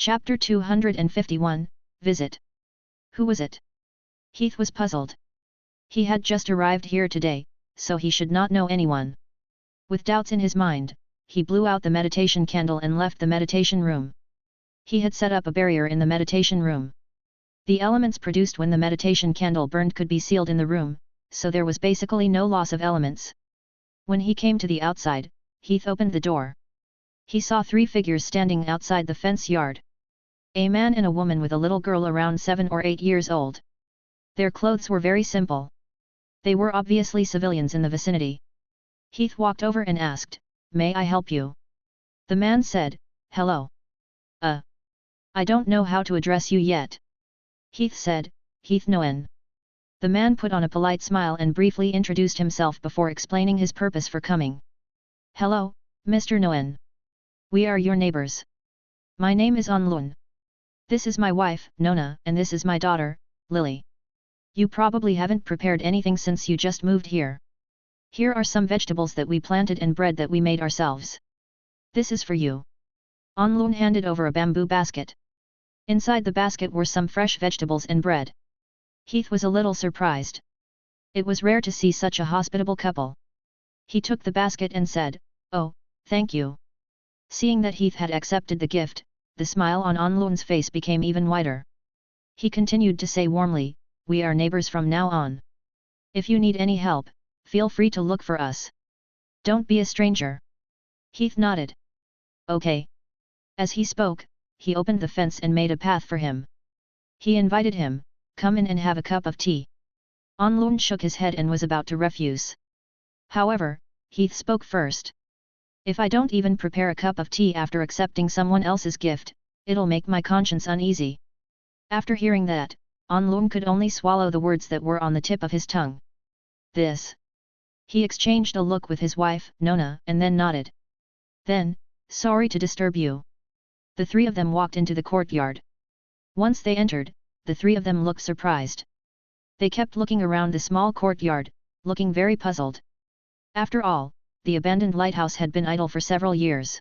Chapter 251, Visit. Who was it? Heath was puzzled. He had just arrived here today, so he should not know anyone. With doubts in his mind, he blew out the meditation candle and left the meditation room. He had set up a barrier in the meditation room. The elements produced when the meditation candle burned could be sealed in the room, so there was basically no loss of elements. When he came to the outside, Heath opened the door. He saw 3 figures standing outside the fence yard. A man and a woman with a little girl around 7 or 8 years old. Their clothes were very simple. They were obviously civilians in the vicinity. Heath walked over and asked, "May I help you?" The man said, "Hello. I don't know how to address you yet." Heath said, "Heath Nguyen." The man put on a polite smile and briefly introduced himself before explaining his purpose for coming. "Hello, Mr. Nguyen. We are your neighbors. My name is Onlun. This is my wife, Nona, and this is my daughter, Lily. You probably haven't prepared anything since you just moved here. Here are some vegetables that we planted and bread that we made ourselves. This is for you." Onlun handed over a bamboo basket. Inside the basket were some fresh vegetables and bread. Heath was a little surprised. It was rare to see such a hospitable couple. He took the basket and said, "Oh, thank you." Seeing that Heath had accepted the gift, the smile on Onlun's face became even wider. He continued to say warmly, "We are neighbors from now on. If you need any help, feel free to look for us. Don't be a stranger." Heath nodded. "Okay." As he spoke, he opened the fence and made a path for him. He invited him, "Come in and have a cup of tea." Onlun shook his head and was about to refuse. However, Heath spoke first. "If I don't even prepare a cup of tea after accepting someone else's gift, it'll make my conscience uneasy." After hearing that, Onlun could only swallow the words that were on the tip of his tongue. "This." He exchanged a look with his wife, Nona, and then nodded. Then, "Sorry to disturb you." The 3 of them walked into the courtyard. Once they entered, the 3 of them looked surprised. They kept looking around the small courtyard, looking very puzzled. After all, the abandoned lighthouse had been idle for several years.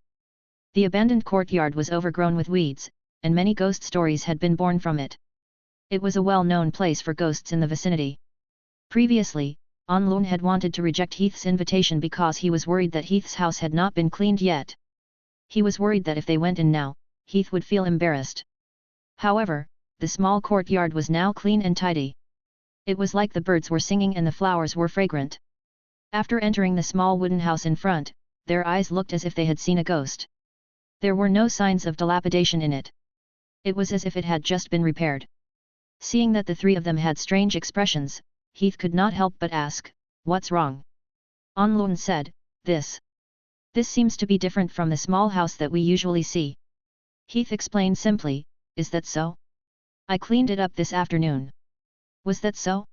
The abandoned courtyard was overgrown with weeds, and many ghost stories had been born from it. It was a well-known place for ghosts in the vicinity. Previously, Onlun had wanted to reject Heath's invitation because he was worried that Heath's house had not been cleaned yet. He was worried that if they went in now, Heath would feel embarrassed. However, the small courtyard was now clean and tidy. It was like the birds were singing and the flowers were fragrant. After entering the small wooden house in front, their eyes looked as if they had seen a ghost. There were no signs of dilapidation in it. It was as if it had just been repaired. Seeing that the 3 of them had strange expressions, Heath could not help but ask, "What's wrong?" Onlun said, This seems to be different from the small house that we usually see." Heath explained simply, "Is that so? I cleaned it up this afternoon." Was that so?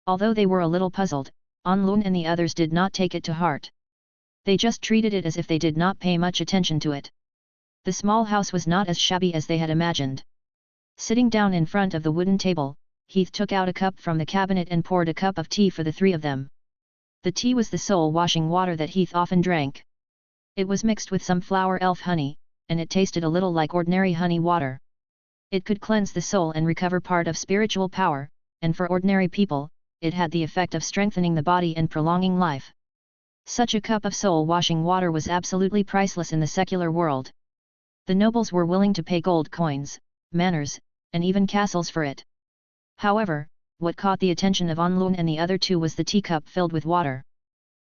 Although they were a little puzzled, Onlun and the others did not take it to heart. They just treated it as if they did not pay much attention to it. The small house was not as shabby as they had imagined. Sitting down in front of the wooden table, Heath took out a cup from the cabinet and poured a cup of tea for the 3 of them. The tea was the soul-washing water that Heath often drank. It was mixed with some flower elf honey, and it tasted a little like ordinary honey water. It could cleanse the soul and recover part of spiritual power, and for ordinary people, it had the effect of strengthening the body and prolonging life. Such a cup of soul-washing water was absolutely priceless in the secular world. The nobles were willing to pay gold coins, manors, and even castles for it. However, what caught the attention of Onlun and the other 2 was the teacup filled with water.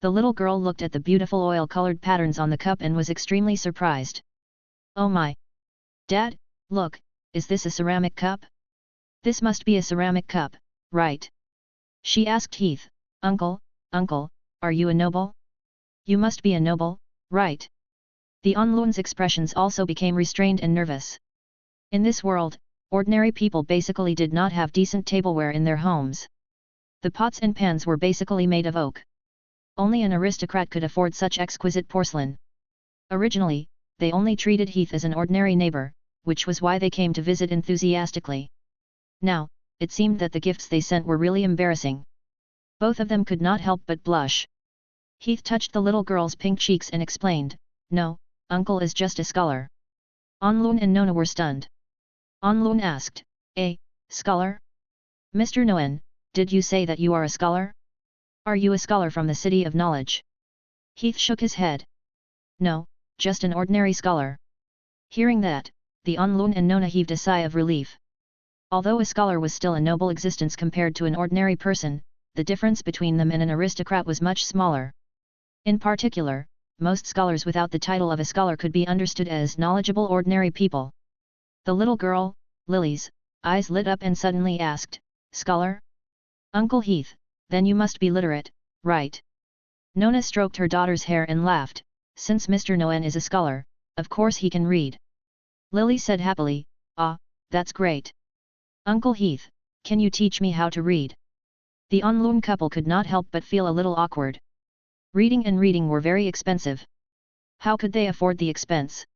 The little girl looked at the beautiful oil-colored patterns on the cup and was extremely surprised. "Oh my! Dad, look, is this a ceramic cup? This must be a ceramic cup, right?" She asked Heath, Uncle, are you a noble? You must be a noble, right?" The Onlun's expressions also became restrained and nervous. In this world, ordinary people basically did not have decent tableware in their homes. The pots and pans were basically made of oak. Only an aristocrat could afford such exquisite porcelain. Originally, they only treated Heath as an ordinary neighbor, which was why they came to visit enthusiastically. Now, it seemed that the gifts they sent were really embarrassing. Both of them could not help but blush. Heath touched the little girl's pink cheeks and explained, "No, Uncle is just a scholar. Onlun and Nona were stunned. Onlun asked, "A scholar? Mr. Nguyen, did you say that you are a scholar? Are you a scholar from the City of Knowledge?" Heath shook his head. "No, just an ordinary scholar." Hearing that, the Onlun and Nona heaved a sigh of relief. Although a scholar was still a noble existence compared to an ordinary person, the difference between them and an aristocrat was much smaller. In particular, most scholars without the title of a scholar could be understood as knowledgeable ordinary people. The little girl, Lily's, eyes lit up and suddenly asked, "Scholar? Uncle Heath, then you must be literate, right?" Nona stroked her daughter's hair and laughed, "Since Mr. Nguyen is a scholar, of course he can read." Lily said happily, "Ah, that's great. Uncle Heath, can you teach me how to read?" The Onlun couple could not help but feel a little awkward. Reading and reading were very expensive. How could they afford the expense?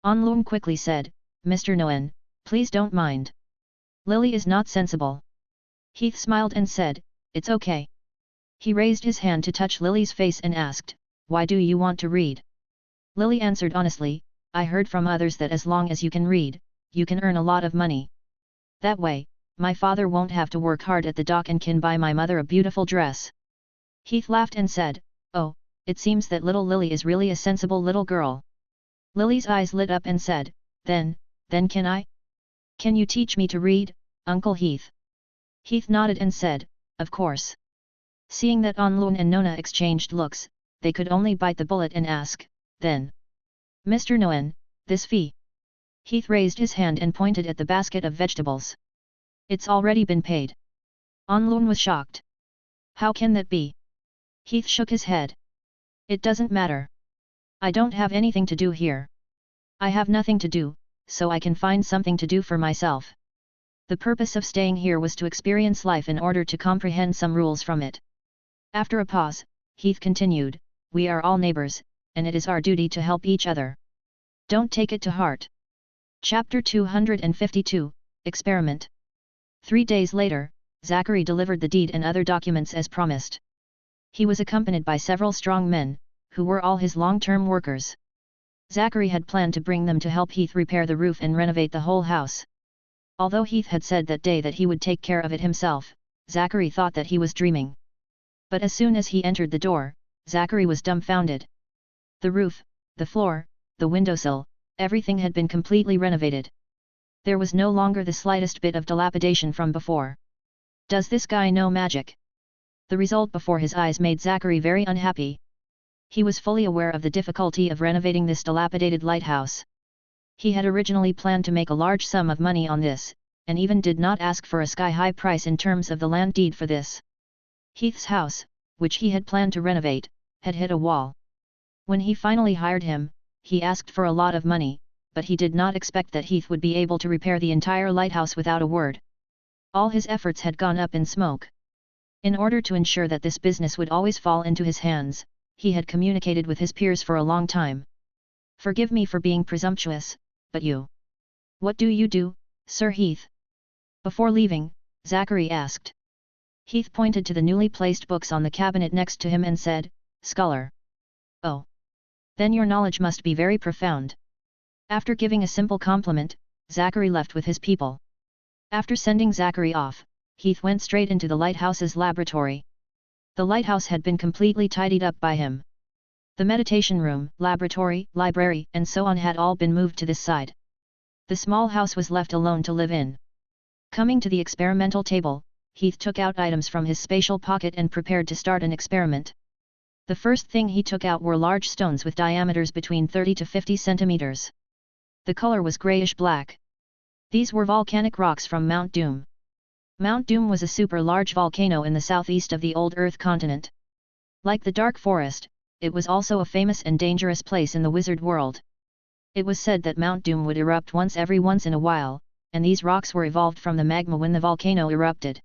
Onlun quickly said, "Mr. Nguyen, please don't mind. Lily is not sensible." Heath smiled and said, "It's okay." He raised his hand to touch Lily's face and asked, "Why do you want to read?" Lily answered honestly, "I heard from others that as long as you can read, you can earn a lot of money. That way, my father won't have to work hard at the dock and can buy my mother a beautiful dress." Heath laughed and said, "Oh, it seems that little Lily is really a sensible little girl." Lily's eyes lit up and said, Then can I? Can you teach me to read, Uncle Heath?" Heath nodded and said, "Of course." Seeing that Onlun and Nona exchanged looks, they could only bite the bullet and ask, "Then, Mr. Nguyen, this fee?" Heath raised his hand and pointed at the basket of vegetables. "It's already been paid." Onlun was shocked. "How can that be?" Heath shook his head. "It doesn't matter. I don't have anything to do here. I have nothing to do, so I can find something to do for myself. The purpose of staying here was to experience life in order to comprehend some rules from it." After a pause, Heath continued, "We are all neighbors, and it is our duty to help each other. Don't take it to heart." Chapter 252, Experiment. 3 days later, Zachary delivered the deed and other documents as promised. He was accompanied by several strong men, who were all his long-term workers. Zachary had planned to bring them to help Heath repair the roof and renovate the whole house. Although Heath had said that day that he would take care of it himself, Zachary thought that he was dreaming. But as soon as he entered the door, Zachary was dumbfounded. The roof, the floor, the windowsill, everything had been completely renovated. There was no longer the slightest bit of dilapidation from before. Does this guy know magic? The result before his eyes made Zachary very unhappy. He was fully aware of the difficulty of renovating this dilapidated lighthouse. He had originally planned to make a large sum of money on this, and even did not ask for a sky-high price in terms of the land deed for this. Heath's house, which he had planned to renovate, had hit a wall. When he finally hired him, he asked for a lot of money, but he did not expect that Heath would be able to repair the entire lighthouse without a word. All his efforts had gone up in smoke. In order to ensure that this business would always fall into his hands, he had communicated with his peers for a long time. "Forgive me for being presumptuous, but you... What do you do, Sir Heath?" Before leaving, Zachary asked. Heath pointed to the newly placed books on the cabinet next to him and said, "Scholar." "Oh. Then your knowledge must be very profound." After giving a simple compliment, Zachary left with his people. After sending Zachary off, Heath went straight into the lighthouse's laboratory. The lighthouse had been completely tidied up by him. The meditation room, laboratory, library, and so on had all been moved to this side. The small house was left alone to live in. Coming to the experimental table, Heath took out items from his spatial pocket and prepared to start an experiment. The first thing he took out were large stones with diameters between 30 to 50 centimeters. The color was grayish-black. These were volcanic rocks from Mount Doom. Mount Doom was a super-large volcano in the southeast of the old Earth continent. Like the Dark Forest, it was also a famous and dangerous place in the wizard world. It was said that Mount Doom would erupt once in a while, and these rocks were evolved from the magma when the volcano erupted.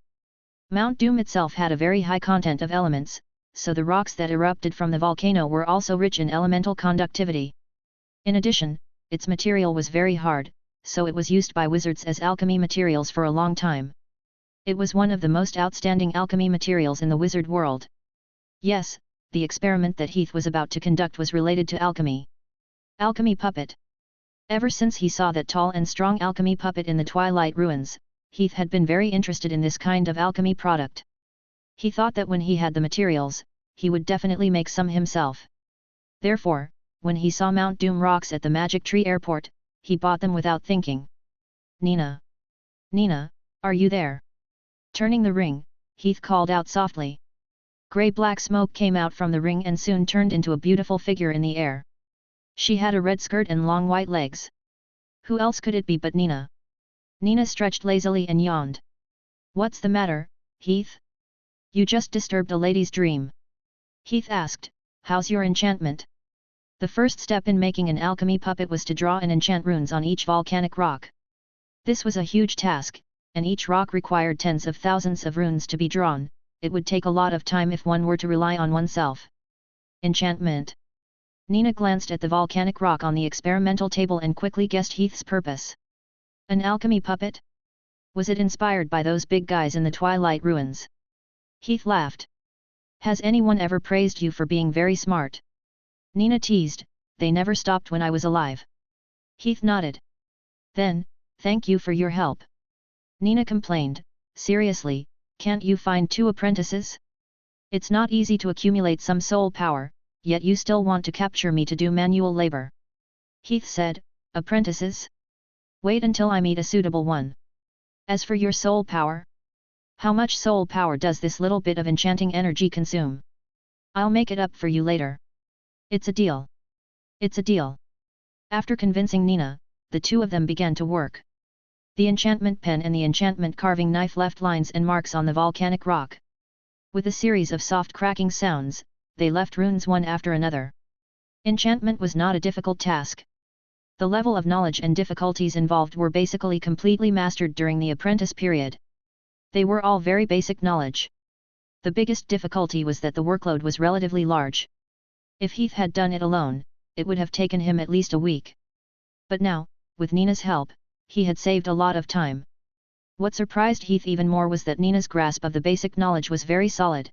Mount Doom itself had a very high content of elements, so the rocks that erupted from the volcano were also rich in elemental conductivity. In addition, its material was very hard, so it was used by wizards as alchemy materials for a long time. It was one of the most outstanding alchemy materials in the wizard world. Yes, the experiment that Heath was about to conduct was related to alchemy. Alchemy puppet. Ever since he saw that tall and strong alchemy puppet in the Twilight Ruins, Heath had been very interested in this kind of alchemy product. He thought that when he had the materials, he would definitely make some himself. Therefore, when he saw Mount Doom rocks at the Magic Tree Airport, he bought them without thinking. Nina! Nina, are you there? Turning the ring, Heath called out softly. Grey-black smoke came out from the ring and soon turned into a beautiful figure in the air. She had a red skirt and long white legs. Who else could it be but Nina? Nina stretched lazily and yawned. What's the matter, Heath? You just disturbed a lady's dream. Heath asked, how's your enchantment? The first step in making an alchemy puppet was to draw and enchant runes on each volcanic rock. This was a huge task, and each rock required tens of thousands of runes to be drawn. It would take a lot of time if one were to rely on oneself. Enchantment. Nina glanced at the volcanic rock on the experimental table and quickly guessed Heath's purpose. An alchemy puppet? Was it inspired by those big guys in the Twilight Ruins? Heath laughed. Has anyone ever praised you for being very smart? Nina teased, they never stopped when I was alive. Heath nodded. Then, thank you for your help. Nina complained, seriously, can't you find 2 apprentices? It's not easy to accumulate some soul power, yet you still want to capture me to do manual labor. Heath said, apprentices? Wait until I meet a suitable one. As for your soul power? How much soul power does this little bit of enchanting energy consume? I'll make it up for you later. It's a deal. It's a deal. After convincing Nina, the 2 of them began to work. The enchantment pen and the enchantment carving knife left lines and marks on the volcanic rock. With a series of soft cracking sounds, they left runes one after another. Enchantment was not a difficult task. The level of knowledge and difficulties involved were basically completely mastered during the apprentice period. They were all very basic knowledge. The biggest difficulty was that the workload was relatively large. If Heath had done it alone, it would have taken him at least a week. But now, with Nina's help, he had saved a lot of time. What surprised Heath even more was that Nina's grasp of the basic knowledge was very solid.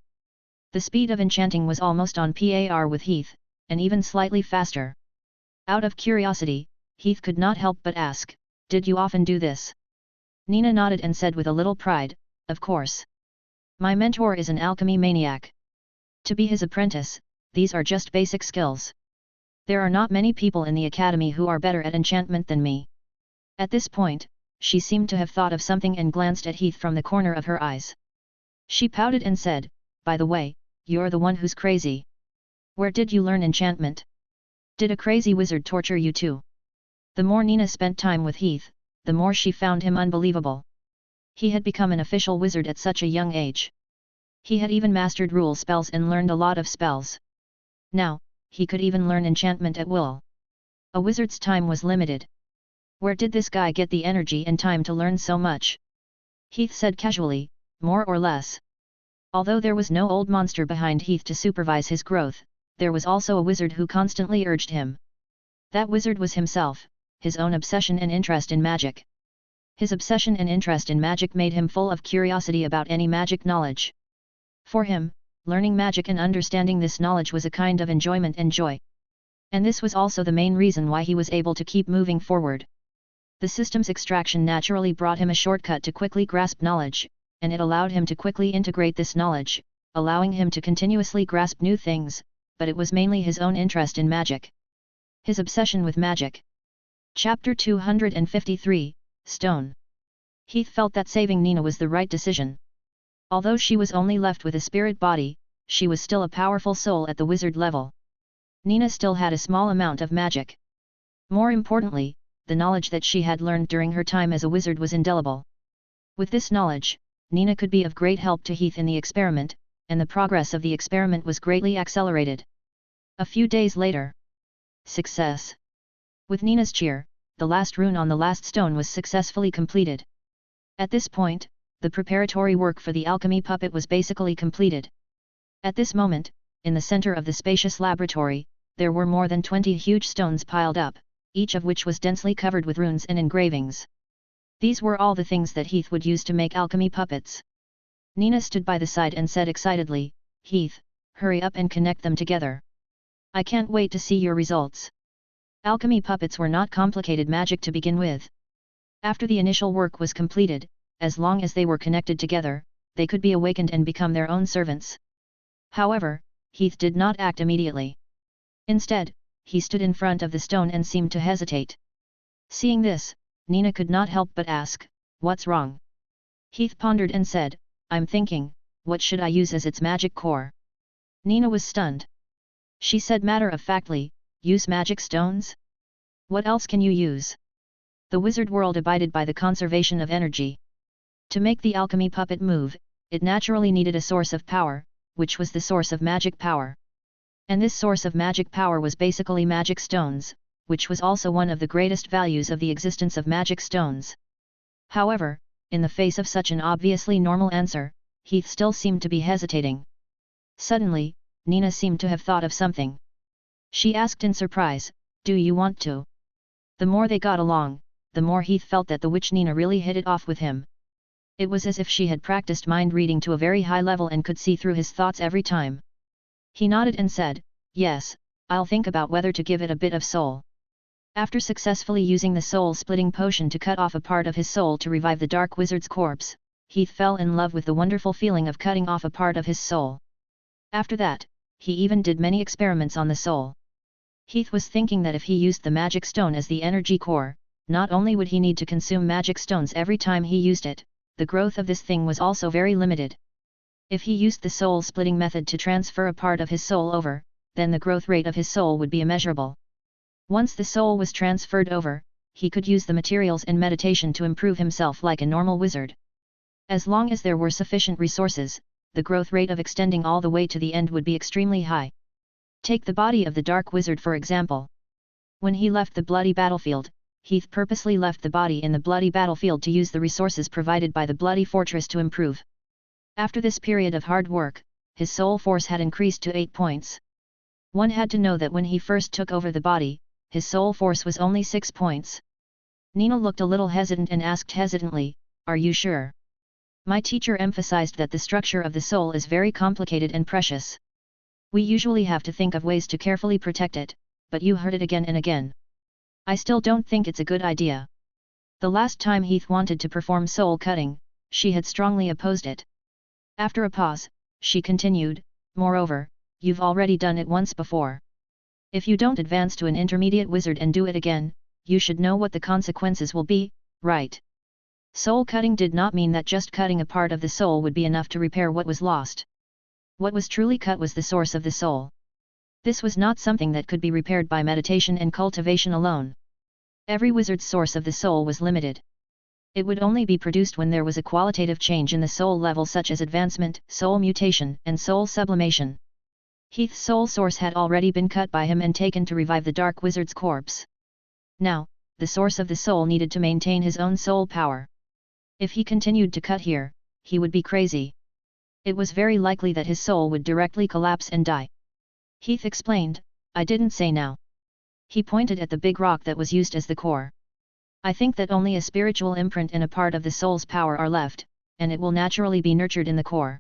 The speed of enchanting was almost on par with Heath, and even slightly faster. Out of curiosity, Heath could not help but ask, did you often do this? Nina nodded and said with a little pride, of course. My mentor is an alchemy maniac. To be his apprentice, these are just basic skills. There are not many people in the academy who are better at enchantment than me. At this point, she seemed to have thought of something and glanced at Heath from the corner of her eyes. She pouted and said, by the way, you're the one who's crazy. Where did you learn enchantment? Did a crazy wizard torture you too? The more Nina spent time with Heath, the more she found him unbelievable. He had become an official wizard at such a young age. He had even mastered rule spells and learned a lot of spells. Now, he could even learn enchantment at will. A wizard's time was limited. Where did this guy get the energy and time to learn so much? Heath said casually, more or less. Although there was no old monster behind Heath to supervise his growth, there was also a wizard who constantly urged him. That wizard was himself, his own obsession and interest in magic. His obsession and interest in magic made him full of curiosity about any magic knowledge. For him, learning magic and understanding this knowledge was a kind of enjoyment and joy. And this was also the main reason why he was able to keep moving forward. The system's extraction naturally brought him a shortcut to quickly grasp knowledge, and it allowed him to quickly integrate this knowledge, allowing him to continuously grasp new things, but it was mainly his own interest in magic. His obsession with magic. Chapter 253, Stone. Heath felt that saving Nina was the right decision. Although she was only left with a spirit body, she was still a powerful soul at the wizard level. Nina still had a small amount of magic. More importantly, the knowledge that she had learned during her time as a wizard was indelible. With this knowledge, Nina could be of great help to Heath in the experiment, and the progress of the experiment was greatly accelerated. A few days later. Success. With Nina's cheer, the last rune on the last stone was successfully completed. At this point, the preparatory work for the alchemy puppet was basically completed. At this moment, in the center of the spacious laboratory, there were more than 20 huge stones piled up, each of which was densely covered with runes and engravings. These were all the things that Heath would use to make alchemy puppets. Nina stood by the side and said excitedly, Heath, hurry up and connect them together. I can't wait to see your results. Alchemy puppets were not complicated magic to begin with. After the initial work was completed, as long as they were connected together, they could be awakened and become their own servants. However, Heath did not act immediately. Instead, he stood in front of the stone and seemed to hesitate. Seeing this, Nina could not help but ask, "What's wrong?" Heath pondered and said, "I'm thinking, what should I use as its magic core?" Nina was stunned. She said matter-of-factly, "Use magic stones? What else can you use?" The wizard world abided by the conservation of energy. To make the alchemy puppet move, it naturally needed a source of power, which was the source of magic power. And this source of magic power was basically magic stones, which was also one of the greatest values of the existence of magic stones. However, in the face of such an obviously normal answer, Heath still seemed to be hesitating. Suddenly, Nina seemed to have thought of something. She asked in surprise, "Do you want to?" The more they got along, the more Heath felt that the witch Nina really hit it off with him. It was as if she had practiced mind reading to a very high level and could see through his thoughts every time. He nodded and said, "Yes, I'll think about whether to give it a bit of soul." After successfully using the soul-splitting potion to cut off a part of his soul to revive the dark wizard's corpse, Heath fell in love with the wonderful feeling of cutting off a part of his soul. After that, he even did many experiments on the soul. Heath was thinking that if he used the magic stone as the energy core, not only would he need to consume magic stones every time he used it, the growth of this thing was also very limited. If he used the soul-splitting method to transfer a part of his soul over, then the growth rate of his soul would be immeasurable. Once the soul was transferred over, he could use the materials and meditation to improve himself like a normal wizard. As long as there were sufficient resources, the growth rate of extending all the way to the end would be extremely high. Take the body of the dark wizard for example. When he left the bloody battlefield, Heath purposely left the body in the bloody battlefield to use the resources provided by the bloody fortress to improve. After this period of hard work, his soul force had increased to 8 points. One had to know that when he first took over the body, his soul force was only 6 points. Nina looked a little hesitant and asked hesitantly, "Are you sure?" "My teacher emphasized that the structure of the soul is very complicated and precious. We usually have to think of ways to carefully protect it, but you heard it again and again. I still don't think it's a good idea." The last time Heath wanted to perform soul cutting, she had strongly opposed it. After a pause, she continued, "Moreover, you've already done it once before. If you don't advance to an intermediate wizard and do it again, you should know what the consequences will be, right?" Soul cutting did not mean that just cutting a part of the soul would be enough to repair what was lost. What was truly cut was the source of the soul. This was not something that could be repaired by meditation and cultivation alone. Every wizard's source of the soul was limited. It would only be produced when there was a qualitative change in the soul level such as advancement, soul mutation, and soul sublimation. Heath's soul source had already been cut by him and taken to revive the dark wizard's corpse. Now, the source of the soul needed to maintain his own soul power. If he continued to cut here, he would be crazy. It was very likely that his soul would directly collapse and die. Heath explained, "I didn't say now." He pointed at the big rock that was used as the core. "I think that only a spiritual imprint and a part of the soul's power are left, and it will naturally be nurtured in the core.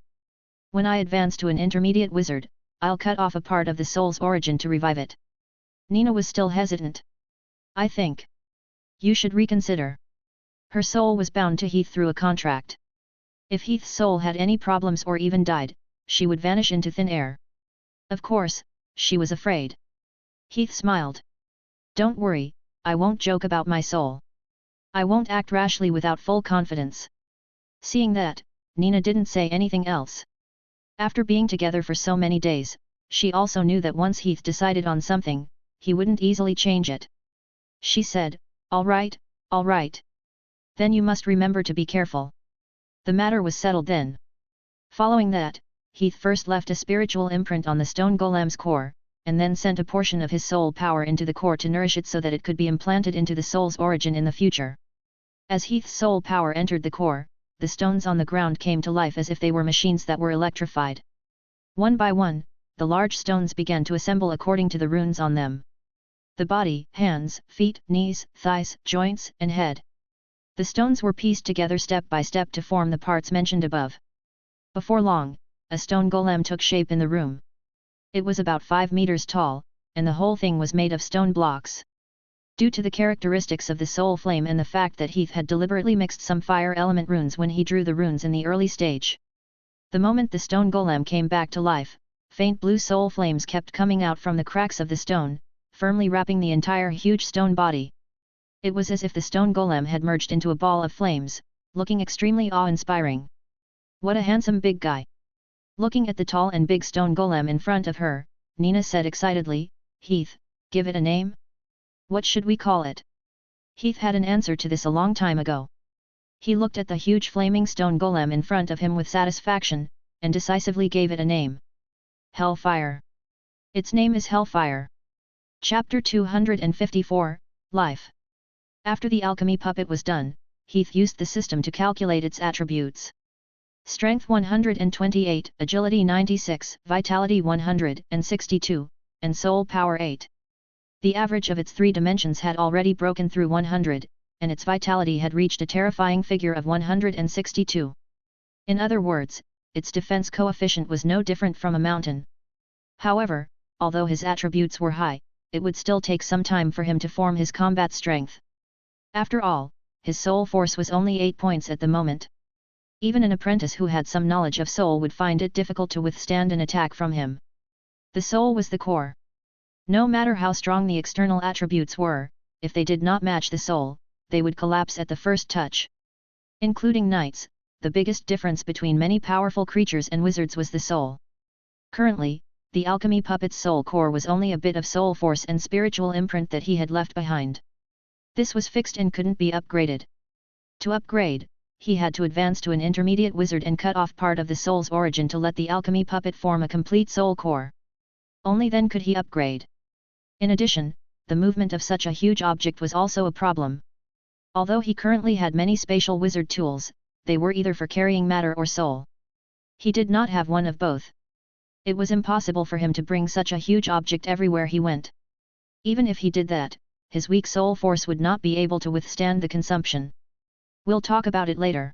When I advance to an intermediate wizard, I'll cut off a part of the soul's origin to revive it." Nina was still hesitant. "I think you should reconsider." Her soul was bound to Heath through a contract. If Heath's soul had any problems or even died, she would vanish into thin air. Of course, she was afraid. Heath smiled. "Don't worry, I won't joke about my soul. I won't act rashly without full confidence." Seeing that, Nina didn't say anything else. After being together for so many days, she also knew that once Heath decided on something, he wouldn't easily change it. She said, all right. Then you must remember to be careful." The matter was settled then. Following that, Heath first left a spiritual imprint on the stone golem's core, and then sent a portion of his soul power into the core to nourish it so that it could be implanted into the soul's origin in the future. As Heath's soul power entered the core, the stones on the ground came to life as if they were machines that were electrified. One by one, the large stones began to assemble according to the runes on them. The body, hands, feet, knees, thighs, joints, and head. The stones were pieced together step by step to form the parts mentioned above. Before long, a stone golem took shape in the room. It was about 5 meters tall, and the whole thing was made of stone blocks. Due to the characteristics of the soul flame and the fact that Heath had deliberately mixed some fire element runes when he drew the runes in the early stage. The moment the stone golem came back to life, faint blue soul flames kept coming out from the cracks of the stone, firmly wrapping the entire huge stone body. It was as if the stone golem had merged into a ball of flames, looking extremely awe-inspiring. What a handsome big guy! Looking at the tall and big stone golem in front of her, Nina said excitedly, "Heath, give it a name? What should we call it?" Heath had an answer to this a long time ago. He looked at the huge flaming stone golem in front of him with satisfaction, and decisively gave it a name. Hellfire. Its name is Hellfire. Chapter 254, Life. After the alchemy puppet was done, Heath used the system to calculate its attributes. Strength 128, Agility 96, Vitality 162, and Soul Power 8. The average of its three dimensions had already broken through 100, and its vitality had reached a terrifying figure of 162. In other words, its defense coefficient was no different from a mountain. However, although his attributes were high, it would still take some time for him to form his combat strength. After all, his soul force was only 8 points at the moment. Even an apprentice who had some knowledge of soul would find it difficult to withstand an attack from him. The soul was the core. No matter how strong the external attributes were, if they did not match the soul, they would collapse at the first touch. Including knights, the biggest difference between many powerful creatures and wizards was the soul. Currently, the alchemy puppet's soul core was only a bit of soul force and spiritual imprint that he had left behind. This was fixed and couldn't be upgraded. To upgrade, he had to advance to an intermediate wizard and cut off part of the soul's origin to let the alchemy puppet form a complete soul core. Only then could he upgrade. In addition, the movement of such a huge object was also a problem. Although he currently had many spatial wizard tools, they were either for carrying matter or soul. He did not have one of both. It was impossible for him to bring such a huge object everywhere he went. Even if he did that, his weak soul force would not be able to withstand the consumption. We'll talk about it later.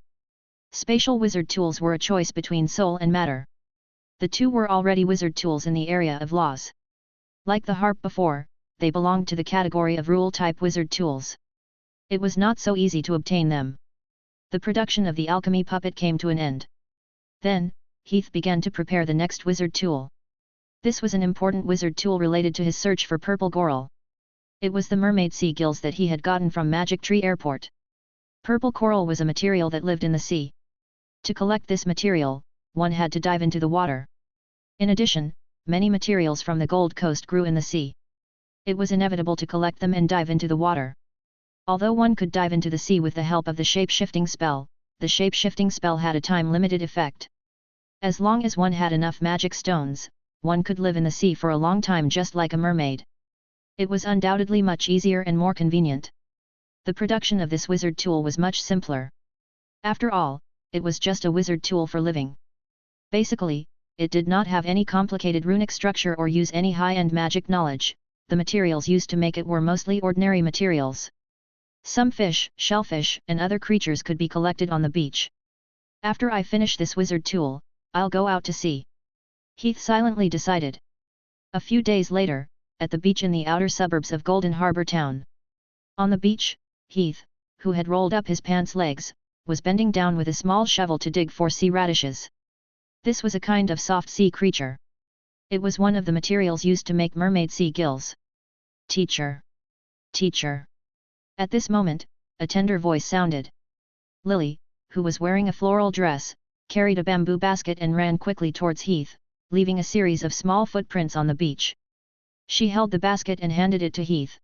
Spatial wizard tools were a choice between soul and matter. The two were already wizard tools in the area of laws. Like the harp before, they belonged to the category of rule-type wizard tools. It was not so easy to obtain them. The production of the alchemy puppet came to an end. Then, Heath began to prepare the next wizard tool. This was an important wizard tool related to his search for purple coral. It was the mermaid sea gills that he had gotten from Magic Tree Airport. Purple coral was a material that lived in the sea. To collect this material, one had to dive into the water. In addition, many materials from the Gold Coast grew in the sea. It was inevitable to collect them and dive into the water. Although one could dive into the sea with the help of the shape-shifting spell, the shape-shifting spell had a time-limited effect. As long as one had enough magic stones, one could live in the sea for a long time just like a mermaid. It was undoubtedly much easier and more convenient. The production of this wizard tool was much simpler. After all, it was just a wizard tool for living. Basically, it did not have any complicated runic structure or use any high-end magic knowledge. The materials used to make it were mostly ordinary materials. Some fish, shellfish, and other creatures could be collected on the beach. After I finish this wizard tool, I'll go out to sea. Heath silently decided. A few days later, at the beach in the outer suburbs of Golden Harbor Town. On the beach, Heath, who had rolled up his pants legs, was bending down with a small shovel to dig for sea radishes. This was a kind of soft sea creature. It was one of the materials used to make mermaid sea gills. Teacher! Teacher! At this moment, a tender voice sounded. Lily, who was wearing a floral dress, carried a bamboo basket and ran quickly towards Heath, leaving a series of small footprints on the beach. She held the basket and handed it to Heath.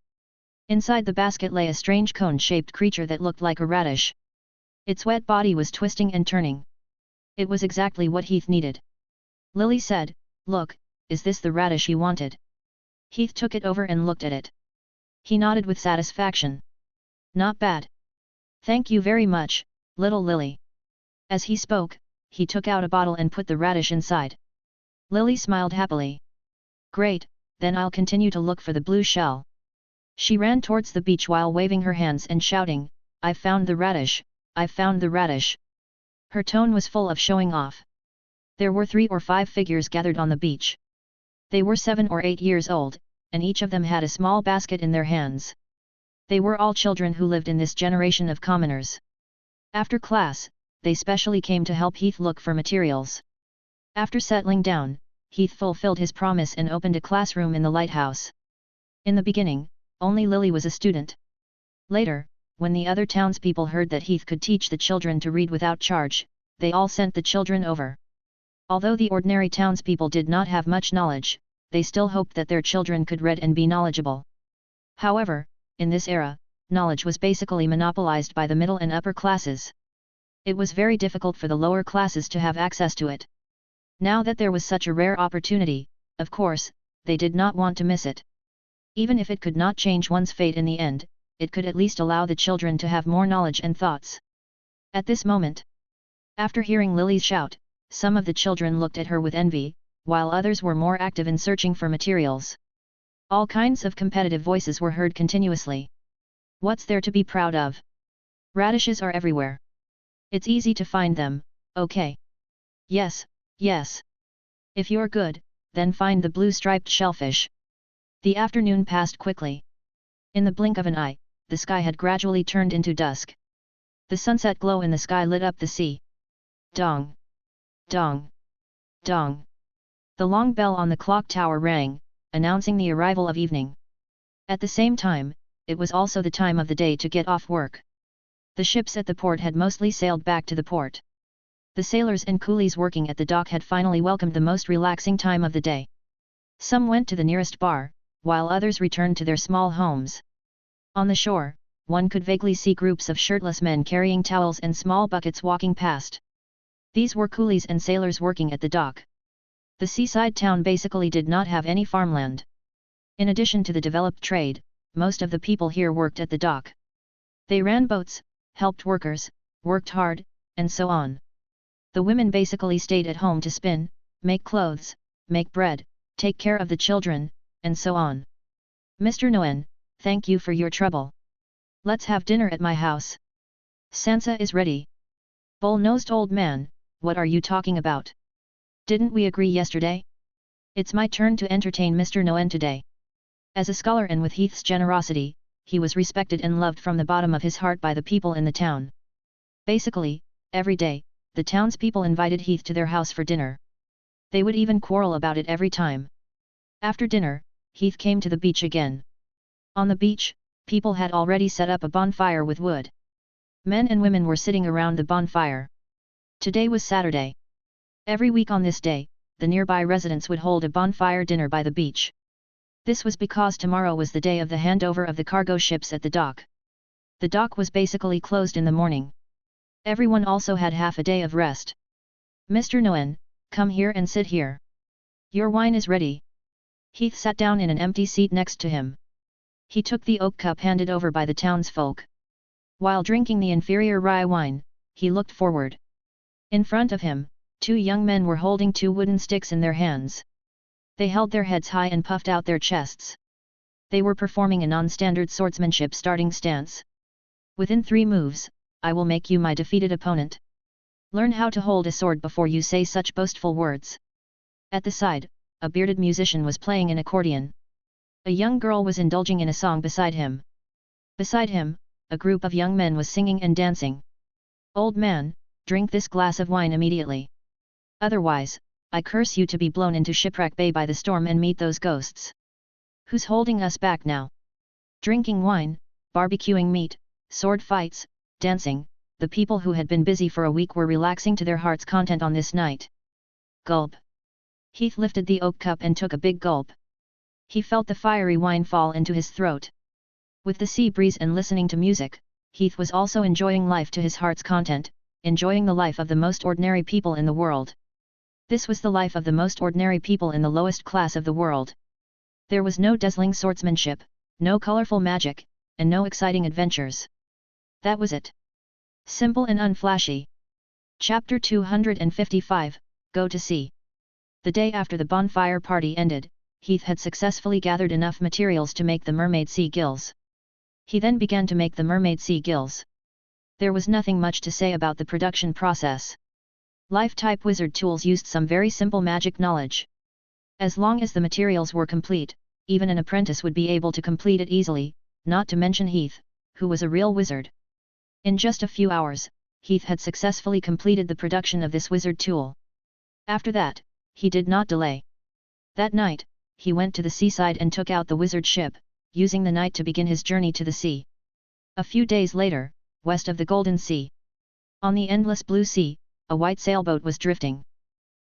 Inside the basket lay a strange cone-shaped creature that looked like a radish. Its wet body was twisting and turning. It was exactly what Heath needed. Lily said, "Look, is this the radish you wanted?" Heath took it over and looked at it. He nodded with satisfaction. "Not bad. Thank you very much, little Lily." As he spoke, he took out a bottle and put the radish inside. Lily smiled happily. "Great, then I'll continue to look for the blue shell." She ran towards the beach while waving her hands and shouting, "I've found the radish, I've found the radish." Her tone was full of showing off. There were 3 or 5 figures gathered on the beach. They were 7 or 8 years old, and each of them had a small basket in their hands. They were all children who lived in this generation of commoners. After class, they specially came to help Heath look for materials. After settling down, Heath fulfilled his promise and opened a classroom in the lighthouse. In the beginning, only Lily was a student. Later, when the other townspeople heard that Heath could teach the children to read without charge, they all sent the children over. Although the ordinary townspeople did not have much knowledge, they still hoped that their children could read and be knowledgeable. However, in this era, knowledge was basically monopolized by the middle and upper classes. It was very difficult for the lower classes to have access to it. Now that there was such a rare opportunity, of course, they did not want to miss it. Even if it could not change one's fate in the end, it could at least allow the children to have more knowledge and thoughts. At this moment, after hearing Lily's shout, some of the children looked at her with envy, while others were more active in searching for materials. All kinds of competitive voices were heard continuously. What's there to be proud of? Radishes are everywhere. It's easy to find them, okay? Yes, yes. If you're good, then find the blue-striped shellfish. The afternoon passed quickly. In the blink of an eye, the sky had gradually turned into dusk. The sunset glow in the sky lit up the sea. Dong! Dong! Dong! The long bell on the clock tower rang, announcing the arrival of evening. At the same time, it was also the time of the day to get off work. The ships at the port had mostly sailed back to the port. The sailors and coolies working at the dock had finally welcomed the most relaxing time of the day. Some went to the nearest bar, while others returned to their small homes. On the shore, one could vaguely see groups of shirtless men carrying towels and small buckets walking past. These were coolies and sailors working at the dock. The seaside town basically did not have any farmland. In addition to the developed trade, most of the people here worked at the dock. They ran boats, helped workers, worked hard, and so on. The women basically stayed at home to spin, make clothes, make bread, take care of the children, and so on. Mr. Nguyen, thank you for your trouble. Let's have dinner at my house. Sansa is ready. Bull-nosed old man, what are you talking about? Didn't we agree yesterday? It's my turn to entertain Mr. Nguyen today. As a scholar and with Heath's generosity, he was respected and loved from the bottom of his heart by the people in the town. Basically, every day, the townspeople invited Heath to their house for dinner. They would even quarrel about it every time. After dinner, Heath came to the beach again. On the beach, people had already set up a bonfire with wood. Men and women were sitting around the bonfire. Today was Saturday. Every week on this day, the nearby residents would hold a bonfire dinner by the beach. This was because tomorrow was the day of the handover of the cargo ships at the dock. The dock was basically closed in the morning. Everyone also had half a day of rest. Mr. Nguyen, come here and sit here. Your wine is ready. Heath sat down in an empty seat next to him. He took the oak cup handed over by the townsfolk. While drinking the inferior rye wine, he looked forward. In front of him, two young men were holding two wooden sticks in their hands. They held their heads high and puffed out their chests. They were performing a non-standard swordsmanship starting stance. Within 3 moves, I will make you my defeated opponent. Learn how to hold a sword before you say such boastful words. At the side, a bearded musician was playing an accordion. A young girl was indulging in a song beside him. Beside him, a group of young men was singing and dancing. Old man, drink this glass of wine immediately. Otherwise, I curse you to be blown into Shipwreck Bay by the storm and meet those ghosts. Who's holding us back now? Drinking wine, barbecuing meat, sword fights, dancing, the people who had been busy for a week were relaxing to their heart's content on this night. Gulp. Heath lifted the oak cup and took a big gulp. He felt the fiery wine fall into his throat. With the sea breeze and listening to music, Heath was also enjoying life to his heart's content, enjoying the life of the most ordinary people in the world. This was the life of the most ordinary people in the lowest class of the world. There was no dazzling swordsmanship, no colorful magic, and no exciting adventures. That was it. Simple and unflashy. Chapter 255, Go to Sea. The day after the bonfire party ended, Heath had successfully gathered enough materials to make the mermaid sea gills. He then began to make the mermaid sea gills. There was nothing much to say about the production process. Life-type wizard tools used some very simple magic knowledge. As long as the materials were complete, even an apprentice would be able to complete it easily, not to mention Heath, who was a real wizard. In just a few hours, Heath had successfully completed the production of this wizard tool. After that, he did not delay. That night, he went to the seaside and took out the wizard ship, using the night to begin his journey to the sea. A few days later, west of the Golden Sea, on the endless blue sea, a white sailboat was drifting.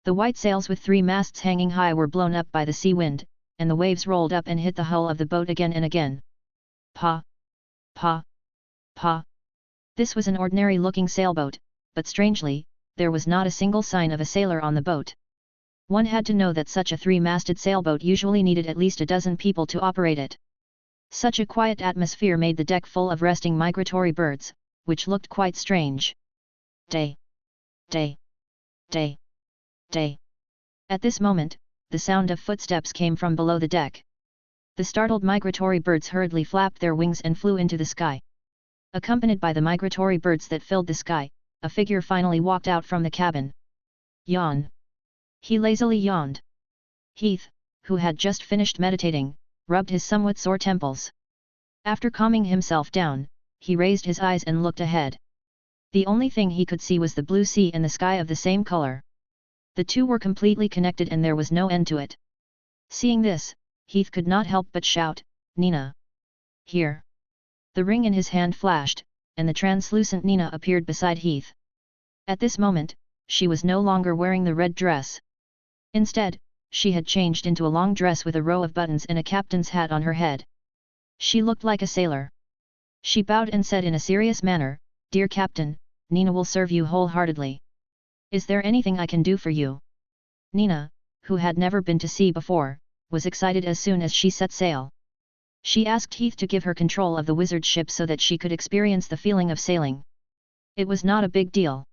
The white sails with 3 masts hanging high were blown up by the sea wind, and the waves rolled up and hit the hull of the boat again and again. Pa! Pa! Pa! This was an ordinary-looking sailboat, but strangely, there was not a single sign of a sailor on the boat. One had to know that such a 3-masted sailboat usually needed at least a dozen people to operate it. Such a quiet atmosphere made the deck full of resting migratory birds, which looked quite strange. Day! Day! Day! Day! At this moment, the sound of footsteps came from below the deck. The startled migratory birds hurriedly flapped their wings and flew into the sky. Accompanied by the migratory birds that filled the sky, a figure finally walked out from the cabin. Yawn. He lazily yawned. Heath, who had just finished meditating, rubbed his somewhat sore temples. After calming himself down, he raised his eyes and looked ahead. The only thing he could see was the blue sea and the sky of the same color. The two were completely connected and there was no end to it. Seeing this, Heath could not help but shout, "Nina! Here!" The ring in his hand flashed, and the translucent Nina appeared beside Heath. At this moment, she was no longer wearing the red dress. Instead, she had changed into a long dress with a row of buttons and a captain's hat on her head. She looked like a sailor. She bowed and said in a serious manner, "Dear Captain, Nina will serve you wholeheartedly. Is there anything I can do for you?" Nina, who had never been to sea before, was excited as soon as she set sail. She asked Heath to give her control of the wizard ship so that she could experience the feeling of sailing. It was not a big deal.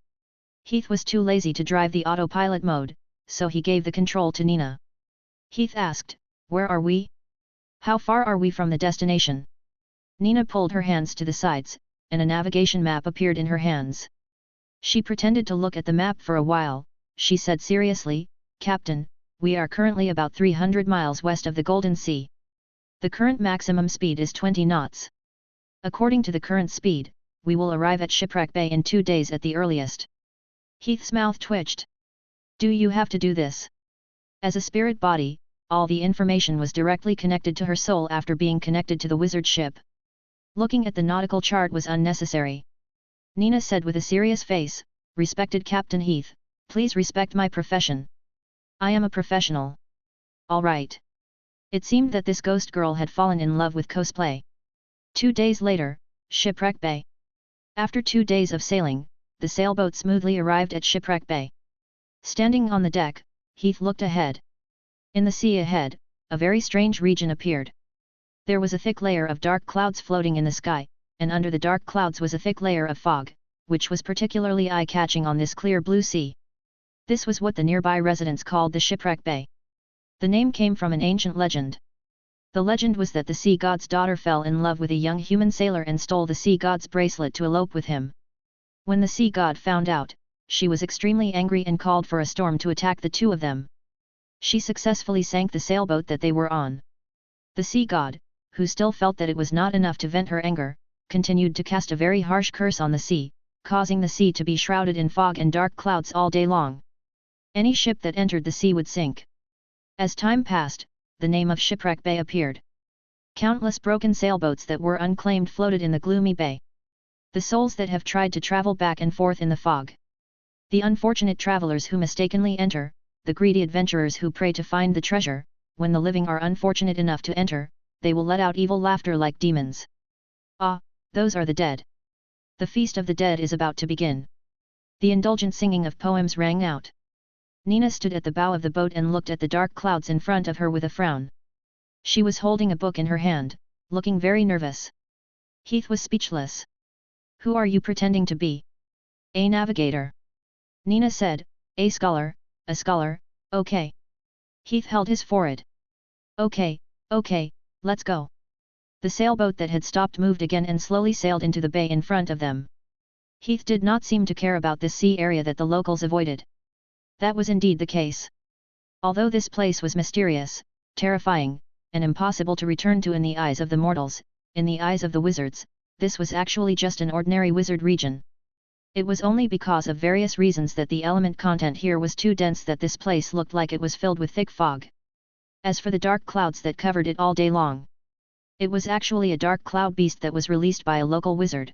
Heath was too lazy to drive the autopilot mode, so he gave the control to Nina. Heath asked, "Where are we? How far are we from the destination?" Nina pulled her hands to the sides, and a navigation map appeared in her hands. She pretended to look at the map for a while. She said seriously, "Captain, we are currently about 300 miles west of the Golden Sea. The current maximum speed is 20 knots. According to the current speed, we will arrive at Shipwreck Bay in 2 days at the earliest." Heath's mouth twitched. "Do you have to do this?" As a spirit body, all the information was directly connected to her soul after being connected to the wizard ship. Looking at the nautical chart was unnecessary. Nina said with a serious face, "Respected Captain Heath, please respect my profession. I am a professional." All right. It seemed that this ghost girl had fallen in love with cosplay. 2 days later, Shipwreck Bay. After 2 days of sailing, the sailboat smoothly arrived at Shipwreck Bay. Standing on the deck, Heath looked ahead. In the sea ahead, a very strange region appeared. There was a thick layer of dark clouds floating in the sky, and under the dark clouds was a thick layer of fog, which was particularly eye-catching on this clear blue sea. This was what the nearby residents called the Shipwreck Bay. The name came from an ancient legend. The legend was that the sea god's daughter fell in love with a young human sailor and stole the sea god's bracelet to elope with him. When the sea god found out, she was extremely angry and called for a storm to attack the two of them. She successfully sank the sailboat that they were on. The sea god, who still felt that it was not enough to vent her anger, continued to cast a very harsh curse on the sea, causing the sea to be shrouded in fog and dark clouds all day long. Any ship that entered the sea would sink. As time passed, the name of Shipwreck Bay appeared. Countless broken sailboats that were unclaimed floated in the gloomy bay. The souls that have tried to travel back and forth in the fog. The unfortunate travelers who mistakenly enter, the greedy adventurers who pray to find the treasure. When the living are unfortunate enough to enter, they will let out evil laughter like demons. Ah, those are the dead. The feast of the dead is about to begin. The indulgent singing of poems rang out. Nina stood at the bow of the boat and looked at the dark clouds in front of her with a frown. She was holding a book in her hand, looking very nervous. Heath was speechless. "Who are you pretending to be?" "A navigator." Nina said, a scholar, okay." Heath held his forehead. Okay, let's go." The sailboat that had stopped moved again and slowly sailed into the bay in front of them. Heath did not seem to care about this sea area that the locals avoided. That was indeed the case. Although this place was mysterious, terrifying, and impossible to return to in the eyes of the mortals, in the eyes of the wizards, this was actually just an ordinary wizard region. It was only because of various reasons that the element content here was too dense that this place looked like it was filled with thick fog. As for the dark clouds that covered it all day long, it was actually a dark cloud beast that was released by a local wizard.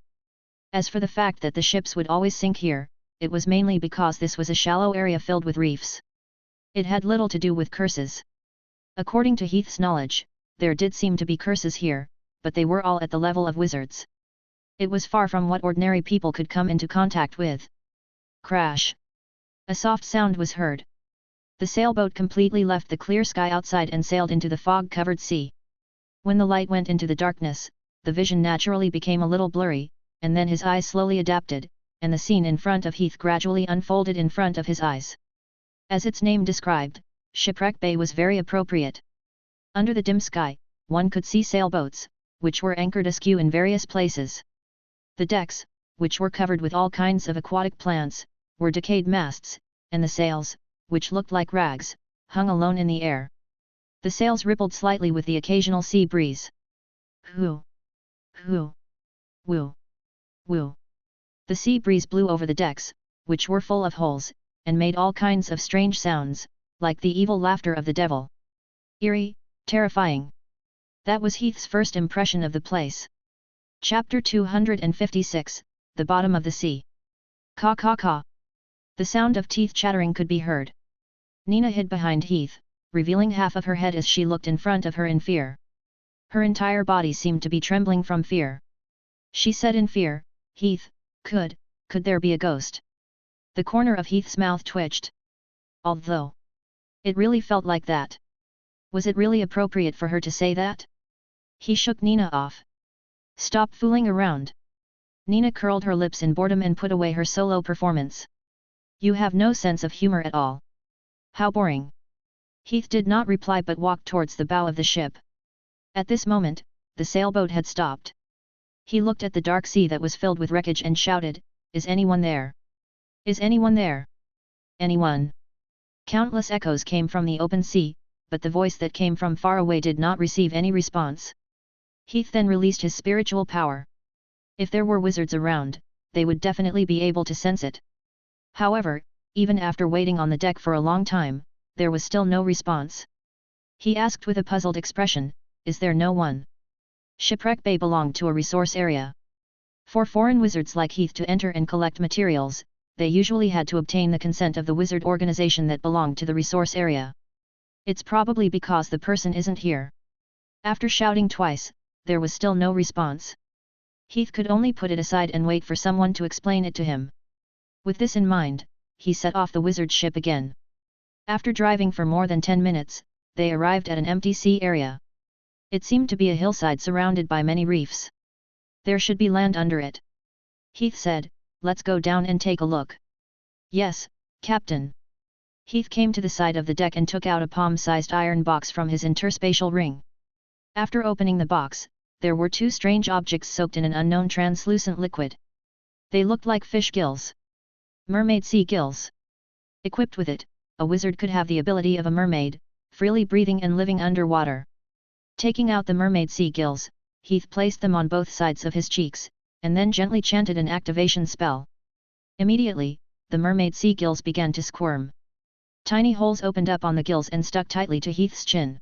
As for the fact that the ships would always sink here, it was mainly because this was a shallow area filled with reefs. It had little to do with curses. According to Heath's knowledge, there did seem to be curses here, but they were all at the level of wizards. It was far from what ordinary people could come into contact with. Crash! A soft sound was heard. The sailboat completely left the clear sky outside and sailed into the fog-covered sea. When the light went into the darkness, the vision naturally became a little blurry, and then his eyes slowly adapted, and the scene in front of Heath gradually unfolded in front of his eyes. As its name described, Shipwreck Bay was very appropriate. Under the dim sky, one could see sailboats, which were anchored askew in various places. The decks, which were covered with all kinds of aquatic plants, were decayed masts, and the sails, which looked like rags, hung alone in the air. The sails rippled slightly with the occasional sea breeze. Hoo! Hoo! Woo! Woo! The sea breeze blew over the decks, which were full of holes, and made all kinds of strange sounds, like the evil laughter of the devil. Eerie, terrifying. That was Heath's first impression of the place. Chapter 256, The Bottom of the Sea. Caw caw caw. The sound of teeth chattering could be heard. Nina hid behind Heath, revealing half of her head as she looked in front of her in fear. Her entire body seemed to be trembling from fear. She said in fear, "Heath, could there be a ghost?" The corner of Heath's mouth twitched. Although it really felt like that. Was it really appropriate for her to say that? He shook Nina off. "Stop fooling around." Nina curled her lips in boredom and put away her solo performance. "You have no sense of humor at all. How boring." Heath did not reply but walked towards the bow of the ship. At this moment, the sailboat had stopped. He looked at the dark sea that was filled with wreckage and shouted, "Is anyone there? Is anyone there? Anyone?" Countless echoes came from the open sea, but the voice that came from far away did not receive any response. Heath then released his spiritual power. If there were wizards around, they would definitely be able to sense it. However, even after waiting on the deck for a long time, there was still no response. He asked with a puzzled expression, "Is there no one?" Shipwreck Bay belonged to a resource area. For foreign wizards like Heath to enter and collect materials, they usually had to obtain the consent of the wizard organization that belonged to the resource area. It's probably because the person isn't here. After shouting twice, there was still no response. Heath could only put it aside and wait for someone to explain it to him. With this in mind, he set off the wizard's ship again. After driving for more than 10 minutes, they arrived at an empty sea area. It seemed to be a hillside surrounded by many reefs. There should be land under it. Heath said, "Let's go down and take a look." "Yes, Captain." Heath came to the side of the deck and took out a palm-sized iron box from his interspatial ring. After opening the box, there were two strange objects soaked in an unknown translucent liquid. They looked like fish gills. Mermaid sea gills. Equipped with it, a wizard could have the ability of a mermaid, freely breathing and living underwater. Taking out the mermaid sea gills, Heath placed them on both sides of his cheeks, and then gently chanted an activation spell. Immediately, the mermaid sea gills began to squirm. Tiny holes opened up on the gills and stuck tightly to Heath's chin.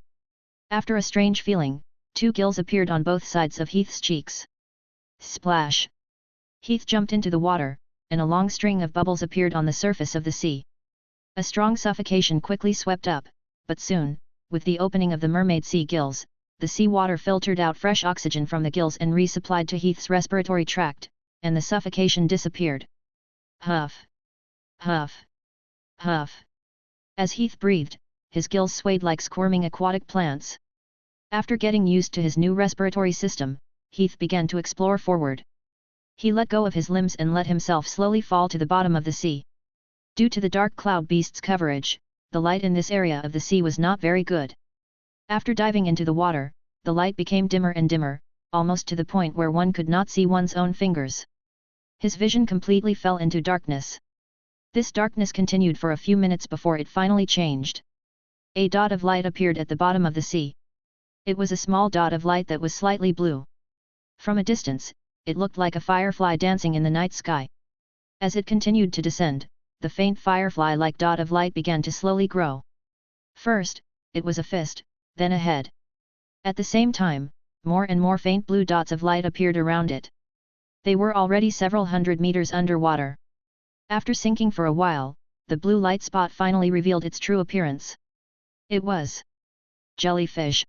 After a strange feeling, two gills appeared on both sides of Heath's cheeks. Splash! Heath jumped into the water, and a long string of bubbles appeared on the surface of the sea. A strong suffocation quickly swept up, but soon, with the opening of the mermaid sea gills, the sea water filtered out fresh oxygen from the gills and resupplied to Heath's respiratory tract, and the suffocation disappeared. Huff! Huff! Huff! As Heath breathed, his gills swayed like squirming aquatic plants. After getting used to his new respiratory system, Heath began to explore forward. He let go of his limbs and let himself slowly fall to the bottom of the sea. Due to the dark cloud beast's coverage, the light in this area of the sea was not very good. After diving into the water, the light became dimmer and dimmer, almost to the point where one could not see one's own fingers. His vision completely fell into darkness. This darkness continued for a few minutes before it finally changed. A dot of light appeared at the bottom of the sea. It was a small dot of light that was slightly blue. From a distance, it looked like a firefly dancing in the night sky. As it continued to descend, the faint firefly-like dot of light began to slowly grow. First, it was a fist, then a head. At the same time, more and more faint blue dots of light appeared around it. They were already several hundred meters underwater. After sinking for a while, the blue light spot finally revealed its true appearance. It was jellyfish.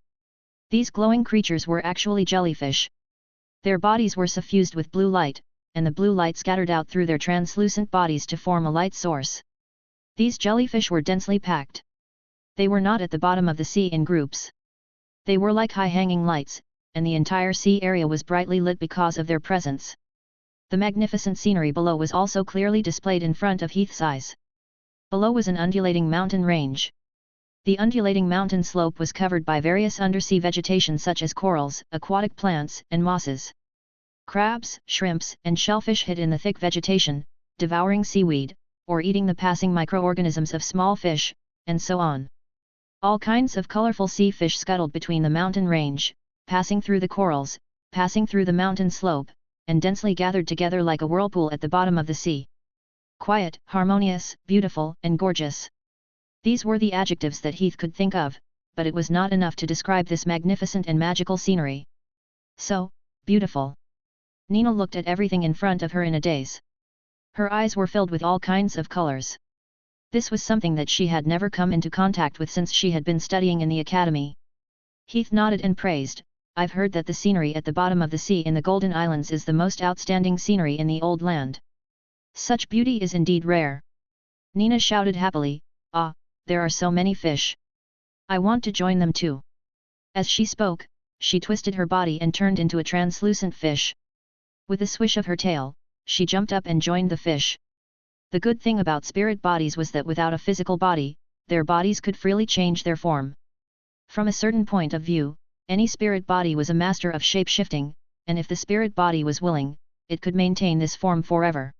These glowing creatures were actually jellyfish. Their bodies were suffused with blue light, and the blue light scattered out through their translucent bodies to form a light source. These jellyfish were densely packed. They were not at the bottom of the sea in groups. They were like high-hanging lights, and the entire sea area was brightly lit because of their presence. The magnificent scenery below was also clearly displayed in front of Heath's eyes. Below was an undulating mountain range. The undulating mountain slope was covered by various undersea vegetation such as corals, aquatic plants, and mosses. Crabs, shrimps, and shellfish hid in the thick vegetation, devouring seaweed, or eating the passing microorganisms of small fish, and so on. All kinds of colorful sea fish scuttled between the mountain range, passing through the corals, passing through the mountain slope, and densely gathered together like a whirlpool at the bottom of the sea. Quiet, harmonious, beautiful, and gorgeous. These were the adjectives that Heath could think of, but it was not enough to describe this magnificent and magical scenery. So, beautiful. Nina looked at everything in front of her in a daze. Her eyes were filled with all kinds of colors. This was something that she had never come into contact with since she had been studying in the academy. Heath nodded and praised, "I've heard that the scenery at the bottom of the sea in the Golden Islands is the most outstanding scenery in the old land. Such beauty is indeed rare." Nina shouted happily, "Ah, there are so many fish. I want to join them too." As she spoke, she twisted her body and turned into a translucent fish. With a swish of her tail, she jumped up and joined the fish. The good thing about spirit bodies was that without a physical body, their bodies could freely change their form. From a certain point of view, any spirit body was a master of shape-shifting, and if the spirit body was willing, it could maintain this form forever.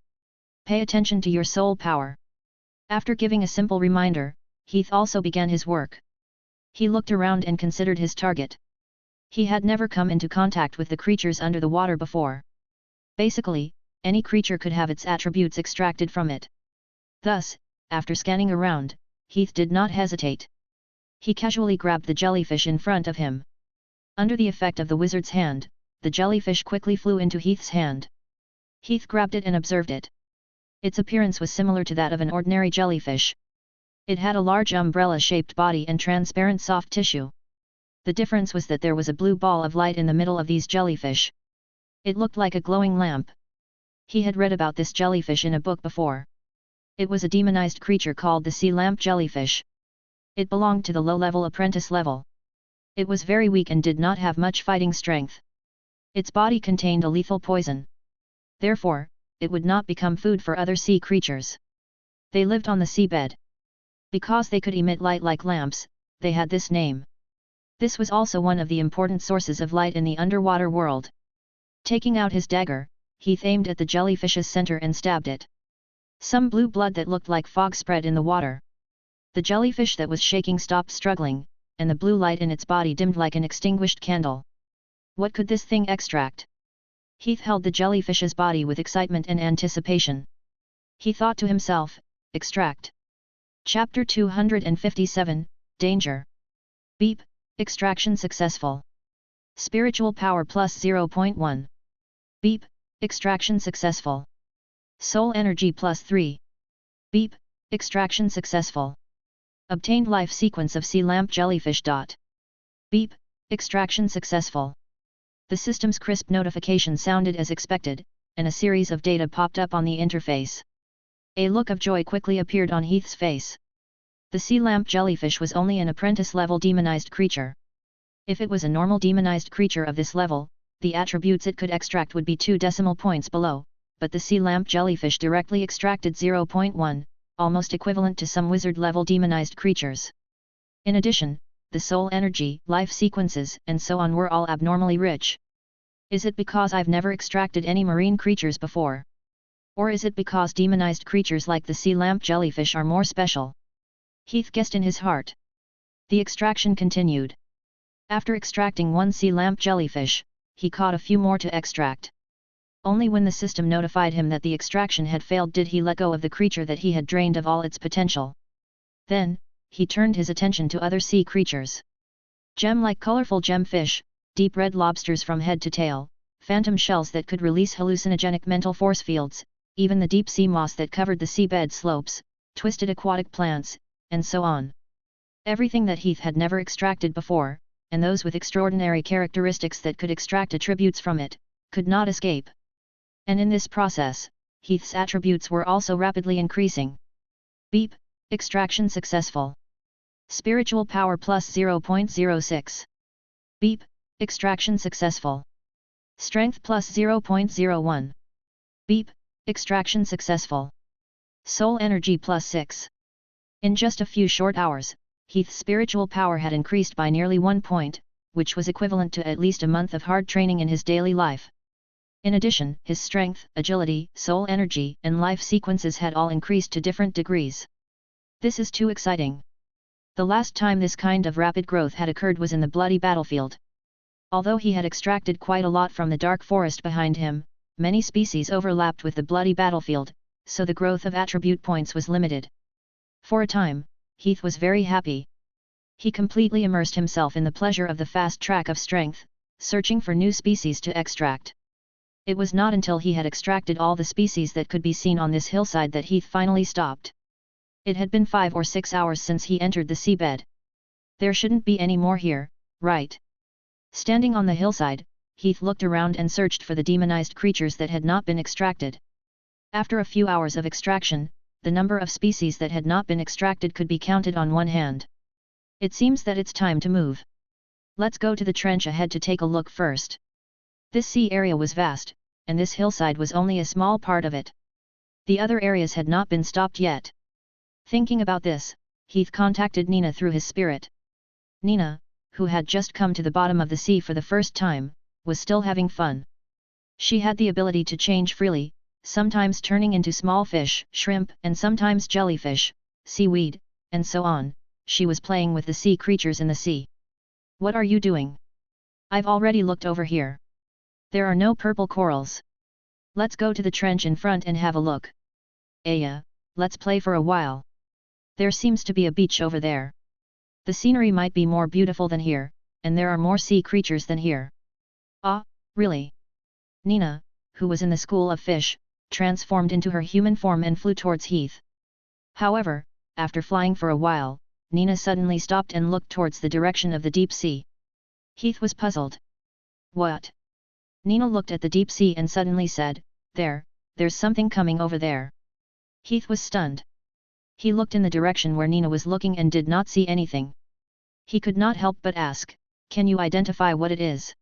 Pay attention to your soul power. After giving a simple reminder, Heath also began his work. He looked around and considered his target. He had never come into contact with the creatures under the water before. Basically, any creature could have its attributes extracted from it. Thus, after scanning around, Heath did not hesitate. He casually grabbed the jellyfish in front of him. Under the effect of the wizard's hand, the jellyfish quickly flew into Heath's hand. Heath grabbed it and observed it. Its appearance was similar to that of an ordinary jellyfish. It had a large umbrella-shaped body and transparent soft tissue. The difference was that there was a blue ball of light in the middle of these jellyfish. It looked like a glowing lamp. He had read about this jellyfish in a book before. It was a demonized creature called the sea lamp jellyfish. It belonged to the low-level apprentice level. It was very weak and did not have much fighting strength. Its body contained a lethal poison. Therefore, it would not become food for other sea creatures. They lived on the seabed. Because they could emit light like lamps, they had this name. This was also one of the important sources of light in the underwater world. Taking out his dagger, Heath aimed at the jellyfish's center and stabbed it. Some blue blood that looked like fog spread in the water. The jellyfish that was shaking stopped struggling, and the blue light in its body dimmed like an extinguished candle. What could this thing extract? Heath held the jellyfish's body with excitement and anticipation. He thought to himself, extract. Chapter 257, Danger. Beep, extraction successful. Spiritual power plus 0.1. Beep, extraction successful. Soul energy plus 3. Beep, extraction successful. Obtained life sequence of sea lamp jellyfish. Beep, extraction successful. The system's crisp notification sounded as expected, and a series of data popped up on the interface. A look of joy quickly appeared on Heath's face. The sea lamp jellyfish was only an apprentice-level demonized creature. If it was a normal demonized creature of this level, the attributes it could extract would be 2 decimal points below, but the sea lamp jellyfish directly extracted 0.1, almost equivalent to some wizard-level demonized creatures. In addition, the soul energy, life sequences, and so on were all abnormally rich. Is it because I've never extracted any marine creatures before? Or is it because demonized creatures like the sea lamp jellyfish are more special? Heath guessed in his heart. The extraction continued. After extracting one sea lamp jellyfish, he caught a few more to extract. Only when the system notified him that the extraction had failed did he let go of the creature that he had drained of all its potential. Then, he turned his attention to other sea creatures. Gem-like colorful gemfish, deep red lobsters from head to tail, phantom shells that could release hallucinogenic mental force fields, even the deep sea moss that covered the seabed slopes, twisted aquatic plants, and so on. Everything that Heath had never extracted before, and those with extraordinary characteristics that could extract attributes from it, could not escape. And in this process, Heath's attributes were also rapidly increasing. Beep, extraction successful. Spiritual power plus 0.06. Beep, extraction successful. Strength plus 0.01. Beep, extraction successful. Soul energy plus 6. In just a few short hours, Heath's spiritual power had increased by nearly 1 point, which was equivalent to at least a month of hard training in his daily life. In addition, his strength, agility, soul energy, and life sequences had all increased to different degrees. This is too exciting. The last time this kind of rapid growth had occurred was in the bloody battlefield. Although he had extracted quite a lot from the dark forest behind him, many species overlapped with the bloody battlefield, so the growth of attribute points was limited. For a time, Heath was very happy. He completely immersed himself in the pleasure of the fast track of strength, searching for new species to extract. It was not until he had extracted all the species that could be seen on this hillside that Heath finally stopped. It had been 5 or 6 hours since he entered the seabed. There shouldn't be any more here, right? Standing on the hillside, Heath looked around and searched for the demonized creatures that had not been extracted. After a few hours of extraction, the number of species that had not been extracted could be counted on one hand. It seems that it's time to move. Let's go to the trench ahead to take a look first. This sea area was vast, and this hillside was only a small part of it. The other areas had not been stopped yet. Thinking about this, Heath contacted Nina through his spirit. Nina, who had just come to the bottom of the sea for the first time, was still having fun. She had the ability to change freely, sometimes turning into small fish, shrimp, and sometimes jellyfish, seaweed, and so on. She was playing with the sea creatures in the sea. What are you doing? I've already looked over here. There are no purple corals. Let's go to the trench in front and have a look. Yeah, let's play for a while. There seems to be a beach over there. The scenery might be more beautiful than here, and there are more sea creatures than here. Ah, really? Nina, who was in the school of fish, transformed into her human form and flew towards Heath. However, after flying for a while, Nina suddenly stopped and looked towards the direction of the deep sea. Heath was puzzled. What? Nina looked at the deep sea and suddenly said, there's something coming over there. Heath was stunned. He looked in the direction where Nina was looking and did not see anything. He could not help but ask, can you identify what it is?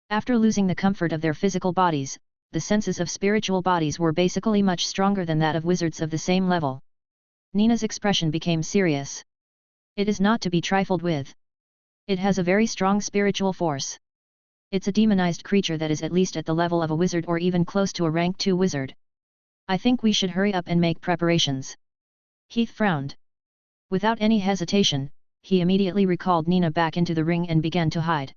After losing the comfort of their physical bodies, the senses of spiritual bodies were basically much stronger than that of wizards of the same level. Nina's expression became serious. It is not to be trifled with. It has a very strong spiritual force. It's a demonized creature that is at least at the level of a wizard or even close to a rank 2 wizard. I think we should hurry up and make preparations. Heath frowned. Without any hesitation, he immediately recalled Nina back into the ring and began to hide.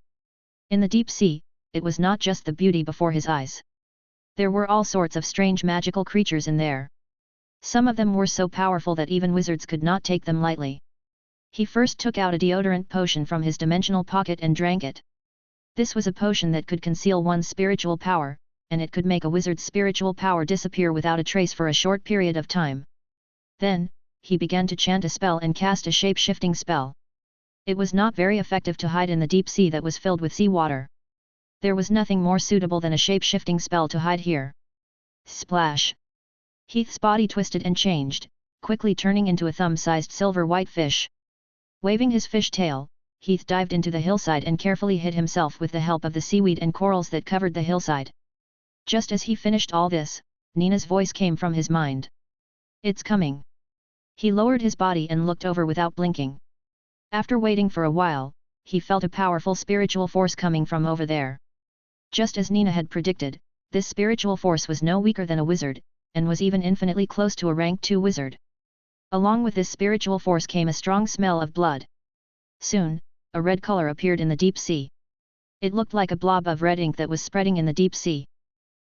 In the deep sea, it was not just the beauty before his eyes. There were all sorts of strange magical creatures in there. Some of them were so powerful that even wizards could not take them lightly. He first took out a deodorant potion from his dimensional pocket and drank it. This was a potion that could conceal one's spiritual power, and it could make a wizard's spiritual power disappear without a trace for a short period of time. Then, he began to chant a spell and cast a shape-shifting spell. It was not very effective to hide in the deep sea that was filled with seawater. There was nothing more suitable than a shape-shifting spell to hide here. Splash! Heath's body twisted and changed, quickly turning into a thumb-sized silver-white fish. Waving his fish tail, Heath dived into the hillside and carefully hid himself with the help of the seaweed and corals that covered the hillside. Just as he finished all this, Nina's voice came from his mind. It's coming. He lowered his body and looked over without blinking. After waiting for a while, he felt a powerful spiritual force coming from over there. Just as Nina had predicted, this spiritual force was no weaker than a wizard, and was even infinitely close to a rank 2 wizard. Along with this spiritual force came a strong smell of blood. Soon, a red color appeared in the deep sea. It looked like a blob of red ink that was spreading in the deep sea.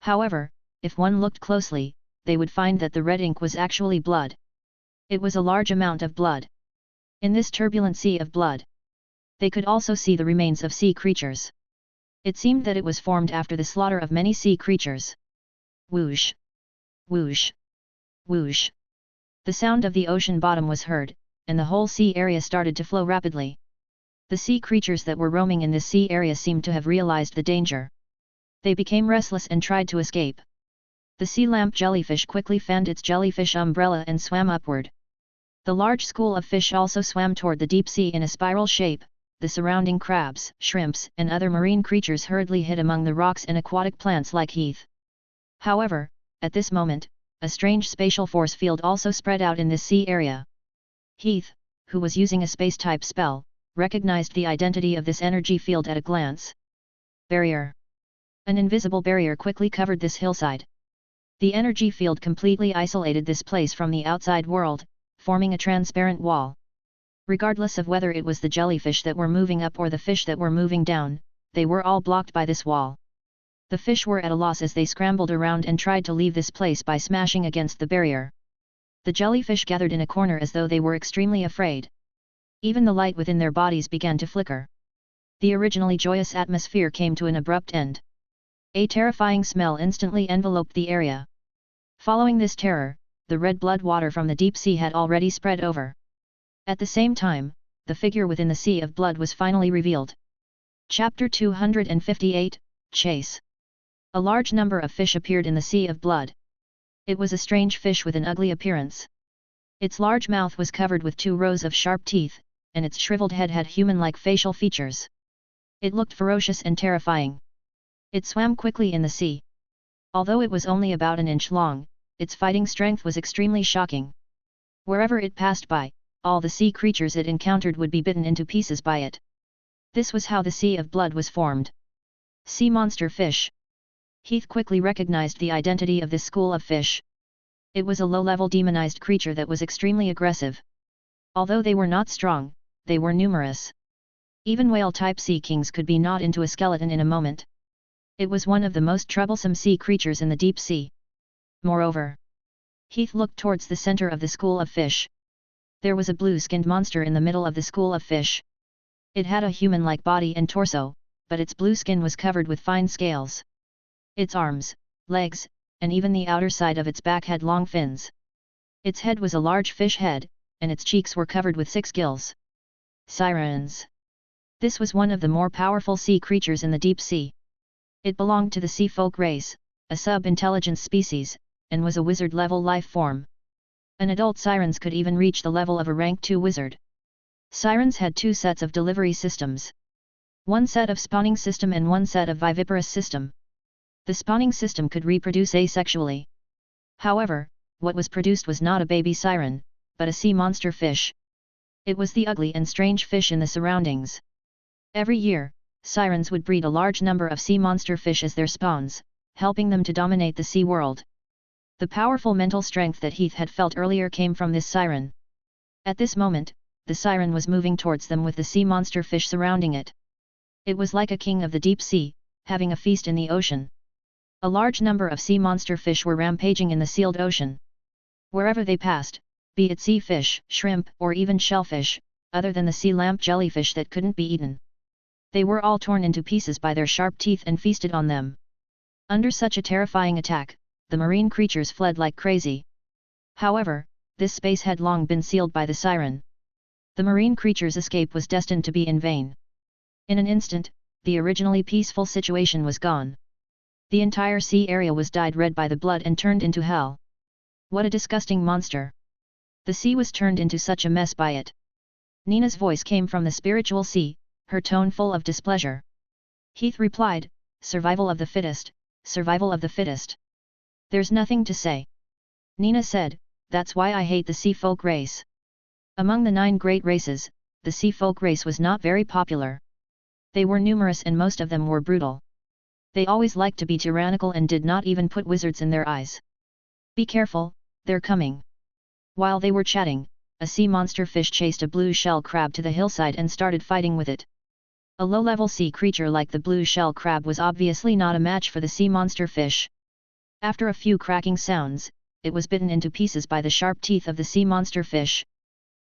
However, if one looked closely, they would find that the red ink was actually blood. It was a large amount of blood. In this turbulent sea of blood, they could also see the remains of sea creatures. It seemed that it was formed after the slaughter of many sea creatures. Whoosh! Whoosh! Whoosh! The sound of the ocean bottom was heard, and the whole sea area started to flow rapidly. The sea creatures that were roaming in this sea area seemed to have realized the danger. They became restless and tried to escape. The sea lamp jellyfish quickly fanned its jellyfish umbrella and swam upward. The large school of fish also swam toward the deep sea in a spiral shape. The surrounding crabs, shrimps, and other marine creatures hurriedly hid among the rocks and aquatic plants like Heath. However, at this moment, a strange spatial force field also spread out in this sea area. Heath, who was using a space-type spell, recognized the identity of this energy field at a glance. Barrier. An invisible barrier quickly covered this hillside. The energy field completely isolated this place from the outside world, forming a transparent wall. Regardless of whether it was the jellyfish that were moving up or the fish that were moving down, they were all blocked by this wall. The fish were at a loss as they scrambled around and tried to leave this place by smashing against the barrier. The jellyfish gathered in a corner as though they were extremely afraid. Even the light within their bodies began to flicker. The originally joyous atmosphere came to an abrupt end. A terrifying smell instantly enveloped the area. Following this terror, the red blood water from the deep sea had already spread over. At the same time, the figure within the sea of blood was finally revealed. Chapter 258, Chase. A large number of fish appeared in the sea of blood. It was a strange fish with an ugly appearance. Its large mouth was covered with 2 rows of sharp teeth, and its shriveled head had human-like facial features. It looked ferocious and terrifying. It swam quickly in the sea. Although it was only about an inch long, its fighting strength was extremely shocking. Wherever it passed by, all the sea creatures it encountered would be bitten into pieces by it. This was how the sea of blood was formed. Sea monster fish. Heath quickly recognized the identity of this school of fish. It was a low-level demonized creature that was extremely aggressive. Although they were not strong, they were numerous. Even whale-type sea kings could be gnawed into a skeleton in a moment. It was one of the most troublesome sea creatures in the deep sea. Moreover, Heath looked towards the center of the school of fish. There was a blue-skinned monster in the middle of the school of fish. It had a human-like body and torso, but its blue skin was covered with fine scales. Its arms, legs, and even the outer side of its back had long fins. Its head was a large fish head, and its cheeks were covered with 6 gills. Sirens. This was one of the more powerful sea creatures in the deep sea. It belonged to the sea folk race, a sub-intelligence species, and was a wizard-level life form. An adult sirens could even reach the level of a rank 2 wizard. Sirens had 2 sets of delivery systems. One set of spawning system and one set of viviparous system. The spawning system could reproduce asexually. However, what was produced was not a baby siren, but a sea monster fish. It was the ugly and strange fish in the surroundings. Every year, sirens would breed a large number of sea monster fish as their spawns, helping them to dominate the sea world. The powerful mental strength that Heath had felt earlier came from this siren. At this moment, the siren was moving towards them with the sea monster fish surrounding it. It was like a king of the deep sea, having a feast in the ocean. A large number of sea monster fish were rampaging in the sealed ocean. Wherever they passed, be it sea fish, shrimp, or even shellfish, other than the sea lamp jellyfish that couldn't be eaten, they were all torn into pieces by their sharp teeth and feasted on them. Under such a terrifying attack, the marine creatures fled like crazy. However, this space had long been sealed by the siren. The marine creatures' escape was destined to be in vain. In an instant, the originally peaceful situation was gone. The entire sea area was dyed red by the blood and turned into hell. What a disgusting monster! The sea was turned into such a mess by it. Nina's voice came from the spiritual sea, her tone full of displeasure. Heath replied, "Survival of the fittest, survival of the fittest. There's nothing to say." Nina said, "That's why I hate the sea folk race." Among the 9 great races, the sea folk race was not very popular. They were numerous and most of them were brutal. They always liked to be tyrannical and did not even put wizards in their eyes. "Be careful, they're coming." While they were chatting, a sea monster fish chased a blue shell crab to the hillside and started fighting with it. A low-level sea creature like the blue shell crab was obviously not a match for the sea monster fish. After a few cracking sounds, it was bitten into pieces by the sharp teeth of the sea monster fish.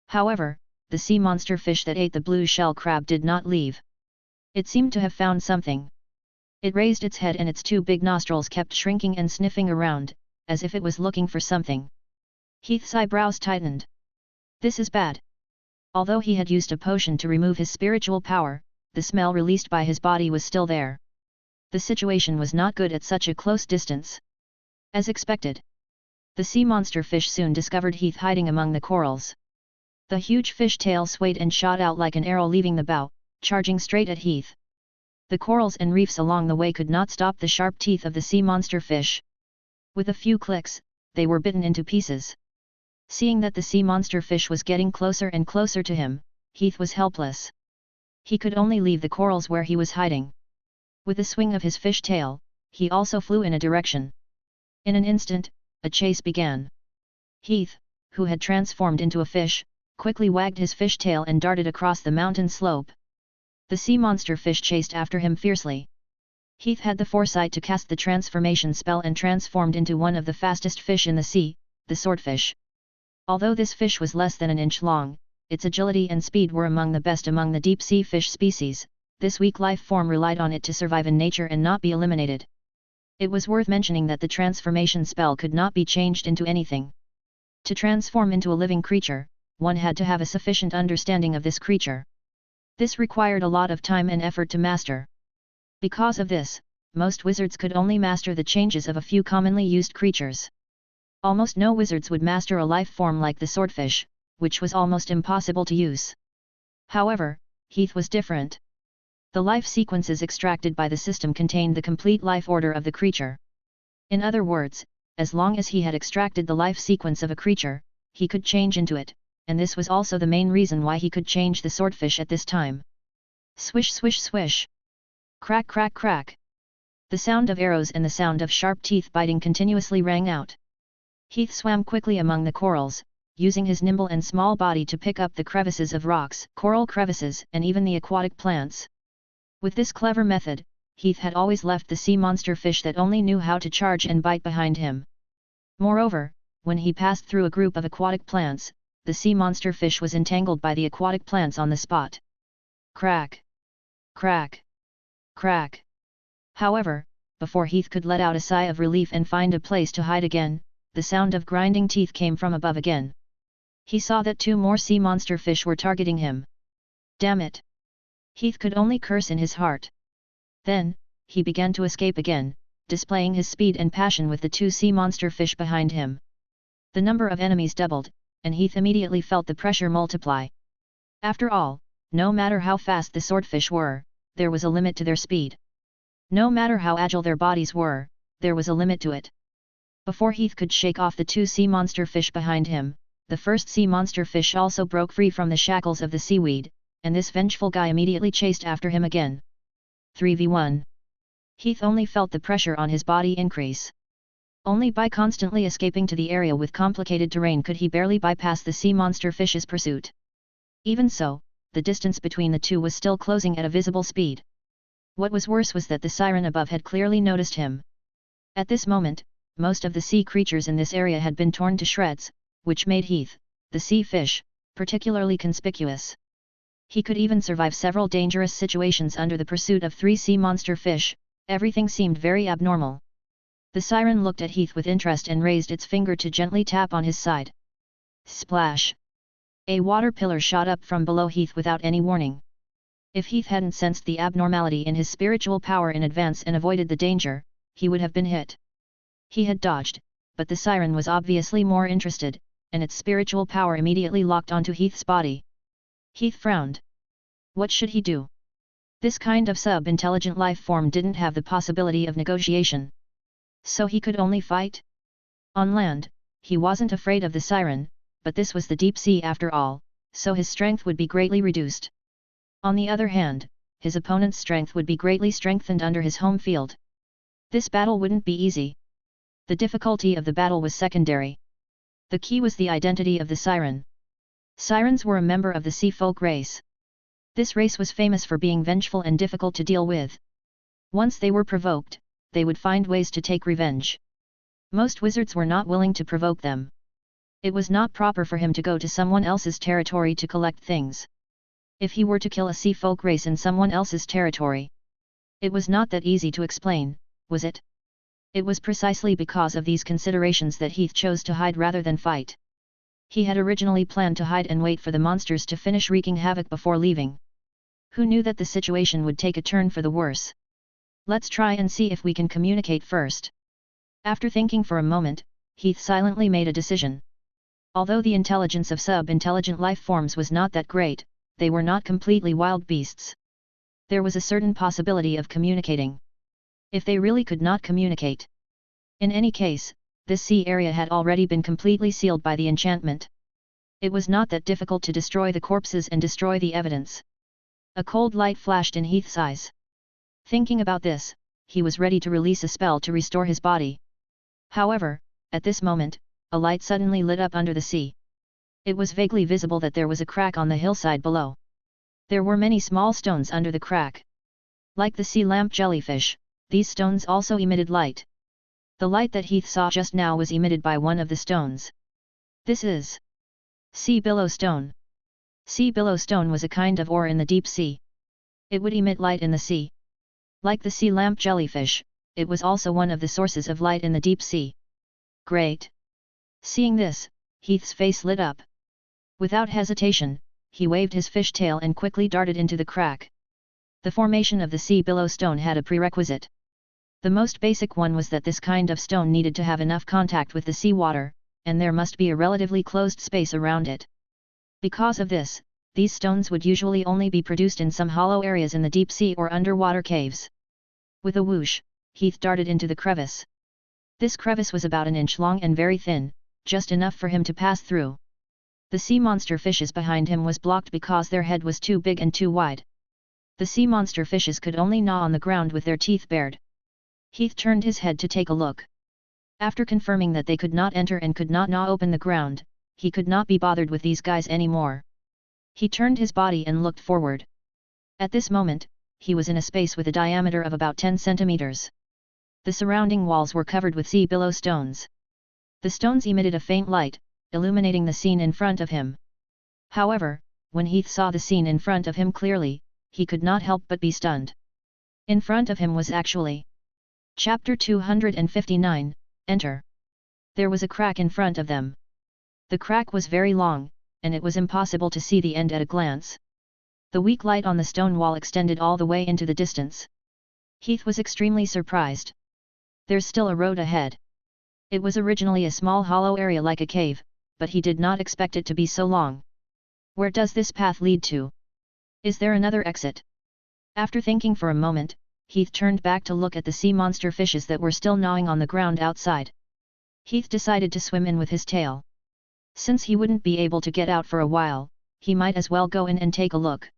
However, the sea monster fish that ate the blue shell crab did not leave. It seemed to have found something. It raised its head and its two big nostrils kept shrinking and sniffing around, as if it was looking for something. Heath's eyebrows tightened. This is bad. Although he had used a potion to remove his spiritual power, the smell released by his body was still there. The situation was not good at such a close distance. As expected, the sea monster fish soon discovered Heath hiding among the corals. The huge fish tail swayed and shot out like an arrow leaving the bow, charging straight at Heath. The corals and reefs along the way could not stop the sharp teeth of the sea monster fish. With a few clicks, they were bitten into pieces. Seeing that the sea monster fish was getting closer and closer to him, Heath was helpless. He could only leave the corals where he was hiding. With a swing of his fish tail, he also flew in a direction. In an instant, a chase began. Heath, who had transformed into a fish, quickly wagged his fish tail and darted across the mountain slope. The sea monster fish chased after him fiercely. Heath had the foresight to cast the transformation spell and transformed into one of the fastest fish in the sea, the swordfish. Although this fish was less than an inch long, its agility and speed were among the best among the deep-sea fish species. This weak life form relied on it to survive in nature and not be eliminated. It was worth mentioning that the transformation spell could not be changed into anything. To transform into a living creature, one had to have a sufficient understanding of this creature. This required a lot of time and effort to master. Because of this, most wizards could only master the changes of a few commonly used creatures. Almost no wizards would master a life form like the swordfish, which was almost impossible to use. However, Heath was different. The life sequences extracted by the system contained the complete life order of the creature. In other words, as long as he had extracted the life sequence of a creature, he could change into it, and this was also the main reason why he could change the swordfish at this time. Swish swish swish. Crack crack crack. The sound of arrows and the sound of sharp teeth biting continuously rang out. Heath swam quickly among the corals, using his nimble and small body to pick up the crevices of rocks, coral crevices, and even the aquatic plants. With this clever method, Heath had always left the sea monster fish that only knew how to charge and bite behind him. Moreover, when he passed through a group of aquatic plants, the sea monster fish was entangled by the aquatic plants on the spot. Crack! Crack! Crack! However, before Heath could let out a sigh of relief and find a place to hide again, the sound of grinding teeth came from above again. He saw that two more sea monster fish were targeting him. Damn it! Heath could only curse in his heart. Then, he began to escape again, displaying his speed and passion with the two sea monster fish behind him. The number of enemies doubled, and Heath immediately felt the pressure multiply. After all, no matter how fast the swordfish were, there was a limit to their speed. No matter how agile their bodies were, there was a limit to it. Before Heath could shake off the two sea monster fish behind him, the first sea monster fish also broke free from the shackles of the seaweed, and this vengeful guy immediately chased after him again. 3v1. Heath only felt the pressure on his body increase. Only by constantly escaping to the area with complicated terrain could he barely bypass the sea monster fish's pursuit. Even so, the distance between the two was still closing at a visible speed. What was worse was that the siren above had clearly noticed him. At this moment, most of the sea creatures in this area had been torn to shreds, which made Heath, the sea fish, particularly conspicuous. He could even survive several dangerous situations under the pursuit of 3 sea monster fish. Everything seemed very abnormal. The siren looked at Heath with interest and raised its finger to gently tap on his side. Splash! A water pillar shot up from below Heath without any warning. If Heath hadn't sensed the abnormality in his spiritual power in advance and avoided the danger, he would have been hit. He had dodged, but the siren was obviously more interested, and its spiritual power immediately locked onto Heath's body. Heath frowned. What should he do? This kind of sub-intelligent life form didn't have the possibility of negotiation. So he could only fight? On land, he wasn't afraid of the siren, but this was the deep sea after all, so his strength would be greatly reduced. On the other hand, his opponent's strength would be greatly strengthened under his home field. This battle wouldn't be easy. The difficulty of the battle was secondary. The key was the identity of the siren. Sirens were a member of the sea folk race. This race was famous for being vengeful and difficult to deal with. Once they were provoked, they would find ways to take revenge. Most wizards were not willing to provoke them. It was not proper for him to go to someone else's territory to collect things. If he were to kill a sea folk race in someone else's territory. It was not that easy to explain, was it? It was precisely because of these considerations that Heath chose to hide rather than fight. He had originally planned to hide and wait for the monsters to finish wreaking havoc before leaving. Who knew that the situation would take a turn for the worse? Let's try and see if we can communicate first. After thinking for a moment, Heath silently made a decision. Although the intelligence of sub-intelligent life forms was not that great, they were not completely wild beasts. There was a certain possibility of communicating. If they really could not communicate. In any case, this sea area had already been completely sealed by the enchantment. It was not that difficult to destroy the corpses and destroy the evidence. A cold light flashed in Heath's eyes. Thinking about this, he was ready to release a spell to restore his body. However, at this moment, a light suddenly lit up under the sea. It was vaguely visible that there was a crack on the hillside below. There were many small stones under the crack. Like the sea lamp jellyfish, these stones also emitted light. The light that Heath saw just now was emitted by one of the stones. This is sea billow stone. Sea billow stone was a kind of ore in the deep sea. It would emit light in the sea. Like the sea lamp jellyfish, it was also one of the sources of light in the deep sea. Great! Seeing this, Heath's face lit up. Without hesitation, he waved his fish tail and quickly darted into the crack. The formation of the sea billow stone had a prerequisite. The most basic one was that this kind of stone needed to have enough contact with the seawater, and there must be a relatively closed space around it. Because of this, these stones would usually only be produced in some hollow areas in the deep sea or underwater caves. With a whoosh, Heath darted into the crevice. This crevice was about an inch long and very thin, just enough for him to pass through. The sea monster fishes behind him was blocked because their head was too big and too wide. The sea monster fishes could only gnaw on the ground with their teeth bared. Heath turned his head to take a look. After confirming that they could not enter and could not gnaw open the ground, he could not be bothered with these guys anymore. He turned his body and looked forward. At this moment, he was in a space with a diameter of about 10 centimeters. The surrounding walls were covered with sea billow stones. The stones emitted a faint light, illuminating the scene in front of him. However, when Heath saw the scene in front of him clearly, he could not help but be stunned. In front of him was actually Chapter 259, Enter. There was a crack in front of them. The crack was very long, and it was impossible to see the end at a glance. The weak light on the stone wall extended all the way into the distance. Heath was extremely surprised. There's still a road ahead. It was originally a small hollow area like a cave, but he did not expect it to be so long. Where does this path lead to? Is there another exit? After thinking for a moment, Heath turned back to look at the sea monster fishes that were still gnawing on the ground outside. Heath decided to swim in with his tail. Since he wouldn't be able to get out for a while, he might as well go in and take a look.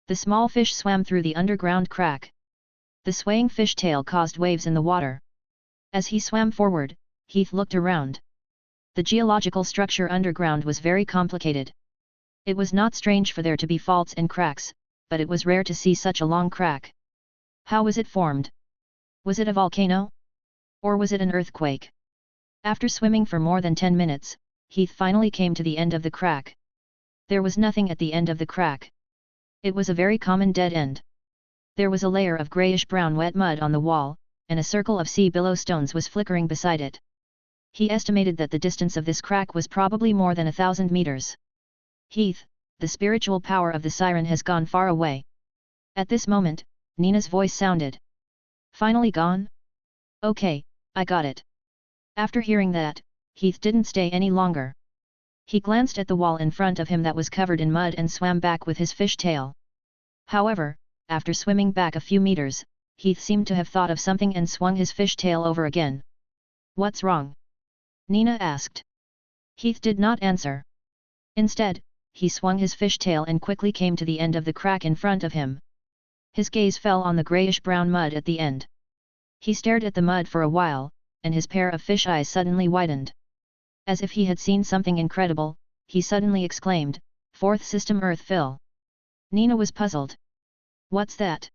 The small fish swam through the underground crack. The swaying fish tail caused waves in the water. As he swam forward, Heath looked around. The geological structure underground was very complicated. It was not strange for there to be faults and cracks, but it was rare to see such a long crack. How was it formed? Was it a volcano? Or was it an earthquake? After swimming for more than 10 minutes, Heath finally came to the end of the crack. There was nothing at the end of the crack. It was a very common dead end. There was a layer of grayish-brown wet mud on the wall, and a circle of sea billow stones was flickering beside it. He estimated that the distance of this crack was probably more than 1,000 meters. Heath, the spiritual power of the siren has gone far away. At this moment, Nina's voice sounded. Finally gone? Okay, I got it. After hearing that, Heath didn't stay any longer. He glanced at the wall in front of him that was covered in mud and swam back with his fish tail. However, after swimming back a few meters, Heath seemed to have thought of something and swung his fish tail over again. What's wrong? Nina asked. Heath did not answer. Instead, he swung his fish tail and quickly came to the end of the crack in front of him. His gaze fell on the grayish-brown mud at the end. He stared at the mud for a while, and his pair of fish eyes suddenly widened. As if he had seen something incredible, he suddenly exclaimed, "Fourth system Earth fill." Nina was puzzled. What's that?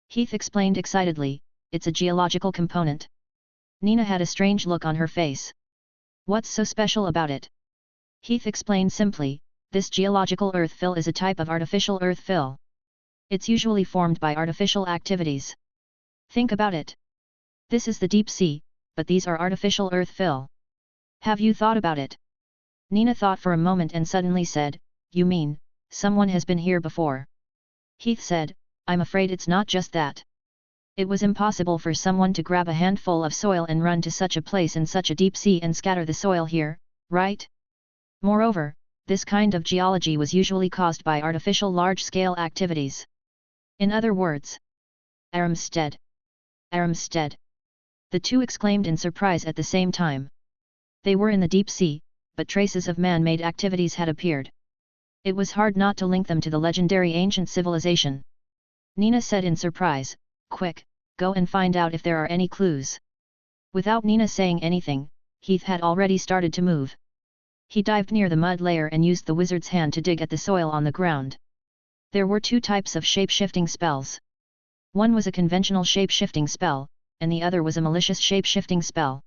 Heath explained excitedly, it's a geological component. Nina had a strange look on her face. What's so special about it? Heath explained simply, this geological earth fill is a type of artificial earth fill. It's usually formed by artificial activities. Think about it. This is the deep sea, but these are artificial earth fill. Have you thought about it? Nina thought for a moment and suddenly said, you mean, someone has been here before? Heath said, I'm afraid it's not just that. It was impossible for someone to grab a handful of soil and run to such a place in such a deep sea and scatter the soil here, right? Moreover, this kind of geology was usually caused by artificial large-scale activities. In other words, Armstead. Armstead. The two exclaimed in surprise at the same time. They were in the deep sea, but traces of man-made activities had appeared. It was hard not to link them to the legendary ancient civilization. Nina said in surprise, quick, go and find out if there are any clues. Without Nina saying anything, Heath had already started to move. He dived near the mud layer and used the wizard's hand to dig at the soil on the ground. There were two types of shape-shifting spells. One was a conventional shape-shifting spell, and the other was a malicious shape-shifting spell.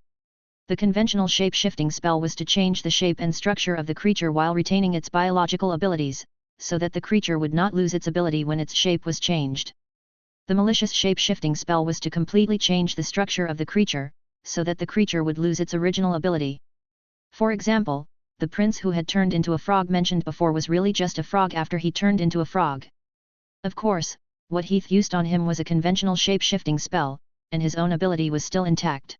The conventional shape-shifting spell was to change the shape and structure of the creature while retaining its biological abilities, so that the creature would not lose its ability when its shape was changed. The malicious shape-shifting spell was to completely change the structure of the creature, so that the creature would lose its original ability. For example, the prince who had turned into a frog mentioned before was really just a frog after he turned into a frog. Of course, what Heath used on him was a conventional shape-shifting spell, and his own ability was still intact.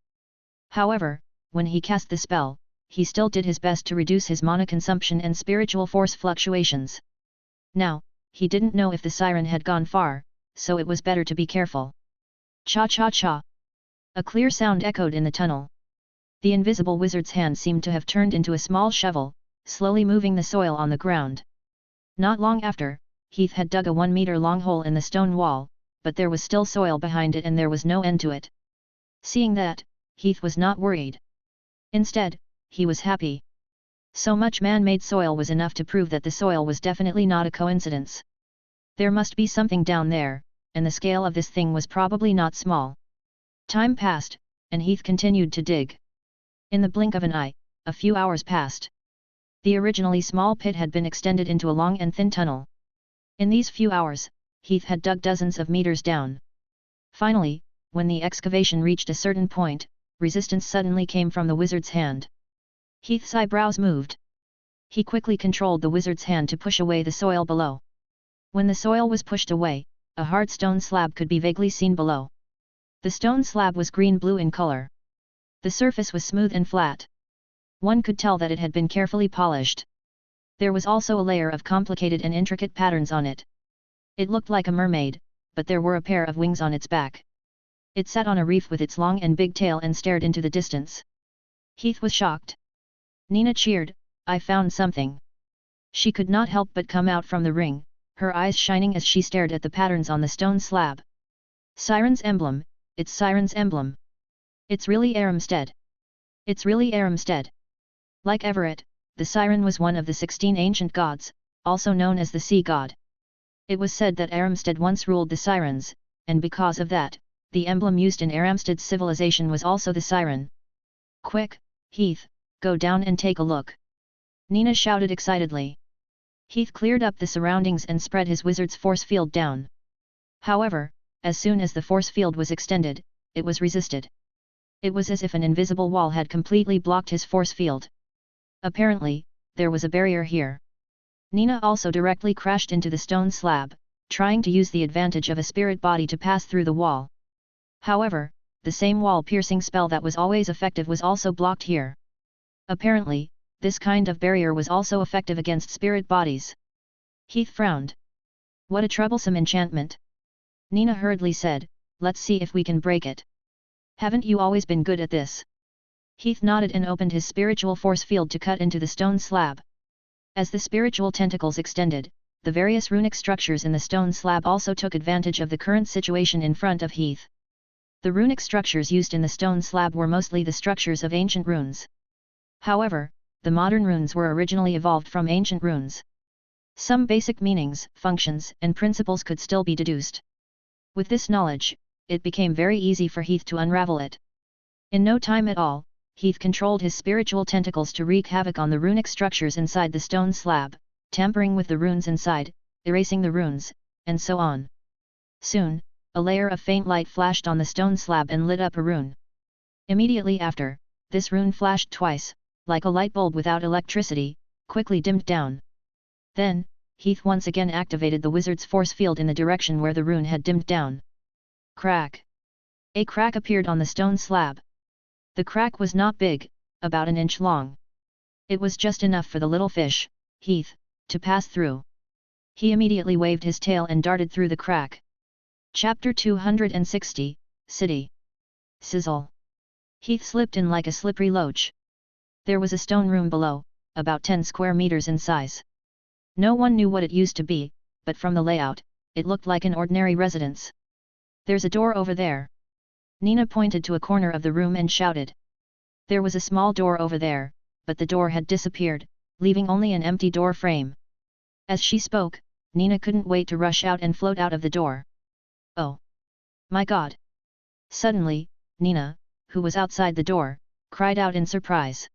However, when he cast the spell, he still did his best to reduce his mana consumption and spiritual force fluctuations. Now, he didn't know if the siren had gone far, so it was better to be careful. Cha-cha-cha! A clear sound echoed in the tunnel. The invisible wizard's hand seemed to have turned into a small shovel, slowly moving the soil on the ground. Not long after, Heath had dug a 1-meter-long hole in the stone wall, but there was still soil behind it and there was no end to it. Seeing that, Heath was not worried. Instead, he was happy. So much man-made soil was enough to prove that the soil was definitely not a coincidence. There must be something down there, and the scale of this thing was probably not small. Time passed, and Heath continued to dig. In the blink of an eye, a few hours passed. The originally small pit had been extended into a long and thin tunnel. In these few hours, Heath had dug dozens of meters down. Finally, when the excavation reached a certain point, resistance suddenly came from the wizard's hand. Heath's eyebrows moved. He quickly controlled the wizard's hand to push away the soil below. When the soil was pushed away, a hard stone slab could be vaguely seen below. The stone slab was green-blue in color. The surface was smooth and flat. One could tell that it had been carefully polished. There was also a layer of complicated and intricate patterns on it. It looked like a mermaid, but there were a pair of wings on its back. It sat on a reef with its long and big tail and stared into the distance. Heath was shocked. Nina cheered, I found something. She could not help but come out from the ring, her eyes shining as she stared at the patterns on the stone slab. Siren's emblem, it's Siren's emblem. It's really Armstead. It's really Armstead. Like Everett, the siren was one of the 16 ancient gods, also known as the sea god. It was said that Armstead once ruled the sirens, and because of that, the emblem used in Armstead's civilization was also the siren. Quick, Heath, go down and take a look. Nina shouted excitedly. Heath cleared up the surroundings and spread his wizard's force field down. However, as soon as the force field was extended, it was resisted. It was as if an invisible wall had completely blocked his force field. Apparently, there was a barrier here. Nina also directly crashed into the stone slab, trying to use the advantage of a spirit body to pass through the wall. However, the same wall-piercing spell that was always effective was also blocked here. Apparently, this kind of barrier was also effective against spirit bodies. Heath frowned. What a troublesome enchantment. Nina hurriedly said, let's see if we can break it. Haven't you always been good at this? Heath nodded and opened his spiritual force field to cut into the stone slab. As the spiritual tentacles extended, the various runic structures in the stone slab also took advantage of the current situation in front of Heath. The runic structures used in the stone slab were mostly the structures of ancient runes. However, the modern runes were originally evolved from ancient runes. Some basic meanings, functions, and principles could still be deduced. With this knowledge, it became very easy for Heath to unravel it. In no time at all, Heath controlled his spiritual tentacles to wreak havoc on the runic structures inside the stone slab, tampering with the runes inside, erasing the runes, and so on. Soon, a layer of faint light flashed on the stone slab and lit up a rune. Immediately after, this rune flashed twice, like a light bulb without electricity, quickly dimmed down. Then, Heath once again activated the wizard's force field in the direction where the rune had dimmed down. Crack! A crack appeared on the stone slab. The crack was not big, about an inch long. It was just enough for the little fish, Heath, to pass through. He immediately waved his tail and darted through the crack. Chapter 260, City. Sizzle. Heath slipped in like a slippery loach. There was a stone room below, about 10 square meters in size. No one knew what it used to be, but from the layout, it looked like an ordinary residence. There's a door over there. Nina pointed to a corner of the room and shouted. There was a small door over there, but the door had disappeared, leaving only an empty door frame. As she spoke, Nina couldn't wait to rush out and float out of the door. Oh! My God! Suddenly, Nina, who was outside the door, cried out in surprise.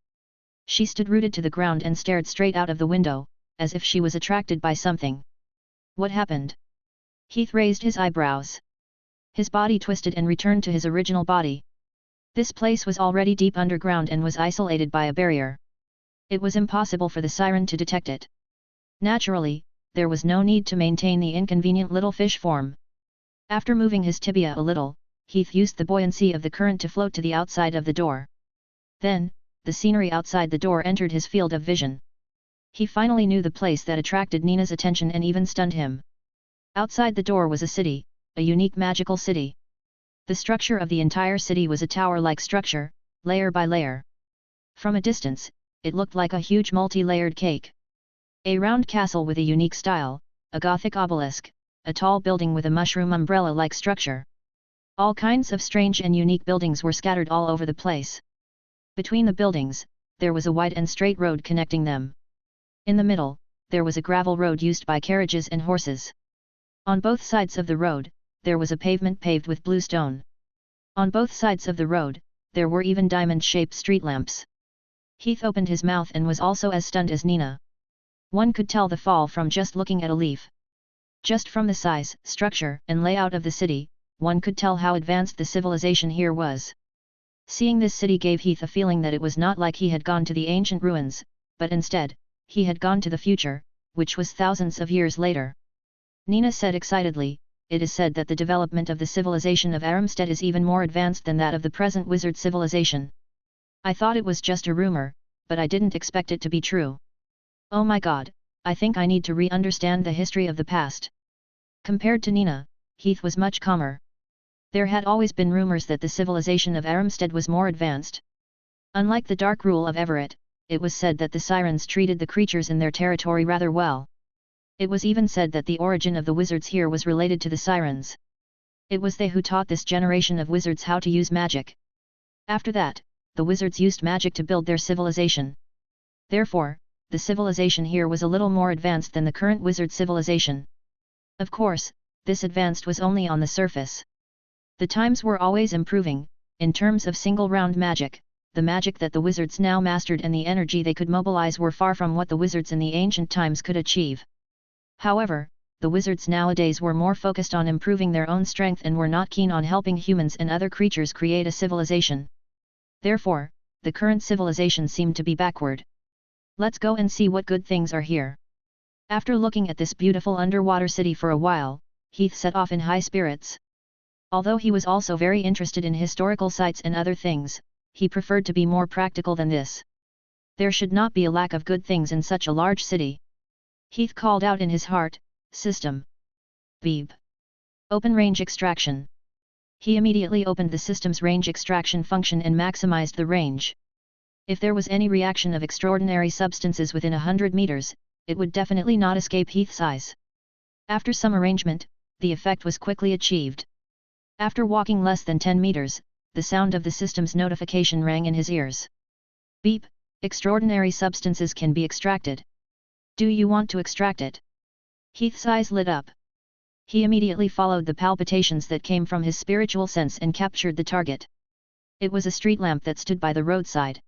She stood rooted to the ground and stared straight out of the window, as if she was attracted by something. What happened? Heath raised his eyebrows. His body twisted and returned to his original body. This place was already deep underground and was isolated by a barrier. It was impossible for the siren to detect it. Naturally, there was no need to maintain the inconvenient little fish form. After moving his tibia a little, Heath used the buoyancy of the current to float to the outside of the door. Then, the scenery outside the door entered his field of vision. He finally knew the place that attracted Nina's attention and even stunned him. Outside the door was a city, a unique magical city. The structure of the entire city was a tower-like structure, layer by layer. From a distance, it looked like a huge multi-layered cake. A round castle with a unique style, a Gothic obelisk, a tall building with a mushroom umbrella-like structure. All kinds of strange and unique buildings were scattered all over the place. Between the buildings, there was a wide and straight road connecting them. In the middle, there was a gravel road used by carriages and horses. On both sides of the road, there was a pavement paved with blue stone. On both sides of the road, there were even diamond-shaped street lamps. Heath opened his mouth and was also as stunned as Nina. One could tell the fall from just looking at a leaf. Just from the size, structure, and layout of the city, one could tell how advanced the civilization here was. Seeing this city gave Heath a feeling that it was not like he had gone to the ancient ruins, but instead, he had gone to the future, which was thousands of years later. Nina said excitedly, "It is said that the development of the civilization of Armstead is even more advanced than that of the present wizard civilization. I thought it was just a rumor, but I didn't expect it to be true. Oh my God, I think I need to re-understand the history of the past." Compared to Nina, Heath was much calmer. There had always been rumors that the civilization of Armstead was more advanced. Unlike the dark rule of Everett, it was said that the sirens treated the creatures in their territory rather well. It was even said that the origin of the wizards here was related to the sirens. It was they who taught this generation of wizards how to use magic. After that, the wizards used magic to build their civilization. Therefore, the civilization here was a little more advanced than the current wizard civilization. Of course, this advanced was only on the surface. The times were always improving, in terms of single-round magic. The magic that the wizards now mastered and the energy they could mobilize were far from what the wizards in the ancient times could achieve. However, the wizards nowadays were more focused on improving their own strength and were not keen on helping humans and other creatures create a civilization. Therefore, the current civilization seemed to be backward. Let's go and see what good things are here. After looking at this beautiful underwater city for a while, Heath set off in high spirits. Although he was also very interested in historical sites and other things, he preferred to be more practical than this. There should not be a lack of good things in such a large city. Heath called out in his heart, "System. Beep. Open range extraction." He immediately opened the system's range extraction function and maximized the range. If there was any reaction of extraordinary substances within 100 meters, it would definitely not escape Heath's eyes. After some arrangement, the effect was quickly achieved. After walking less than 10 meters, the sound of the system's notification rang in his ears. "Beep, extraordinary substances can be extracted. Do you want to extract it?" Heath's eyes lit up. He immediately followed the palpitations that came from his spiritual sense and captured the target. It was a street lamp that stood by the roadside.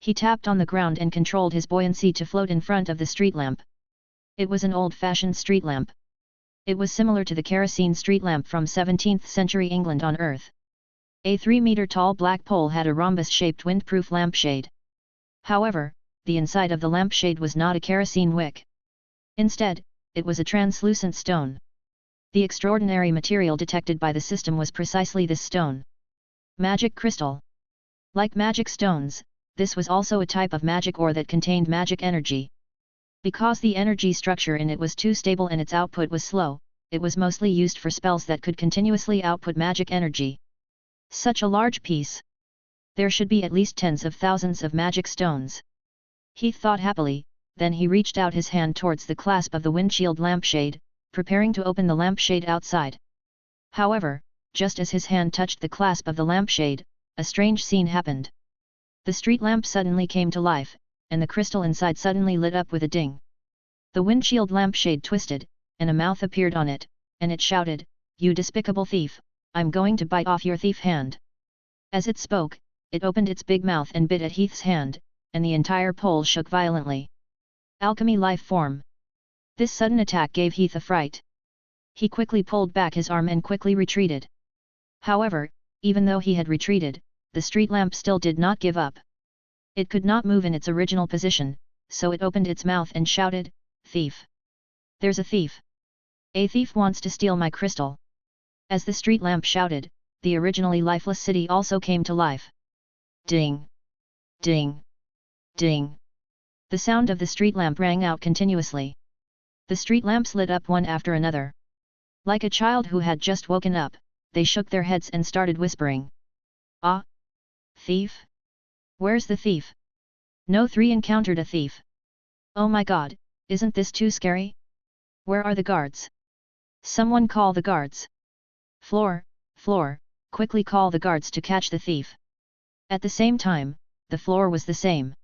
He tapped on the ground and controlled his buoyancy to float in front of the street lamp. It was an old-fashioned street lamp. It was similar to the kerosene street lamp from 17th century England on Earth. A 3-meter-tall black pole had a rhombus-shaped windproof lampshade. However, the inside of the lampshade was not a kerosene wick. Instead, it was a translucent stone. The extraordinary material detected by the system was precisely this stone. Magic crystal. Like magic stones, this was also a type of magic ore that contained magic energy. Because the energy structure in it was too stable and its output was slow, it was mostly used for spells that could continuously output magic energy. Such a large piece! There should be at least tens of thousands of magic stones. Heath thought happily, then he reached out his hand towards the clasp of the windshield lampshade, preparing to open the lampshade outside. However, just as his hand touched the clasp of the lampshade, a strange scene happened. The street lamp suddenly came to life, and the crystal inside suddenly lit up with a ding. The windshield lampshade twisted, and a mouth appeared on it, and it shouted, "You despicable thief, I'm going to bite off your thief hand." As it spoke, it opened its big mouth and bit at Heath's hand, and the entire pole shook violently. Alchemy life form. This sudden attack gave Heath a fright. He quickly pulled back his arm and quickly retreated. However, even though he had retreated, the street lamp still did not give up. It could not move in its original position, so it opened its mouth and shouted, "Thief! There's a thief! A thief wants to steal my crystal!" As the street lamp shouted, the originally lifeless city also came to life. Ding! Ding! Ding! The sound of the street lamp rang out continuously. The street lamps lit up one after another. Like a child who had just woken up, they shook their heads and started whispering. "Ah! Thief? Where's the thief? No 3 encountered a thief. Oh my god, isn't this too scary? Where are the guards? Someone call the guards. Floor, floor, quickly call the guards to catch the thief." At the same time, the floor was the same.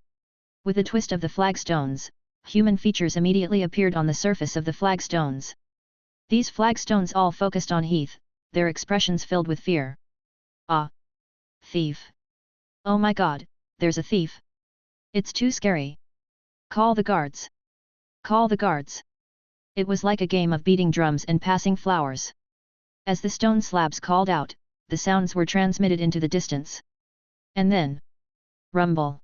With a twist of the flagstones, human features immediately appeared on the surface of the flagstones. These flagstones all focused on Heath, their expressions filled with fear. "Ah! Thief! Oh my god, there's a thief! It's too scary! Call the guards! Call the guards!" It was like a game of beating drums and passing flowers. As the stone slabs called out, the sounds were transmitted into the distance. And then, rumble!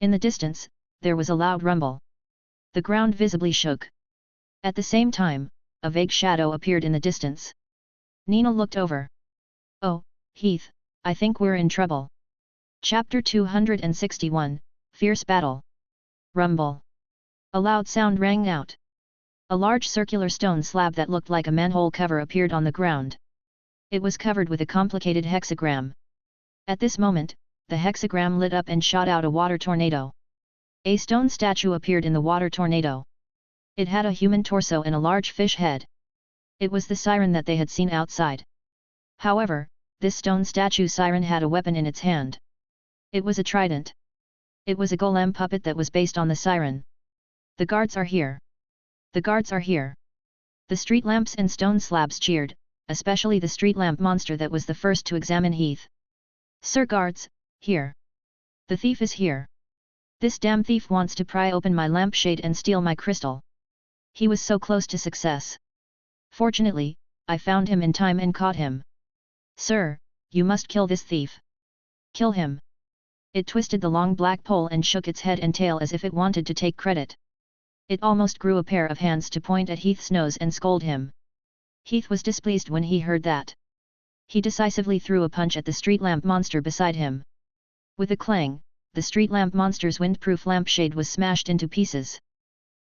In the distance, there was a loud rumble. The ground visibly shook. At the same time, a vague shadow appeared in the distance. Nina looked over. "Oh, Heath, I think we're in trouble." Chapter 261, Fierce Battle. Rumble. A loud sound rang out. A large circular stone slab that looked like a manhole cover appeared on the ground. It was covered with a complicated hexagram. At this moment, the hexagram lit up and shot out a water tornado. A stone statue appeared in the water tornado. It had a human torso and a large fish head. It was the siren that they had seen outside. However, this stone statue siren had a weapon in its hand. It was a trident. It was a golem puppet that was based on the siren. "The guards are here! The guards are here!" The street lamps and stone slabs cheered, especially the street lamp monster that was the first to examine Heath. "Sir Guards, here! The thief is here! This damn thief wants to pry open my lampshade and steal my crystal. He was so close to success. Fortunately, I found him in time and caught him. Sir, you must kill this thief. Kill him." It twisted the long black pole and shook its head and tail as if it wanted to take credit. It almost grew a pair of hands to point at Heath's nose and scold him. Heath was displeased when he heard that. He decisively threw a punch at the street lamp monster beside him. With a clang, the street lamp monster's windproof lampshade was smashed into pieces.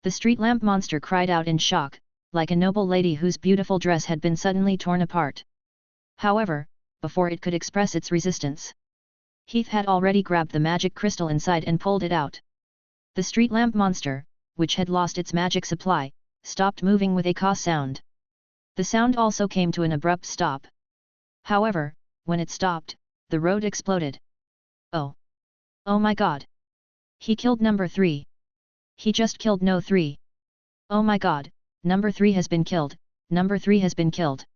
The street lamp monster cried out in shock, like a noble lady whose beautiful dress had been suddenly torn apart. However, before it could express its resistance, Heath had already grabbed the magic crystal inside and pulled it out. The street lamp monster, which had lost its magic supply, stopped moving with a caw sound. The sound also came to an abrupt stop. However, when it stopped, the road exploded. "Oh! Oh my god! He killed number 3! He just killed no 3! Oh my god, Number 3 has been killed, number 3 has been killed.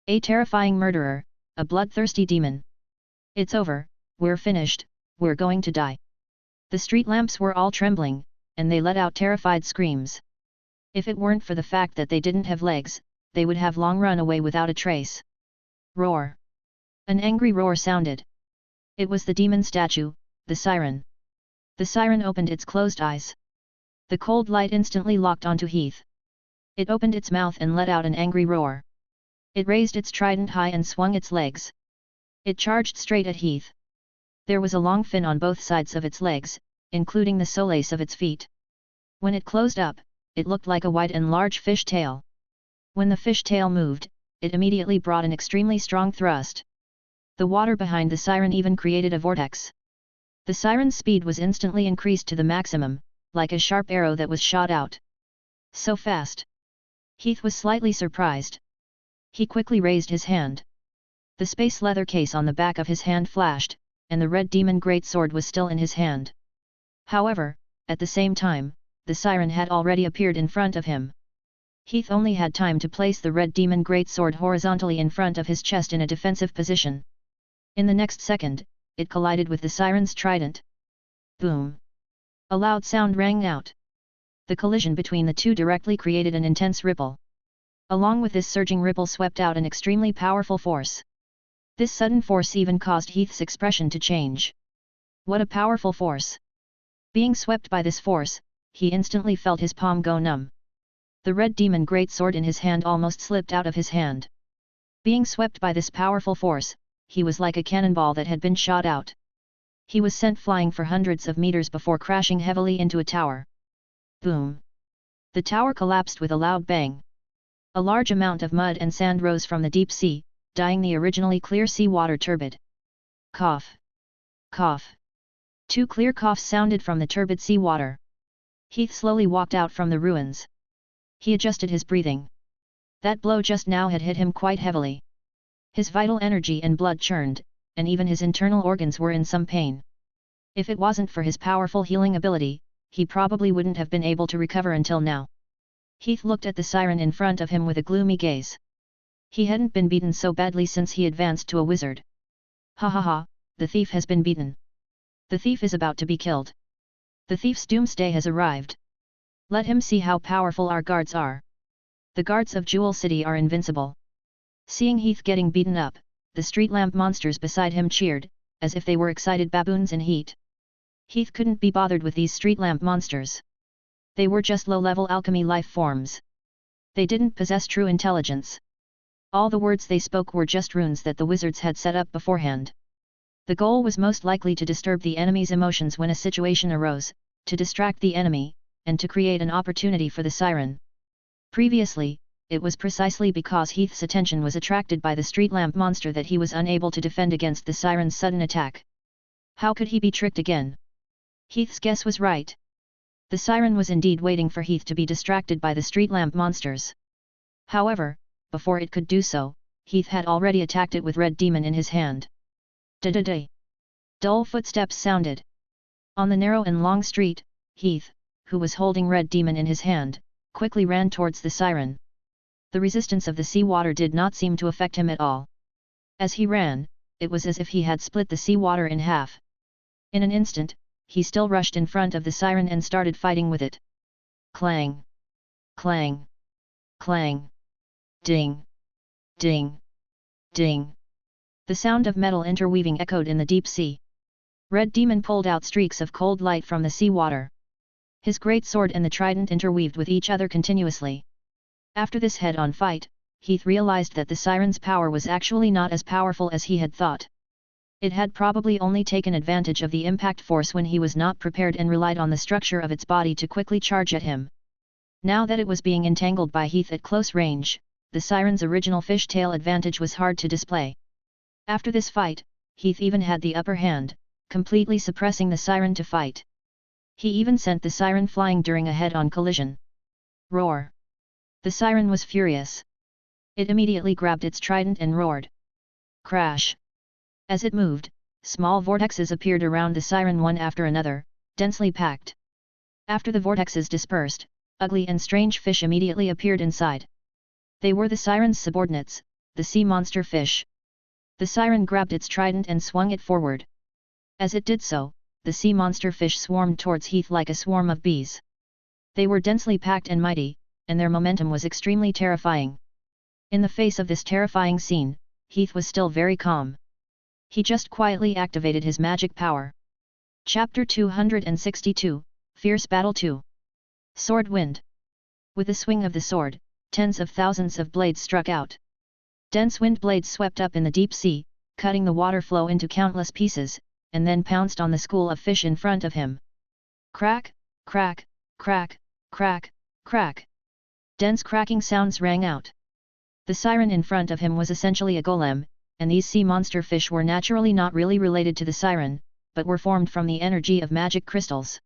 A terrifying murderer, a bloodthirsty demon. It's over, we're finished, we're going to die. The street lamps were all trembling, and they let out terrified screams. If it weren't for the fact that they didn't have legs, they would have long run away without a trace. Roar. An angry roar sounded. It was the demon statue, the siren. The siren opened its closed eyes. The cold light instantly locked onto Heath. It opened its mouth and let out an angry roar. It raised its trident high and swung its legs. It charged straight at Heath. There was a long fin on both sides of its legs, including the soles of its feet. When it closed up, it looked like a wide and large fish tail. When the fish tail moved, it immediately brought an extremely strong thrust. The water behind the siren even created a vortex. The siren's speed was instantly increased to the maximum, like a sharp arrow that was shot out. So fast. Heath was slightly surprised. He quickly raised his hand. The space leather case on the back of his hand flashed, and the red demon greatsword was still in his hand. However, at the same time, the siren had already appeared in front of him. Heath only had time to place the red demon greatsword horizontally in front of his chest in a defensive position. In the next second, it collided with the siren's trident. Boom! A loud sound rang out. The collision between the two directly created an intense ripple. Along with this surging ripple swept out an extremely powerful force. This sudden force even caused Heath's expression to change. What a powerful force! Being swept by this force, he instantly felt his palm go numb. The red demon greatsword in his hand almost slipped out of his hand. Being swept by this powerful force, he was like a cannonball that had been shot out. He was sent flying for hundreds of meters before crashing heavily into a tower. Boom! The tower collapsed with a loud bang. A large amount of mud and sand rose from the deep sea, dyeing the originally clear sea water turbid. Cough! Cough! 2 clear coughs sounded from the turbid sea water. Heath slowly walked out from the ruins. He adjusted his breathing. That blow just now had hit him quite heavily. His vital energy and blood churned, and even his internal organs were in some pain. If it wasn't for his powerful healing ability, he probably wouldn't have been able to recover until now. Heath looked at the siren in front of him with a gloomy gaze. He hadn't been beaten so badly since he advanced to a wizard. Ha ha ha, the thief has been beaten. The thief is about to be killed. The thief's doomsday has arrived. Let him see how powerful our guards are. The guards of Jewel City are invincible. Seeing Heath getting beaten up, the street lamp monsters beside him cheered, as if they were excited baboons in heat. Heath couldn't be bothered with these street lamp monsters. They were just low-level alchemy life forms. They didn't possess true intelligence. All the words they spoke were just runes that the wizards had set up beforehand. The goal was most likely to disturb the enemy's emotions when a situation arose, to distract the enemy, and to create an opportunity for the siren. Previously, it was precisely because Heath's attention was attracted by the street lamp monster that he was unable to defend against the siren's sudden attack. How could he be tricked again? Heath's guess was right. The siren was indeed waiting for Heath to be distracted by the street lamp monsters. However, before it could do so, Heath had already attacked it with Red Demon in his hand. Da-da-da! Dull footsteps sounded. On the narrow and long street, Heath, who was holding Red Demon in his hand, quickly ran towards the siren. The resistance of the seawater did not seem to affect him at all. As he ran, it was as if he had split the seawater in half. In an instant, he still rushed in front of the siren and started fighting with it. Clang! Clang! Clang! Ding! Ding! Ding! The sound of metal interweaving echoed in the deep sea. Red Demon pulled out streaks of cold light from the seawater. His great sword and the trident interweaved with each other continuously. After this head-on fight, Heath realized that the siren's power was actually not as powerful as he had thought. It had probably only taken advantage of the impact force when he was not prepared and relied on the structure of its body to quickly charge at him. Now that it was being entangled by Heath at close range, the siren's original fishtail advantage was hard to display. After this fight, Heath even had the upper hand, completely suppressing the siren to fight. He even sent the siren flying during a head-on collision. Roar! The siren was furious. It immediately grabbed its trident and roared. Crash! As it moved, small vortexes appeared around the siren one after another, densely packed. After the vortexes dispersed, ugly and strange fish immediately appeared inside. They were the siren's subordinates, the sea monster fish. The siren grabbed its trident and swung it forward. As it did so, the sea monster fish swarmed towards Heath like a swarm of bees. They were densely packed and mighty, and their momentum was extremely terrifying. In the face of this terrifying scene, Heath was still very calm. He just quietly activated his magic power. Chapter 262, Fierce Battle 2. Sword Wind. With the swing of the sword, tens of thousands of blades struck out. Dense wind blades swept up in the deep sea, cutting the water flow into countless pieces, and then pounced on the school of fish in front of him. Crack, crack, crack, crack, crack. Dense cracking sounds rang out. The siren in front of him was essentially a golem, and these sea monster fish were naturally not really related to the siren, but were formed from the energy of magic crystals.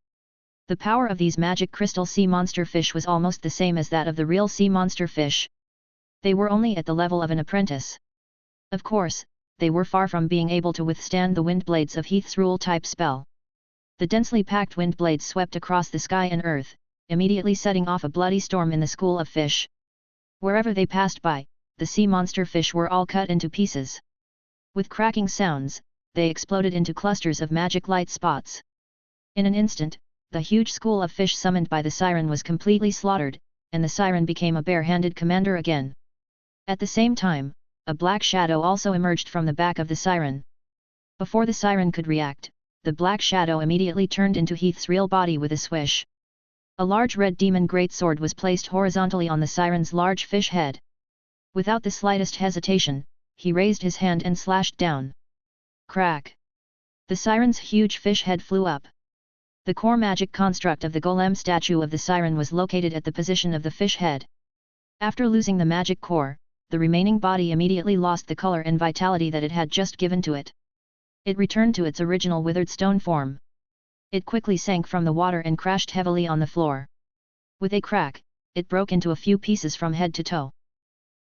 The power of these magic crystal sea monster fish was almost the same as that of the real sea monster fish. They were only at the level of an apprentice. Of course, they were far from being able to withstand the wind blades of Heath's rule-type spell. The densely packed wind blades swept across the sky and earth, immediately setting off a bloody storm in the school of fish. Wherever they passed by, the sea monster fish were all cut into pieces. With cracking sounds, they exploded into clusters of magic light spots. In an instant, the huge school of fish summoned by the siren was completely slaughtered, and the siren became a bare-handed commander again. At the same time, a black shadow also emerged from the back of the siren. Before the siren could react, the black shadow immediately turned into Heath's real body with a swish. A large red demon greatsword was placed horizontally on the siren's large fish head. Without the slightest hesitation, he raised his hand and slashed down. Crack! The siren's huge fish head flew up. The core magic construct of the golem statue of the siren was located at the position of the fish head. After losing the magic core, the remaining body immediately lost the color and vitality that it had just given to it. It returned to its original withered stone form. It quickly sank from the water and crashed heavily on the floor. With a crack, it broke into a few pieces from head to toe.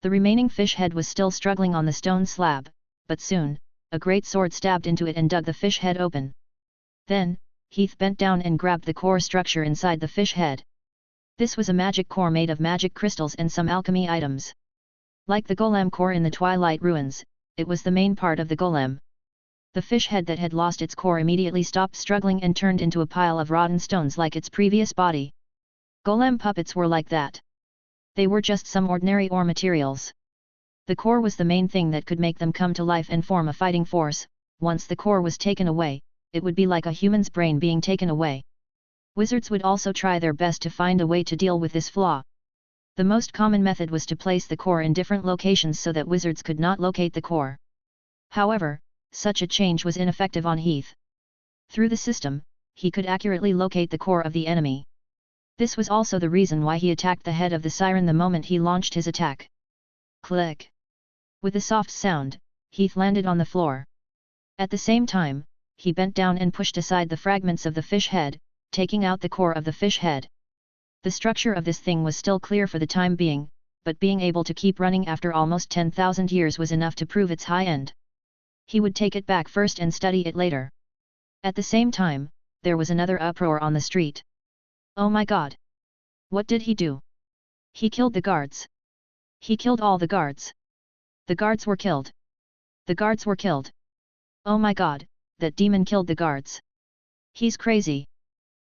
The remaining fish head was still struggling on the stone slab, but soon, a great sword stabbed into it and dug the fish head open. Then, Heath bent down and grabbed the core structure inside the fish head. This was a magic core made of magic crystals and some alchemy items. Like the golem core in the Twilight Ruins, it was the main part of the golem. The fish head that had lost its core immediately stopped struggling and turned into a pile of rotten stones like its previous body. Golem puppets were like that. They were just some ordinary ore materials. The core was the main thing that could make them come to life and form a fighting force. Once the core was taken away, it would be like a human's brain being taken away. Wizards would also try their best to find a way to deal with this flaw. The most common method was to place the core in different locations so that wizards could not locate the core. However, such a change was ineffective on Heath. Through the system, he could accurately locate the core of the enemy. This was also the reason why he attacked the head of the siren the moment he launched his attack. Click! With a soft sound, Heath landed on the floor. At the same time, he bent down and pushed aside the fragments of the fish head, taking out the core of the fish head. The structure of this thing was still clear for the time being, but being able to keep running after almost 10,000 years was enough to prove its high end. He would take it back first and study it later. At the same time, there was another uproar on the street. Oh my god! What did he do? He killed the guards. He killed all the guards. The guards were killed. The guards were killed. Oh my god, that demon killed the guards. He's crazy.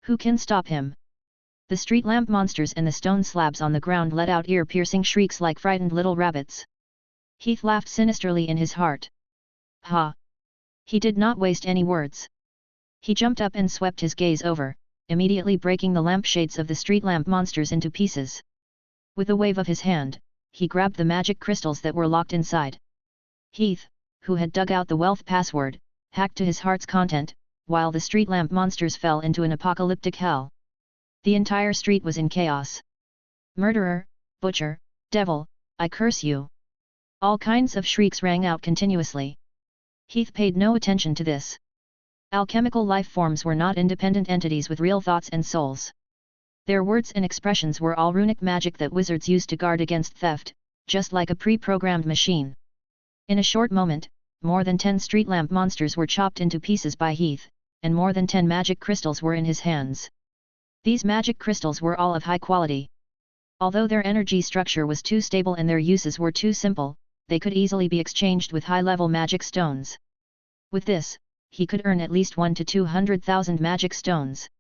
Who can stop him? The street lamp monsters and the stone slabs on the ground let out ear-piercing shrieks like frightened little rabbits. Heath laughed sinisterly in his heart. Ha! He did not waste any words. He jumped up and swept his gaze over, immediately breaking the lampshades of the street lamp monsters into pieces. With a wave of his hand, he grabbed the magic crystals that were locked inside. Heath, who had dug out the wealth password, hacked to his heart's content, while the street lamp monsters fell into an apocalyptic hell. The entire street was in chaos. Murderer, butcher, devil, I curse you! All kinds of shrieks rang out continuously. Heath paid no attention to this. Alchemical life forms were not independent entities with real thoughts and souls. Their words and expressions were all runic magic that wizards used to guard against theft, just like a pre-programmed machine. In a short moment, more than 10 street lamp monsters were chopped into pieces by Heath, and more than 10 magic crystals were in his hands. These magic crystals were all of high quality. Although their energy structure was too stable and their uses were too simple, they could easily be exchanged with high-level magic stones. With this, he could earn at least 1 to 200,000 magic stones.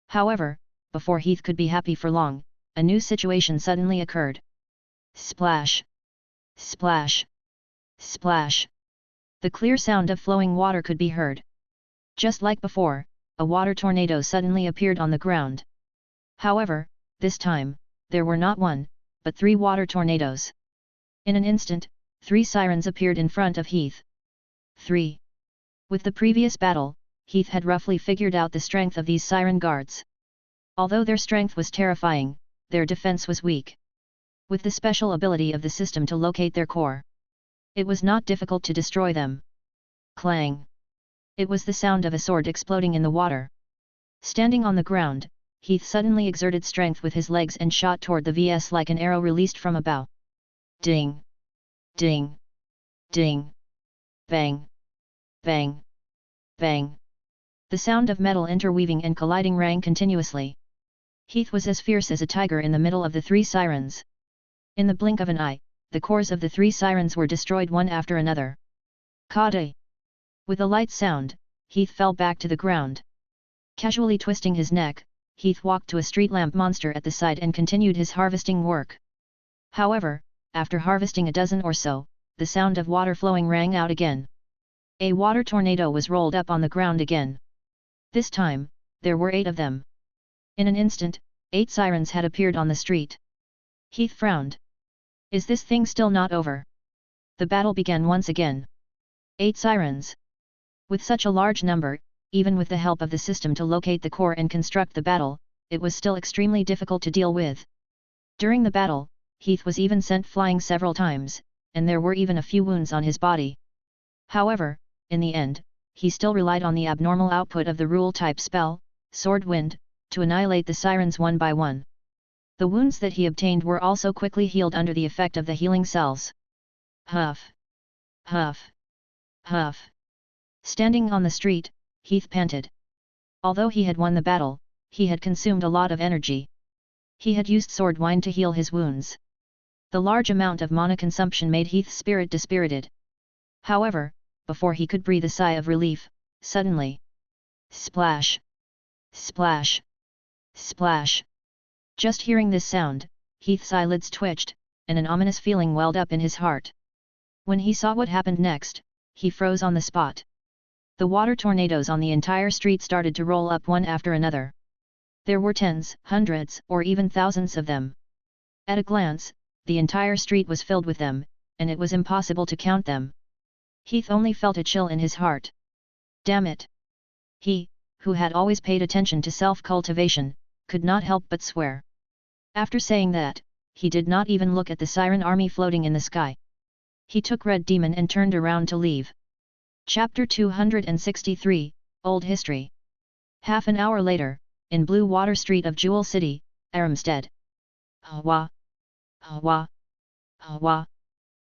However, before Heath could be happy for long, a new situation suddenly occurred. Splash! Splash! Splash! The clear sound of flowing water could be heard. Just like before, a water tornado suddenly appeared on the ground. However, this time, there were not one, but 3 water tornadoes. In an instant, 3 sirens appeared in front of Heath. 3. With the previous battle, Heath had roughly figured out the strength of these siren guards. Although their strength was terrifying, their defense was weak. With the special ability of the system to locate their core, it was not difficult to destroy them. Clang! It was the sound of a sword exploding in the water. Standing on the ground, Heath suddenly exerted strength with his legs and shot toward the vs like an arrow released from a bow. Ding! Ding! Ding! Bang! Bang! Bang! The sound of metal interweaving and colliding rang continuously. Heath was as fierce as a tiger in the middle of the 3 sirens. In the blink of an eye, the cores of the 3 sirens were destroyed one after another. Kada! With a light sound, Heath fell back to the ground. Casually twisting his neck, Heath walked to a street lamp monster at the side and continued his harvesting work. However, after harvesting a dozen or so, the sound of water flowing rang out again. A water tornado was rolled up on the ground again. This time, there were 8 of them. In an instant, 8 sirens had appeared on the street. Heath frowned. Is this thing still not over? The battle began once again. 8 sirens. With such a large number, even with the help of the system to locate the core and construct the battle, it was still extremely difficult to deal with. During the battle, Heath was even sent flying several times, and there were even a few wounds on his body. However, in the end, he still relied on the abnormal output of the rule-type spell, Sword Wind, to annihilate the sirens one by one. The wounds that he obtained were also quickly healed under the effect of the healing cells. Huff! Huff! Huff! Standing on the street, Heath panted. Although he had won the battle, he had consumed a lot of energy. He had used sword wine to heal his wounds. The large amount of mana consumption made Heath's spirit dispirited. However, before he could breathe a sigh of relief, suddenly, splash! Splash! Splash! Just hearing this sound, Heath's eyelids twitched, and an ominous feeling welled up in his heart. When he saw what happened next, he froze on the spot. The water tornadoes on the entire street started to roll up one after another. There were tens, hundreds, or even thousands of them. At a glance, the entire street was filled with them, and it was impossible to count them. Heath only felt a chill in his heart. Damn it! He, who had always paid attention to self-cultivation, could not help but swear. After saying that, he did not even look at the siren army floating in the sky. He took Red Demon and turned around to leave. Chapter 263, Old History. Half an hour later, in Blue Water Street of Jewel City, Aramstead. Hawa! Hawa! Hawa!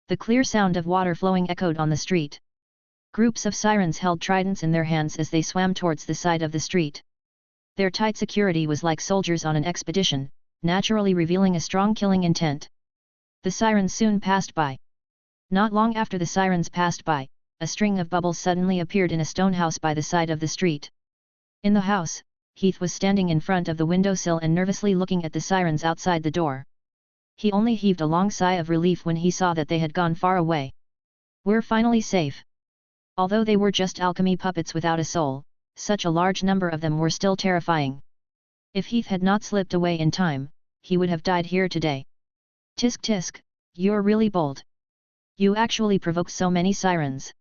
The clear sound of water flowing echoed on the street. Groups of sirens held tridents in their hands as they swam towards the side of the street. Their tight security was like soldiers on an expedition, naturally revealing a strong killing intent. The sirens soon passed by. Not long after the sirens passed by, a string of bubbles suddenly appeared in a stone house by the side of the street. In the house, Heath was standing in front of the windowsill and nervously looking at the sirens outside the door. He only heaved a long sigh of relief when he saw that they had gone far away. We're finally safe. Although they were just alchemy puppets without a soul, such a large number of them were still terrifying. If Heath had not slipped away in time, he would have died here today. Tisk tisk, you're really bold. You actually provoke so many sirens.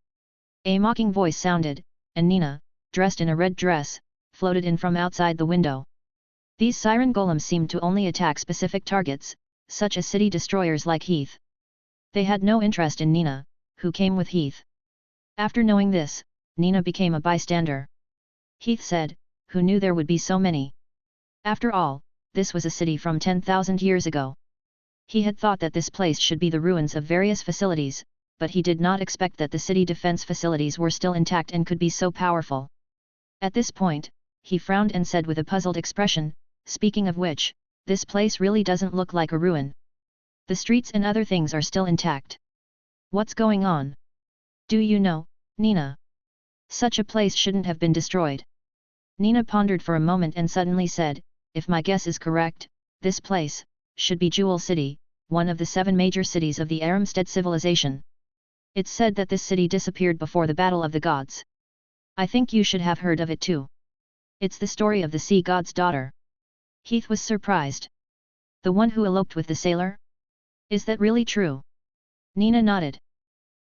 A mocking voice sounded, and Nina, dressed in a red dress, floated in from outside the window. These siren golems seemed to only attack specific targets, such as city destroyers like Heath. They had no interest in Nina, who came with Heath. After knowing this, Nina became a bystander. Heath said, who knew there would be so many? After all, this was a city from 10,000 years ago. He had thought that this place should be the ruins of various facilities, but he did not expect that the city defense facilities were still intact and could be so powerful. At this point, he frowned and said with a puzzled expression, Speaking of which, this place really doesn't look like a ruin. The streets and other things are still intact. What's going on? Do you know, Nina? Such a place shouldn't have been destroyed. Nina pondered for a moment and suddenly said, if my guess is correct, this place should be Jewel City, one of the 7 major cities of the Aramstead civilization. It's said that this city disappeared before the Battle of the Gods. I think you should have heard of it too. It's the story of the sea god's daughter. Heath was surprised. The one who eloped with the sailor? Is that really true? Nina nodded.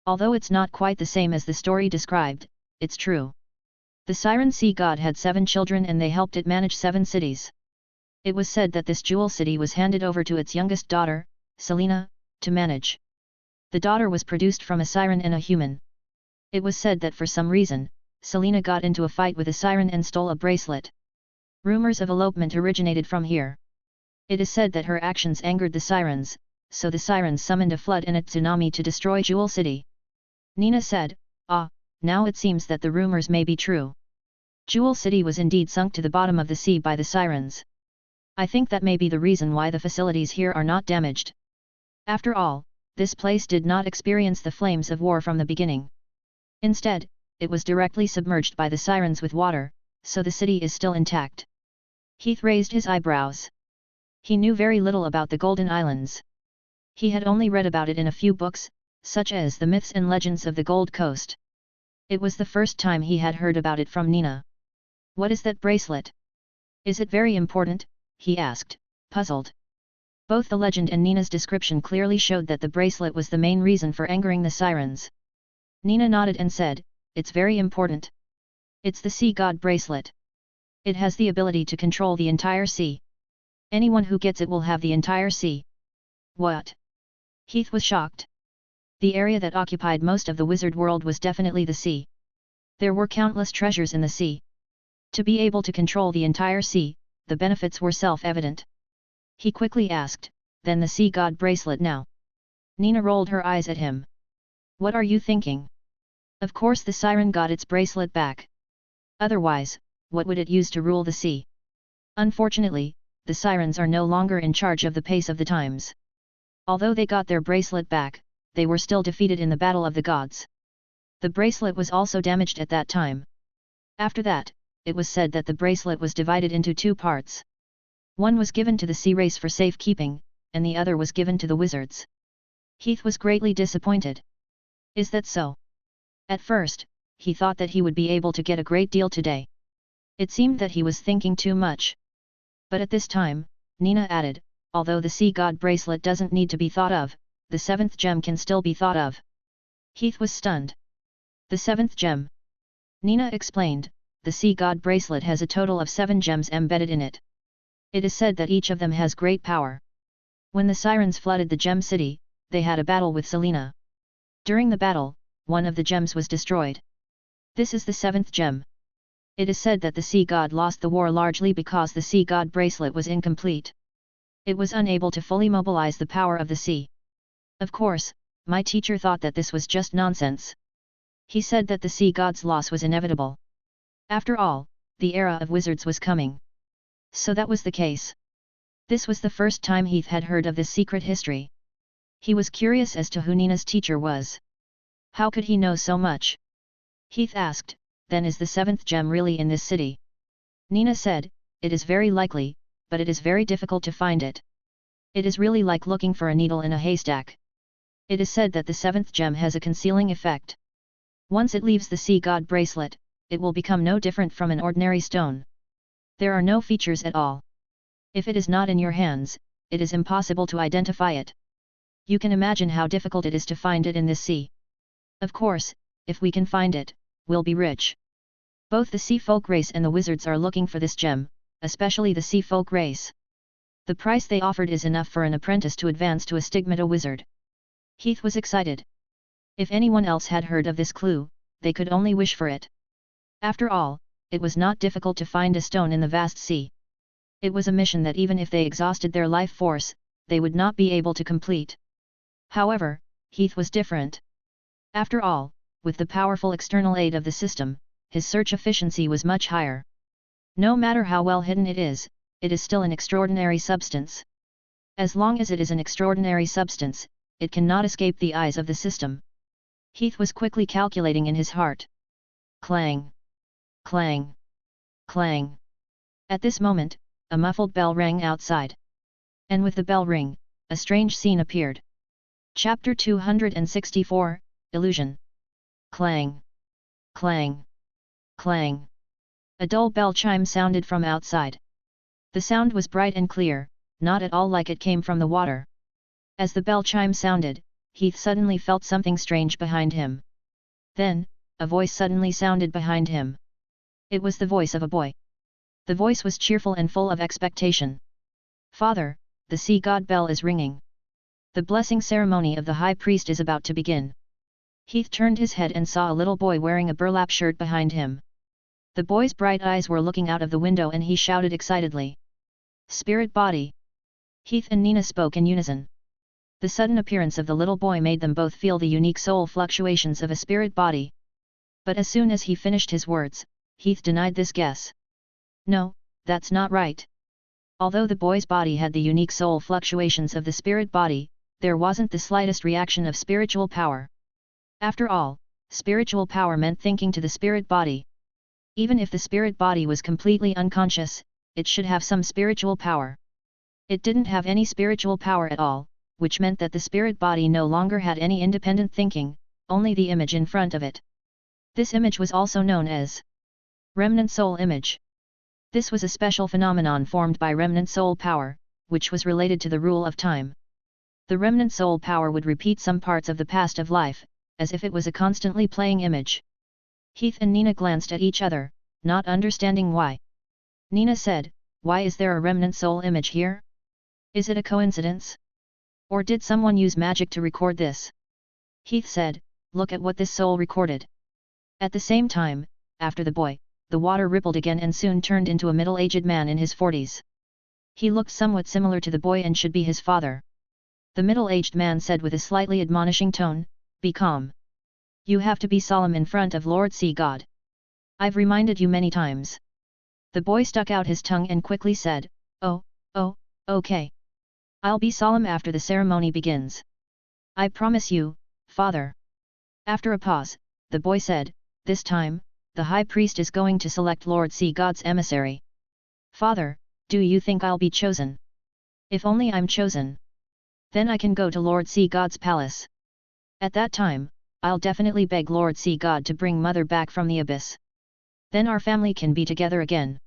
Although it's not quite the same as the story described, it's true. The Siren Sea God had 7 children and they helped it manage 7 cities. It was said that this Jewel City was handed over to its youngest daughter, Selena, to manage. The daughter was produced from a siren and a human. It was said that for some reason, Selena got into a fight with a siren and stole a bracelet. Rumors of elopement originated from here. It is said that her actions angered the sirens, so the sirens summoned a flood and a tsunami to destroy Jewel City. Nina said, "Ah, now it seems that the rumors may be true. Jewel City was indeed sunk to the bottom of the sea by the sirens. I think that may be the reason why the facilities here are not damaged. After all, this place did not experience the flames of war from the beginning. Instead, it was directly submerged by the sirens with water, so the city is still intact." Heath raised his eyebrows. He knew very little about the Golden Islands. He had only read about it in a few books, such as the Myths and Legends of the Gold Coast. It was the first time he had heard about it from Nina. "What is that bracelet? Is it very important?" he asked, puzzled. Both the legend and Nina's description clearly showed that the bracelet was the main reason for angering the sirens. Nina nodded and said, "It's very important. It's the sea god bracelet. It has the ability to control the entire sea. Anyone who gets it will have the entire sea." "What?" Heath was shocked. The area that occupied most of the wizard world was definitely the sea. There were countless treasures in the sea. To be able to control the entire sea, the benefits were self-evident. He quickly asked, "Then the sea god bracelet now?" Nina rolled her eyes at him. "What are you thinking? Of course the siren got its bracelet back. Otherwise, what would it use to rule the sea? Unfortunately, the sirens are no longer in charge of the pace of the times. Although they got their bracelet back, they were still defeated in the Battle of the Gods. The bracelet was also damaged at that time. After that, it was said that the bracelet was divided into 2 parts. One was given to the sea race for safekeeping, and the other was given to the wizards." Heath was greatly disappointed. "Is that so?" At first, he thought that he would be able to get a great deal today. It seemed that he was thinking too much. But at this time, Nina added, "Although the sea god bracelet doesn't need to be thought of, the 7th gem can still be thought of." Heath was stunned. "The 7th gem?" Nina explained, "The sea god bracelet has a total of 7 gems embedded in it. It is said that each of them has great power. When the sirens flooded the gem city, they had a battle with Selena. During the battle, one of the gems was destroyed. This is the 7th gem. It is said that the sea god lost the war largely because the sea god bracelet was incomplete. It was unable to fully mobilize the power of the sea. Of course, my teacher thought that this was just nonsense. He said that the sea god's loss was inevitable. After all, the era of wizards was coming. So that was the case." This was the first time Heath had heard of this secret history. He was curious as to who Nina's teacher was. How could he know so much? Heath asked, "Then is the 7th gem really in this city?" Nina said, "It is very likely, but it is very difficult to find it. It is really like looking for a needle in a haystack. It is said that the 7th gem has a concealing effect. Once it leaves the sea god bracelet, it will become no different from an ordinary stone. There are no features at all. If it is not in your hands, it is impossible to identify it. You can imagine how difficult it is to find it in this sea. Of course, if we can find it, we'll be rich. Both the sea folk race and the wizards are looking for this gem, especially the sea folk race. The price they offered is enough for an apprentice to advance to a stigmata wizard." Heath was excited. If anyone else had heard of this clue, they could only wish for it. After all, it was not difficult to find a stone in the vast sea. It was a mission that even if they exhausted their life force, they would not be able to complete. However, Heath was different. After all, with the powerful external aid of the system, his search efficiency was much higher. No matter how well hidden it is, it is still an extraordinary substance. As long as it is an extraordinary substance, it cannot escape the eyes of the system. Heath was quickly calculating in his heart. Clang! Clang! Clang! At this moment, a muffled bell rang outside. And with the bell ring, a strange scene appeared. Chapter 264, Illusion. Clang! Clang! Clang! A dull bell chime sounded from outside. The sound was bright and clear, not at all like it came from the water. As the bell chime sounded, Heath suddenly felt something strange behind him. Then, a voice suddenly sounded behind him. It was the voice of a boy. The voice was cheerful and full of expectation. "Father, the sea god bell is ringing. The blessing ceremony of the high priest is about to begin." Heath turned his head and saw a little boy wearing a burlap shirt behind him. The boy's bright eyes were looking out of the window and he shouted excitedly. "Spirit body!" Heath and Nina spoke in unison. The sudden appearance of the little boy made them both feel the unique soul fluctuations of a spirit body. But as soon as he finished his words, Heath denied this guess. "No, that's not right." Although the boy's body had the unique soul fluctuations of the spirit body, there wasn't the slightest reaction of spiritual power. After all, spiritual power meant thinking to the spirit body. Even if the spirit body was completely unconscious, it should have some spiritual power. It didn't have any spiritual power at all, which meant that the spirit body no longer had any independent thinking, only the image in front of it. This image was also known as remnant soul image. This was a special phenomenon formed by remnant soul power, which was related to the rule of time. The remnant soul power would repeat some parts of the past of life, as if it was a constantly playing image. Heath and Nina glanced at each other, not understanding why. Nina said, "Why is there a remnant soul image here? Is it a coincidence? Or did someone use magic to record this?" Heath said, "Look at what this soul recorded." At the same time, after the boy, the water rippled again and soon turned into a middle-aged man in his 40s. He looked somewhat similar to the boy and should be his father. The middle-aged man said with a slightly admonishing tone, "Be calm. You have to be solemn in front of Lord Sea God. I've reminded you many times." The boy stuck out his tongue and quickly said, "Oh, okay. I'll be solemn after the ceremony begins. I promise you, father." After a pause, the boy said, "This time, the high priest is going to select Lord Sea God's emissary. Father, do you think I'll be chosen? If only I'm chosen. Then I can go to Lord Sea God's palace. At that time, I'll definitely beg Lord Sea God to bring mother back from the abyss. Then our family can be together again."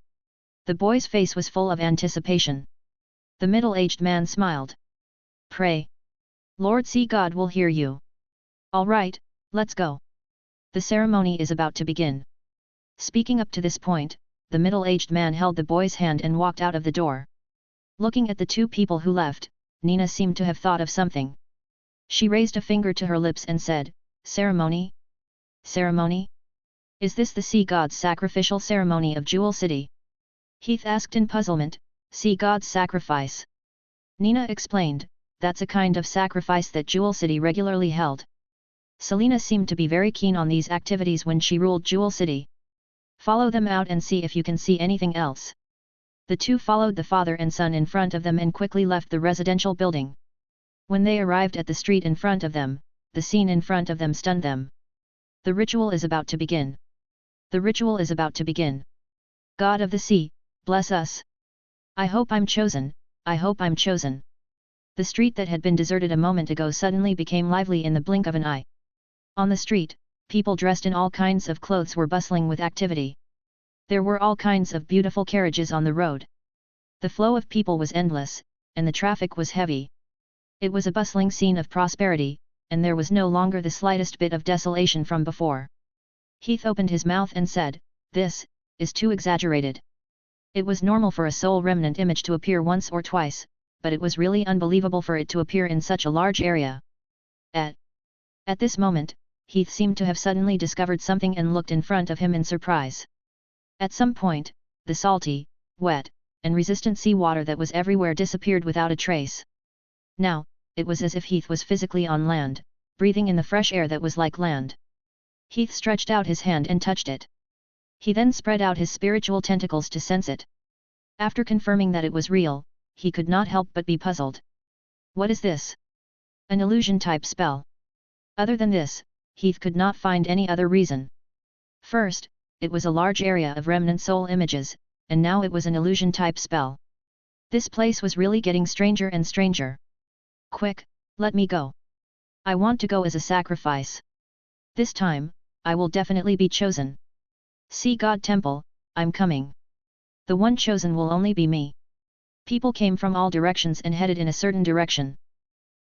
The boy's face was full of anticipation. The middle-aged man smiled. "Pray. Lord Sea God will hear you. All right, let's go. The ceremony is about to begin." Speaking up to this point, the middle-aged man held the boy's hand and walked out of the door. Looking at the two people who left, Nina seemed to have thought of something. She raised a finger to her lips and said, "Ceremony? Ceremony? Is this the sea god's sacrificial ceremony of Jewel City?" Heath asked in puzzlement. "Sea god's sacrifice?" Nina explained, "That's a kind of sacrifice that Jewel City regularly held. Selena seemed to be very keen on these activities when she ruled Jewel City. Follow them out and see if you can see anything else." The two followed the father and son in front of them and quickly left the residential building. When they arrived at the street in front of them, the scene in front of them stunned them. The ritual is about to begin. The ritual is about to begin. God of the sea, bless us. I hope I'm chosen, I hope I'm chosen. The street that had been deserted a moment ago suddenly became lively in the blink of an eye. On the street, people dressed in all kinds of clothes were bustling with activity. There were all kinds of beautiful carriages on the road. The flow of people was endless, and the traffic was heavy. It was a bustling scene of prosperity, and there was no longer the slightest bit of desolation from before. Heath opened his mouth and said, "This is too exaggerated." It was normal for a soul remnant image to appear once or twice, but it was really unbelievable for it to appear in such a large area. At this moment, Heath seemed to have suddenly discovered something and looked in front of him in surprise. At some point, the salty, wet, and resistant sea water that was everywhere disappeared without a trace. Now, it was as if Heath was physically on land, breathing in the fresh air that was like land. Heath stretched out his hand and touched it. He then spread out his spiritual tentacles to sense it. After confirming that it was real, he could not help but be puzzled. What is this? An illusion-type spell. Other than this, Heath could not find any other reason. First, it was a large area of remnant soul images, and now it was an illusion-type spell. This place was really getting stranger and stranger. Quick, let me go. I want to go as a sacrifice. This time, I will definitely be chosen. See God Temple, I'm coming. The one chosen will only be me. People came from all directions and headed in a certain direction.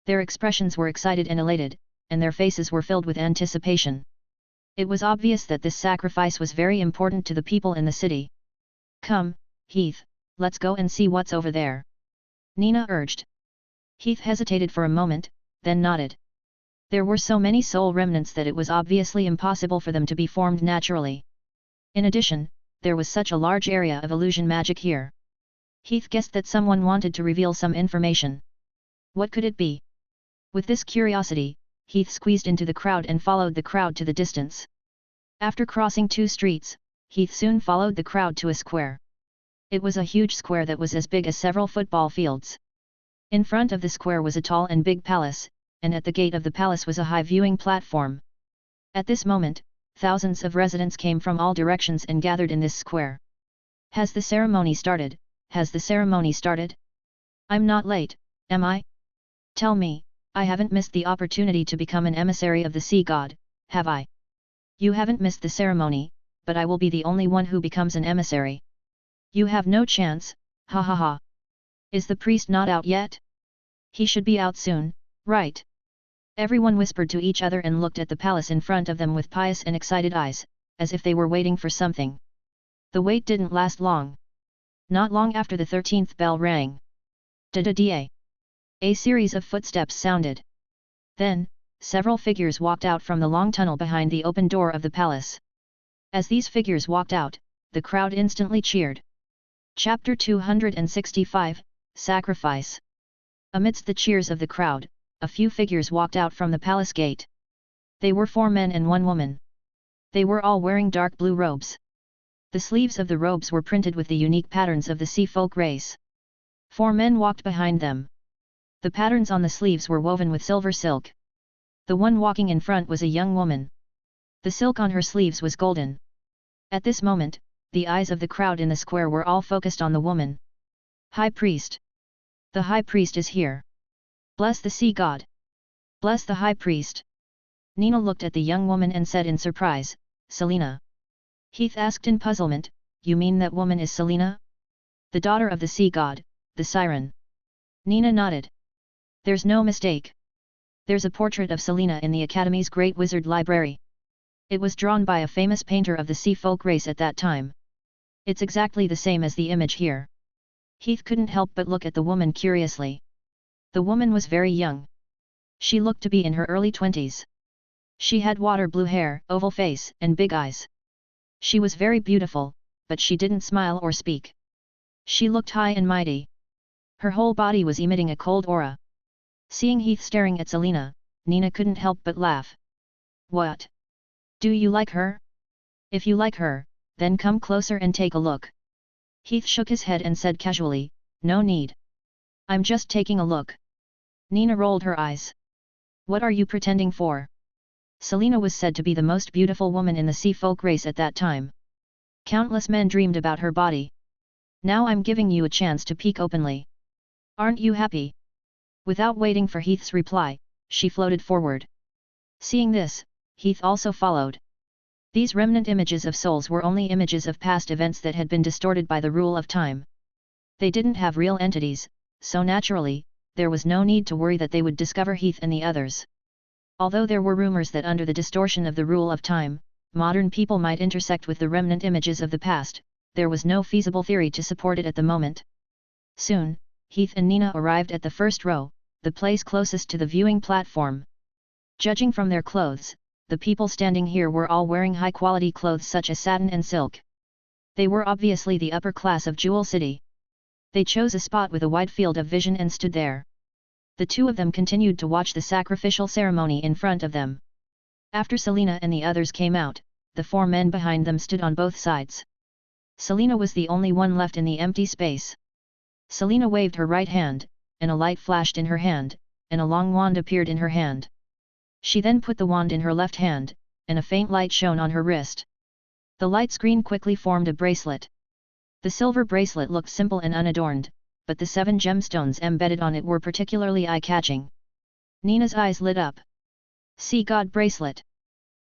Their expressions were excited and elated, and their faces were filled with anticipation. It was obvious that this sacrifice was very important to the people in the city. Come, Heath, let's go and see what's over there. Nina urged. Heath hesitated for a moment, then nodded. There were so many soul remnants that it was obviously impossible for them to be formed naturally. In addition, there was such a large area of illusion magic here. Heath guessed that someone wanted to reveal some information. What could it be? With this curiosity, Heath squeezed into the crowd and followed the crowd to the distance. After crossing 2 streets, Heath soon followed the crowd to a square. It was a huge square that was as big as several football fields. In front of the square was a tall and big palace, and at the gate of the palace was a high viewing platform. At this moment, thousands of residents came from all directions and gathered in this square. Has the ceremony started? Has the ceremony started? I'm not late, am I? Tell me, I haven't missed the opportunity to become an emissary of the sea god, have I? You haven't missed the ceremony, but I will be the only one who becomes an emissary. You have no chance, ha ha ha. Is the priest not out yet? He should be out soon, right? Everyone whispered to each other and looked at the palace in front of them with pious and excited eyes, as if they were waiting for something. The wait didn't last long. Not long after the 13th bell rang. Da-da-da. A series of footsteps sounded. Then, several figures walked out from the long tunnel behind the open door of the palace. As these figures walked out, the crowd instantly cheered. Chapter 265, Sacrifice. Amidst the cheers of the crowd, a few figures walked out from the palace gate. They were 4 men and 1 woman. They were all wearing dark blue robes. The sleeves of the robes were printed with the unique patterns of the sea folk race. 4 men walked behind them. The patterns on the sleeves were woven with silver silk. The one walking in front was a young woman. The silk on her sleeves was golden. At this moment, the eyes of the crowd in the square were all focused on the woman. High Priest. The High Priest is here. Bless the sea god. Bless the High Priest. Nina looked at the young woman and said in surprise, Selena. Heath asked in puzzlement, you mean that woman is Selena? The daughter of the sea god, the siren. Nina nodded. There's no mistake. There's a portrait of Selena in the Academy's Great Wizard Library. It was drawn by a famous painter of the sea folk race at that time. It's exactly the same as the image here. Heath couldn't help but look at the woman curiously. The woman was very young. She looked to be in her early 20s. She had water blue hair, oval face, and big eyes. She was very beautiful, but she didn't smile or speak. She looked high and mighty. Her whole body was emitting a cold aura. Seeing Heath staring at Selena, Nina couldn't help but laugh. What? Do you like her? If you like her, then come closer and take a look. Heath shook his head and said casually, no need. I'm just taking a look. Nina rolled her eyes. What are you pretending for? Selena was said to be the most beautiful woman in the sea folk race at that time. Countless men dreamed about her body. Now I'm giving you a chance to peek openly. Aren't you happy? Without waiting for Heath's reply, she floated forward. Seeing this, Heath also followed. These remnant images of souls were only images of past events that had been distorted by the rule of time. They didn't have real entities, so naturally, there was no need to worry that they would discover Heath and the others. Although there were rumors that under the distortion of the rule of time, modern people might intersect with the remnant images of the past, there was no feasible theory to support it at the moment. Soon, Heath and Nina arrived at the first row, the place closest to the viewing platform. Judging from their clothes, the people standing here were all wearing high-quality clothes such as satin and silk. They were obviously the upper class of Jewel City. They chose a spot with a wide field of vision and stood there. The 2 of them continued to watch the sacrificial ceremony in front of them. After Selena and the others came out, the 4 men behind them stood on both sides. Selina was the only one left in the empty space. Selina waved her right hand, and a light flashed in her hand, and a long wand appeared in her hand. She then put the wand in her left hand, and a faint light shone on her wrist. The light screen quickly formed a bracelet. The silver bracelet looked simple and unadorned, but the 7 gemstones embedded on it were particularly eye-catching. Nina's eyes lit up. Sea God bracelet.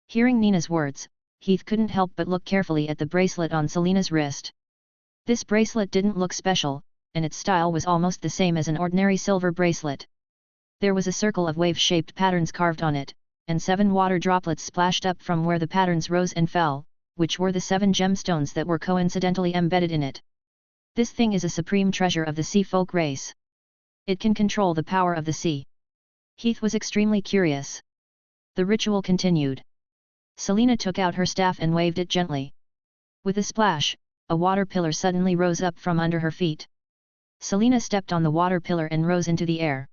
Hearing Nina's words, Heath couldn't help but look carefully at the bracelet on Selina's wrist. This bracelet didn't look special, and its style was almost the same as an ordinary silver bracelet. There was a circle of wave-shaped patterns carved on it, and 7 water droplets splashed up from where the patterns rose and fell, which were the 7 gemstones that were coincidentally embedded in it. This thing is a supreme treasure of the sea folk race. It can control the power of the sea. Heath was extremely curious. The ritual continued. Selina took out her staff and waved it gently. With a splash, a water pillar suddenly rose up from under her feet. Selina stepped on the water pillar and rose into the air.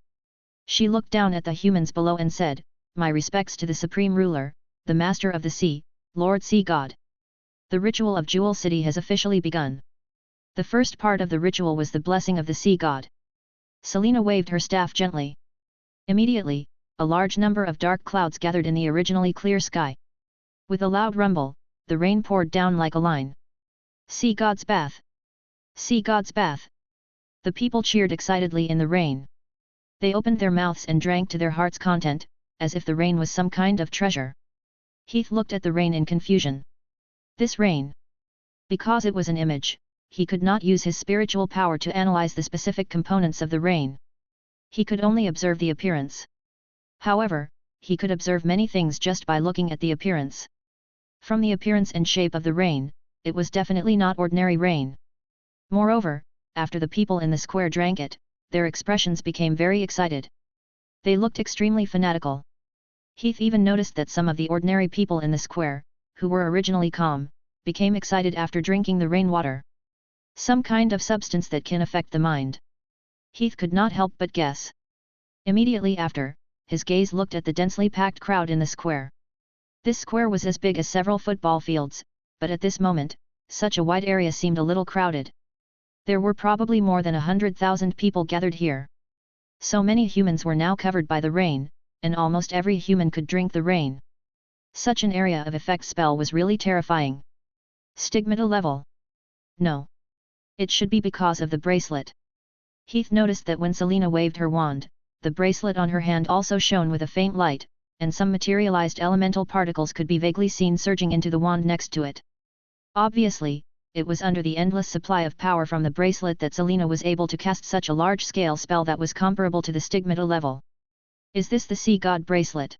She looked down at the humans below and said, "My respects to the Supreme Ruler, the Master of the Sea, Lord Sea God. The ritual of Jewel City has officially begun." The first part of the ritual was the blessing of the Sea God. Selina waved her staff gently. Immediately, a large number of dark clouds gathered in the originally clear sky. With a loud rumble, the rain poured down like a line. Sea God's bath! Sea God's bath! The people cheered excitedly in the rain. They opened their mouths and drank to their heart's content, as if the rain was some kind of treasure. Heath looked at the rain in confusion. This rain! Because it was an image, he could not use his spiritual power to analyze the specific components of the rain. He could only observe the appearance. However, he could observe many things just by looking at the appearance. From the appearance and shape of the rain, it was definitely not ordinary rain. Moreover, after the people in the square drank it, their expressions became very excited. They looked extremely fanatical. Heath even noticed that some of the ordinary people in the square, who were originally calm, became excited after drinking the rainwater. Some kind of substance that can affect the mind. Heath could not help but guess. Immediately after, his gaze looked at the densely packed crowd in the square. This square was as big as several football fields, but at this moment, such a wide area seemed a little crowded. There were probably more than 100,000 people gathered here. So many humans were now covered by the rain, and almost every human could drink the rain. Such an area of effect spell was really terrifying. Stigmata level? No. It should be because of the bracelet. Heath noticed that when Selina waved her wand, the bracelet on her hand also shone with a faint light, and some materialized elemental particles could be vaguely seen surging into the wand next to it. Obviously, it was under the endless supply of power from the bracelet that Selina was able to cast such a large-scale spell that was comparable to the stigmata level. Is this the Sea God bracelet?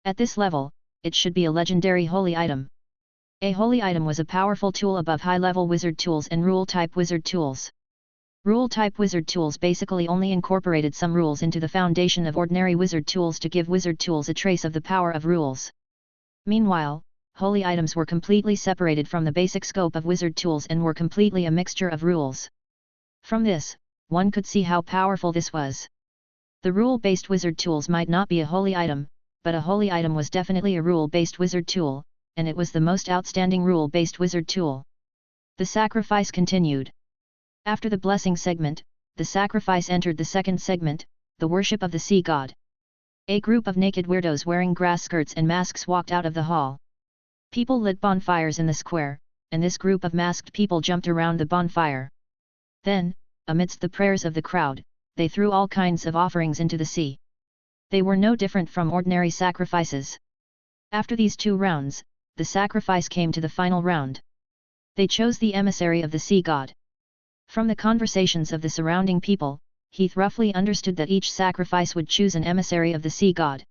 At this level, it should be a legendary holy item. A holy item was a powerful tool above high-level wizard tools and rule-type wizard tools. Rule-type wizard tools basically only incorporated some rules into the foundation of ordinary wizard tools to give wizard tools a trace of the power of rules. Meanwhile, holy items were completely separated from the basic scope of wizard tools and were completely a mixture of rules. From this, one could see how powerful this was. The rule-based wizard tools might not be a holy item, but a holy item was definitely a rule-based wizard tool, and it was the most outstanding rule-based wizard tool. The sacrifice continued. After the blessing segment, the sacrifice entered the second segment, the worship of the sea god. A group of naked weirdos wearing grass skirts and masks walked out of the hall. People lit bonfires in the square, and this group of masked people jumped around the bonfire. Then, amidst the prayers of the crowd, they threw all kinds of offerings into the sea. They were no different from ordinary sacrifices. After these 2 rounds, the sacrifice came to the final round. They chose the emissary of the sea god. From the conversations of the surrounding people, Heath roughly understood that each sacrifice would choose an emissary of the sea god.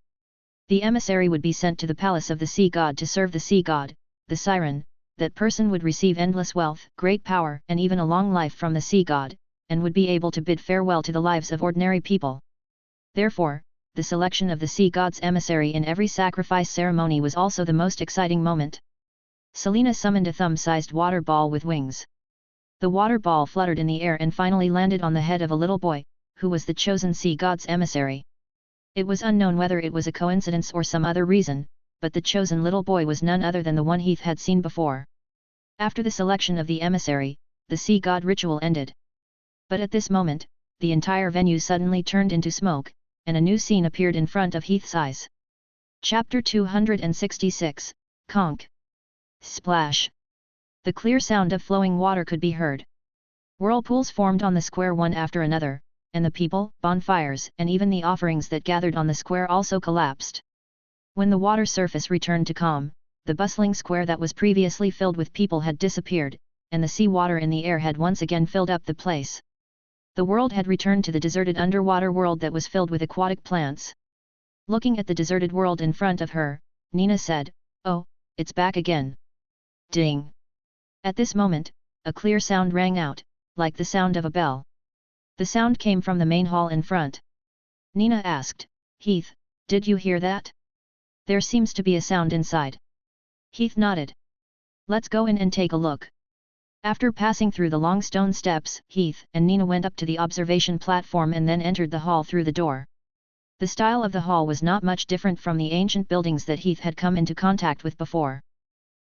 The emissary would be sent to the palace of the sea god to serve the sea god, the siren. That person would receive endless wealth, great power, and even a long life from the sea god, and would be able to bid farewell to the lives of ordinary people. Therefore, the selection of the sea god's emissary in every sacrifice ceremony was also the most exciting moment. Selina summoned a thumb-sized water ball with wings. The water ball fluttered in the air and finally landed on the head of a little boy, who was the chosen sea god's emissary. It was unknown whether it was a coincidence or some other reason, but the chosen little boy was none other than the one Heath had seen before. After the selection of the emissary, the sea god ritual ended. But at this moment, the entire venue suddenly turned into smoke, and a new scene appeared in front of Heath's eyes. Chapter 266, Conk. Splash. The clear sound of flowing water could be heard. Whirlpools formed on the square one after another, and the people, bonfires, and even the offerings that gathered on the square also collapsed. When the water surface returned to calm, the bustling square that was previously filled with people had disappeared, and the sea water in the air had once again filled up the place. The world had returned to the deserted underwater world that was filled with aquatic plants. Looking at the deserted world in front of her, Nina said, "Oh, it's back again." Ding! At this moment, a clear sound rang out, like the sound of a bell. The sound came from the main hall in front. Nina asked, "Heath, did you hear that? There seems to be a sound inside." Heath nodded. "Let's go in and take a look." After passing through the long stone steps, Heath and Nina went up to the observation platform and then entered the hall through the door. The style of the hall was not much different from the ancient buildings that Heath had come into contact with before.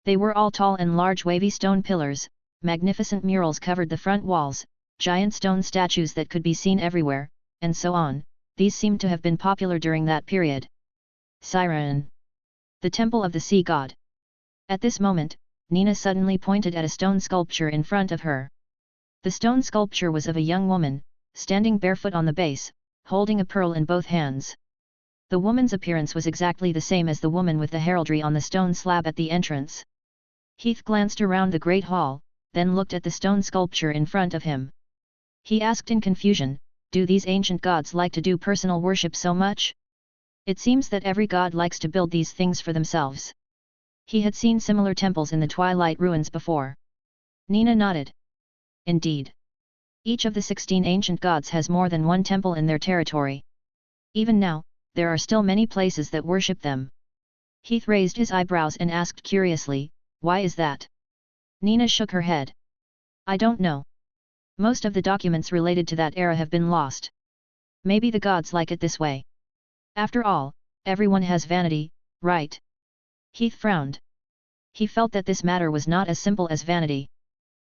They were all tall and large wavy stone pillars, magnificent murals covered the front walls, giant stone statues that could be seen everywhere, and so on. These seemed to have been popular during that period. Siren. The Temple of the Sea God. At this moment, Nina suddenly pointed at a stone sculpture in front of her. The stone sculpture was of a young woman, standing barefoot on the base, holding a pearl in both hands. The woman's appearance was exactly the same as the woman with the heraldry on the stone slab at the entrance. Heath glanced around the great hall, then looked at the stone sculpture in front of him. He asked in confusion, "Do these ancient gods like to do personal worship so much? It seems that every god likes to build these things for themselves." He had seen similar temples in the Twilight Ruins before. Nina nodded. Indeed. Each of the 16 ancient gods has more than one temple in their territory. Even now, there are still many places that worship them. Heath raised his eyebrows and asked curiously, "Why is that?" Nina shook her head. "I don't know. Most of the documents related to that era have been lost. Maybe the gods like it this way. After all, everyone has vanity, right?" Heath frowned. He felt that this matter was not as simple as vanity.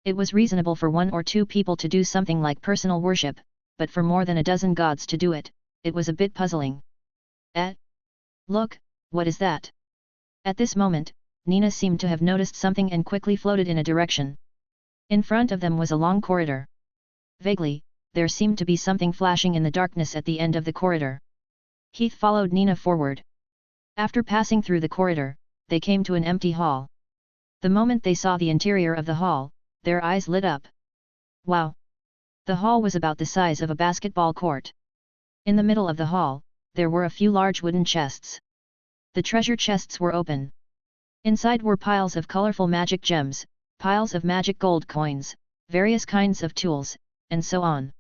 It was reasonable for 1 or 2 people to do something like personal worship, but for more than a dozen gods to do it, it was a bit puzzling. Look, what is that?" At this moment, Nina seemed to have noticed something and quickly floated in a direction. In front of them was a long corridor. Vaguely, there seemed to be something flashing in the darkness at the end of the corridor. Heath followed Nina forward. After passing through the corridor, they came to an empty hall. The moment they saw the interior of the hall, their eyes lit up. Wow! The hall was about the size of a basketball court. In the middle of the hall, there were a few large wooden chests. The treasure chests were open. Inside were piles of colorful magic gems, piles of magic gold coins, various kinds of tools, and so on.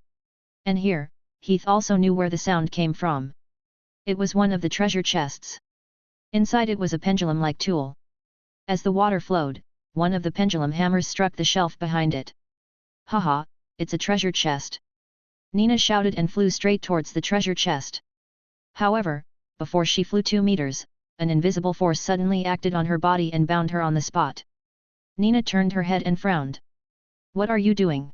And here, Heath also knew where the sound came from. It was one of the treasure chests. Inside it was a pendulum-like tool. As the water flowed, one of the pendulum hammers struck the shelf behind it. "Haha, it's a treasure chest!" Nina shouted and flew straight towards the treasure chest. However, before she flew 2 meters, an invisible force suddenly acted on her body and bound her on the spot. Nina turned her head and frowned. "What are you doing?"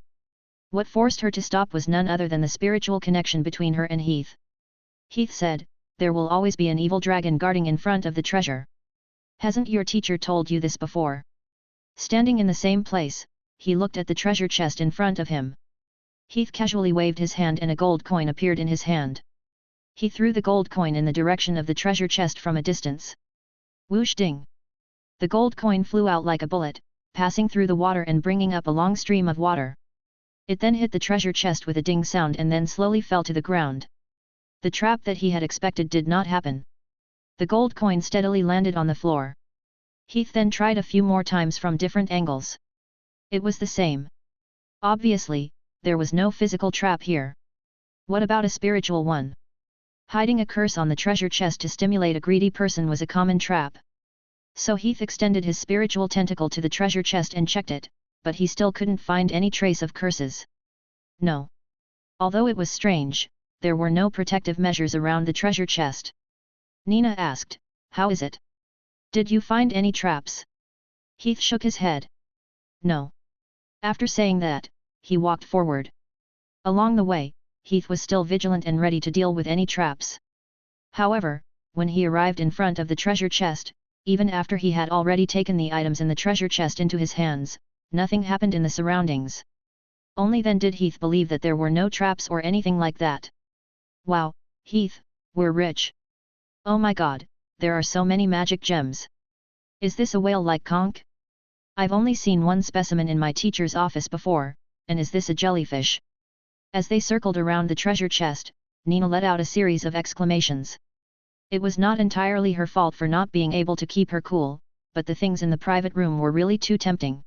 What forced her to stop was none other than the spiritual connection between her and Heath. Heath said, "There will always be an evil dragon guarding in front of the treasure. Hasn't your teacher told you this before?" Standing in the same place, he looked at the treasure chest in front of him. Heath casually waved his hand and a gold coin appeared in his hand. He threw the gold coin in the direction of the treasure chest from a distance. Whoosh ding! The gold coin flew out like a bullet, passing through the water and bringing up a long stream of water. It then hit the treasure chest with a ding sound and then slowly fell to the ground. The trap that he had expected did not happen. The gold coin steadily landed on the floor. Heath then tried a few more times from different angles. It was the same. Obviously, there was no physical trap here. What about a spiritual one? Hiding a curse on the treasure chest to stimulate a greedy person was a common trap. So Heath extended his spiritual tentacle to the treasure chest and checked it, but he still couldn't find any trace of curses. No. Although it was strange, there were no protective measures around the treasure chest. Nina asked, "How is it? Did you find any traps?" Heath shook his head. No. After saying that, he walked forward. Along the way, Heath was still vigilant and ready to deal with any traps. However, when he arrived in front of the treasure chest, even after he had already taken the items in the treasure chest into his hands, nothing happened in the surroundings. Only then did Heath believe that there were no traps or anything like that. Wow, Heath, we're rich. Oh my god, there are so many magic gems. Is this a whale-like conch? I've only seen one specimen in my teacher's office before, and is this a jellyfish? As they circled around the treasure chest, Nina let out a series of exclamations. It was not entirely her fault for not being able to keep her cool, but the things in the private room were really too tempting.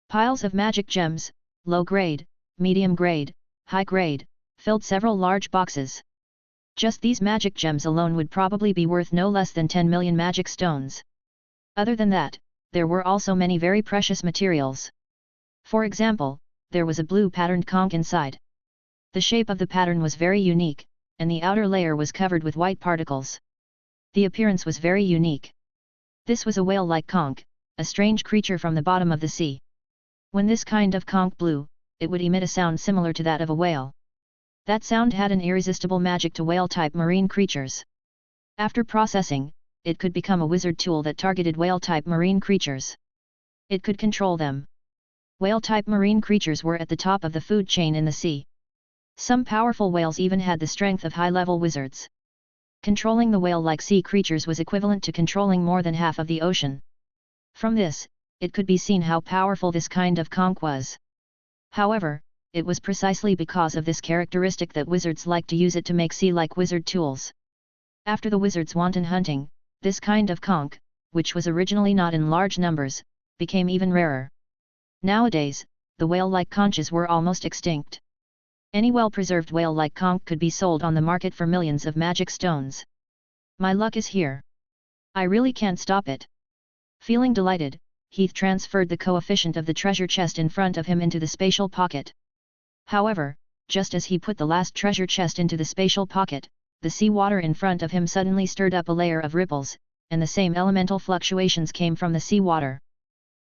Piles of magic gems, low grade, medium grade, high grade, filled several large boxes. Just these magic gems alone would probably be worth no less than 10 million magic stones. Other than that, there were also many very precious materials. For example, there was a blue patterned conch inside. The shape of the pattern was very unique, and the outer layer was covered with white particles. The appearance was very unique. This was a whale-like conch, a strange creature from the bottom of the sea. When this kind of conch blew, it would emit a sound similar to that of a whale. That sound had an irresistible magic to whale-type marine creatures. After processing, it could become a wizard tool that targeted whale-type marine creatures. It could control them. Whale-type marine creatures were at the top of the food chain in the sea. Some powerful whales even had the strength of high-level wizards. Controlling the whale-like sea creatures was equivalent to controlling more than half of the ocean. From this, it could be seen how powerful this kind of conch was. However, it was precisely because of this characteristic that wizards liked to use it to make sea-like wizard tools. After the wizards' wanton hunting, this kind of conch, which was originally not in large numbers, became even rarer. Nowadays, the whale-like conches were almost extinct. Any well-preserved whale-like conch could be sold on the market for millions of magic stones. My luck is here. I really can't stop it. Feeling delighted, Heath transferred the coefficient of the treasure chest in front of him into the spatial pocket. However, just as he put the last treasure chest into the spatial pocket, the sea water in front of him suddenly stirred up a layer of ripples, and the same elemental fluctuations came from the sea water.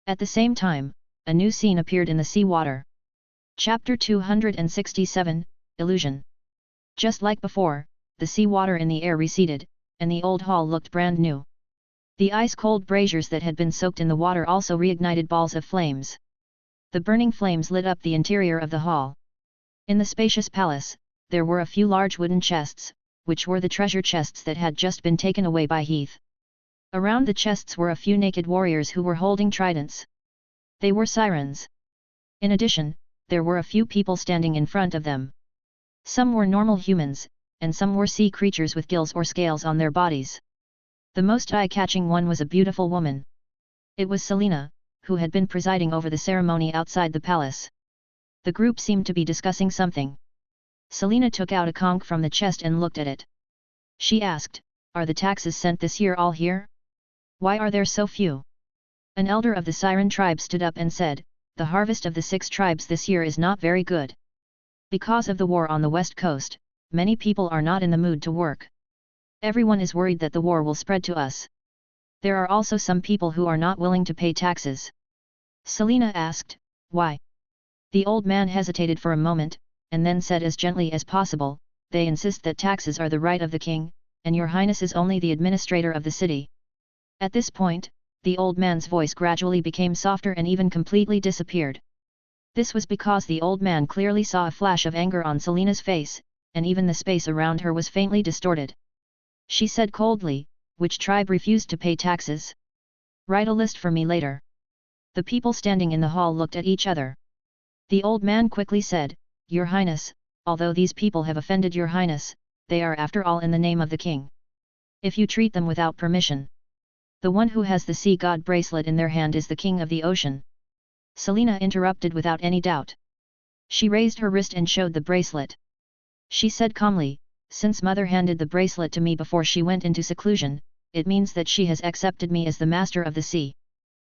At the same time, a new scene appeared in the sea water. Chapter 267, Illusion. Just like before, the sea water in the air receded, and the old hall looked brand new. The ice-cold braziers that had been soaked in the water also reignited balls of flames. The burning flames lit up the interior of the hall. In the spacious palace, there were a few large wooden chests, which were the treasure chests that had just been taken away by Heath. Around the chests were a few naked warriors who were holding tridents. They were sirens. In addition, there were a few people standing in front of them. Some were normal humans, and some were sea creatures with gills or scales on their bodies. The most eye-catching one was a beautiful woman. It was Selena, who had been presiding over the ceremony outside the palace. The group seemed to be discussing something. Selena took out a conch from the chest and looked at it. She asked, "Are the taxes sent this year all here? Why are there so few?" An elder of the Siren tribe stood up and said, "The harvest of the 6 tribes this year is not very good. Because of the war on the west coast, many people are not in the mood to work. Everyone is worried that the war will spread to us. There are also some people who are not willing to pay taxes." Selena asked, "Why?" The old man hesitated for a moment, and then said as gently as possible, "They insist that taxes are the right of the king, and your highness is only the administrator of the city." At this point, the old man's voice gradually became softer and even completely disappeared. This was because the old man clearly saw a flash of anger on Selena's face, and even the space around her was faintly distorted. She said coldly, "Which tribe refused to pay taxes? Write a list for me later." The people standing in the hall looked at each other. The old man quickly said, "Your highness, although these people have offended your highness, they are after all in the name of the king. If you treat them without permission, the one who has the sea god bracelet in their hand is the king of the ocean." Selena interrupted without any doubt. She raised her wrist and showed the bracelet. She said calmly, "Since mother handed the bracelet to me before she went into seclusion, it means that she has accepted me as the master of the sea.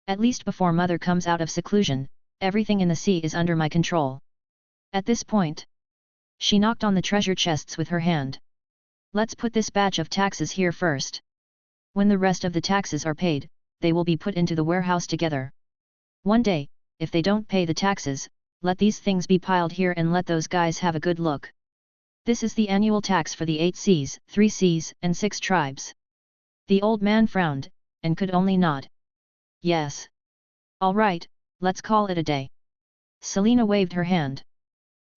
At least before mother comes out of seclusion, everything in the sea is under my control." At this point, she knocked on the treasure chests with her hand. "Let's put this batch of taxes here first. When the rest of the taxes are paid, they will be put into the warehouse together. One day, if they don't pay the taxes, let these things be piled here and let those guys have a good look. This is the annual tax for the 8 seas, 3 seas, and 6 tribes. The old man frowned, and could only nod. Yes. All right, let's call it a day. Selina waved her hand.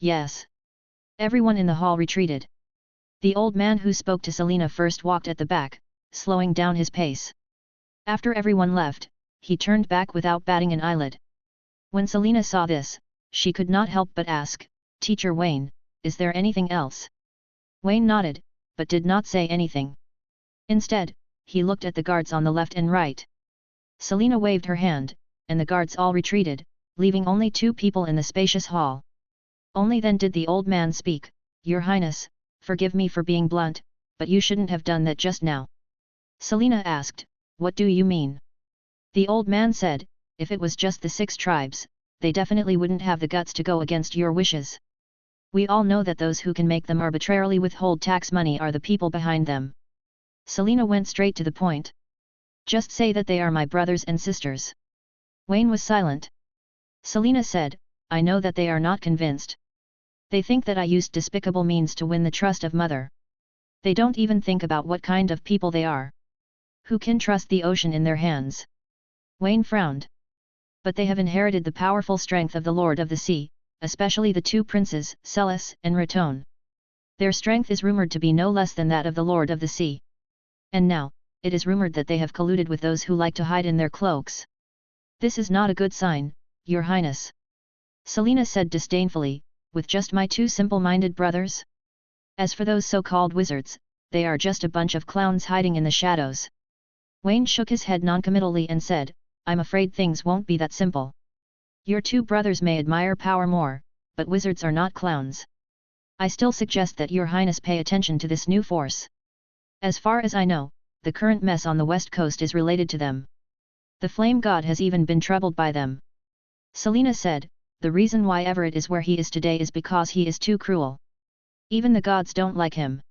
Yes. Everyone in the hall retreated. The old man who spoke to Selina first walked at the back, slowing down his pace. After everyone left, he turned back without batting an eyelid. When Selina saw this, she could not help but ask, "Teacher Wayne, is there anything else?" Wayne nodded, but did not say anything. Instead, he looked at the guards on the left and right. Selina waved her hand, and the guards all retreated, leaving only 2 people in the spacious hall. Only then did the old man speak, "Your Highness, forgive me for being blunt, but you shouldn't have done that just now." Selina asked, "What do you mean?" The old man said, "If it was just the 6 tribes, they definitely wouldn't have the guts to go against your wishes. We all know that those who can make them arbitrarily withhold tax money are the people behind them." Selina went straight to the point. "Just say that they are my brothers and sisters." Wayne was silent. Selina said, "I know that they are not convinced. They think that I used despicable means to win the trust of Mother. They don't even think about what kind of people they are. Who can trust the ocean in their hands?" Wayne frowned. "But they have inherited the powerful strength of the Lord of the Sea, especially the 2 princes, Celis and Raton. Their strength is rumored to be no less than that of the Lord of the Sea. And now, it is rumored that they have colluded with those who like to hide in their cloaks. This is not a good sign, Your Highness." Selina said disdainfully, "With just my 2 simple-minded brothers? As for those so-called wizards, they are just a bunch of clowns hiding in the shadows." Wayne shook his head noncommittally and said, "I'm afraid things won't be that simple. Your 2 brothers may admire power more, but wizards are not clowns. I still suggest that Your Highness pay attention to this new force. As far as I know, the current mess on the west coast is related to them. The flame god has even been troubled by them." Selina said, "The reason why Everett is where he is today is because he is too cruel. Even the gods don't like him.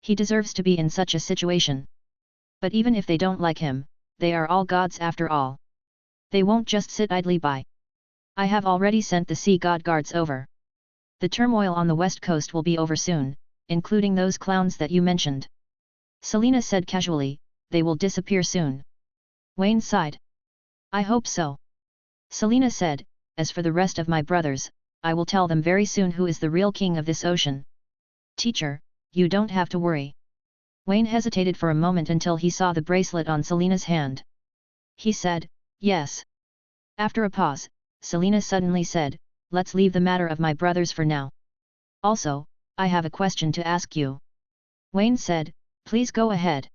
He deserves to be in such a situation. But even if they don't like him, they are all gods after all. They won't just sit idly by. I have already sent the sea god guards over. The turmoil on the west coast will be over soon, including those clowns that you mentioned." Selina said casually, "They will disappear soon." Wayne sighed. "I hope so." Selina said, "As for the rest of my brothers, I will tell them very soon who is the real king of this ocean. Teacher, you don't have to worry." Wayne hesitated for a moment until he saw the bracelet on Selina's hand. He said, "Yes." After a pause, Selina suddenly said, "Let's leave the matter of my brothers for now. Also, I have a question to ask you." Wayne said, "Please go ahead."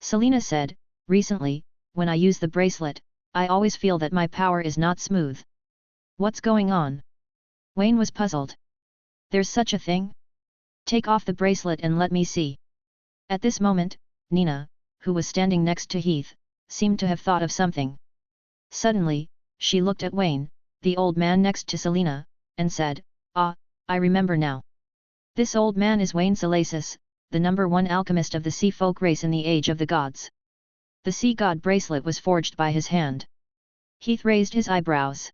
Selina said, "Recently, when I use the bracelet, I always feel that my power is not smooth. What's going on?" Wayne was puzzled. "There's such a thing? Take off the bracelet and let me see." At this moment, Nina, who was standing next to Heath, seemed to have thought of something. Suddenly, she looked at Wayne, the old man next to Selina, and said, "Ah, I remember now. This old man is Wayne Salasis, the #1 alchemist of the sea folk race in the Age of the Gods. The sea god bracelet was forged by his hand." Heath raised his eyebrows.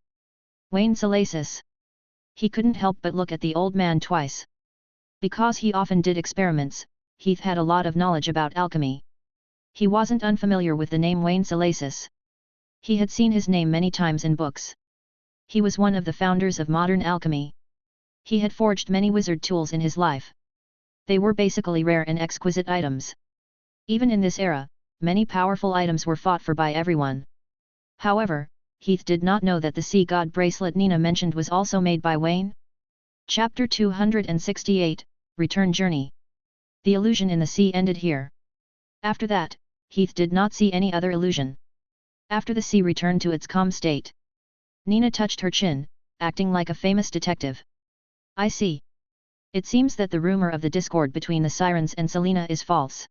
Wayne Salasis. He couldn't help but look at the old man twice. Because he often did experiments, Heath had a lot of knowledge about alchemy. He wasn't unfamiliar with the name Wayne Salasis. He had seen his name many times in books. He was one of the founders of modern alchemy. He had forged many wizard tools in his life. They were basically rare and exquisite items. Even in this era, many powerful items were fought for by everyone. However, Heath did not know that the sea god bracelet Nina mentioned was also made by Wayne. Chapter 268, Return Journey. The illusion in the sea ended here. After that, Heath did not see any other illusion. After the sea returned to its calm state, Nina touched her chin, acting like a famous detective. "I see. It seems that the rumor of the discord between the sirens and Selina is false.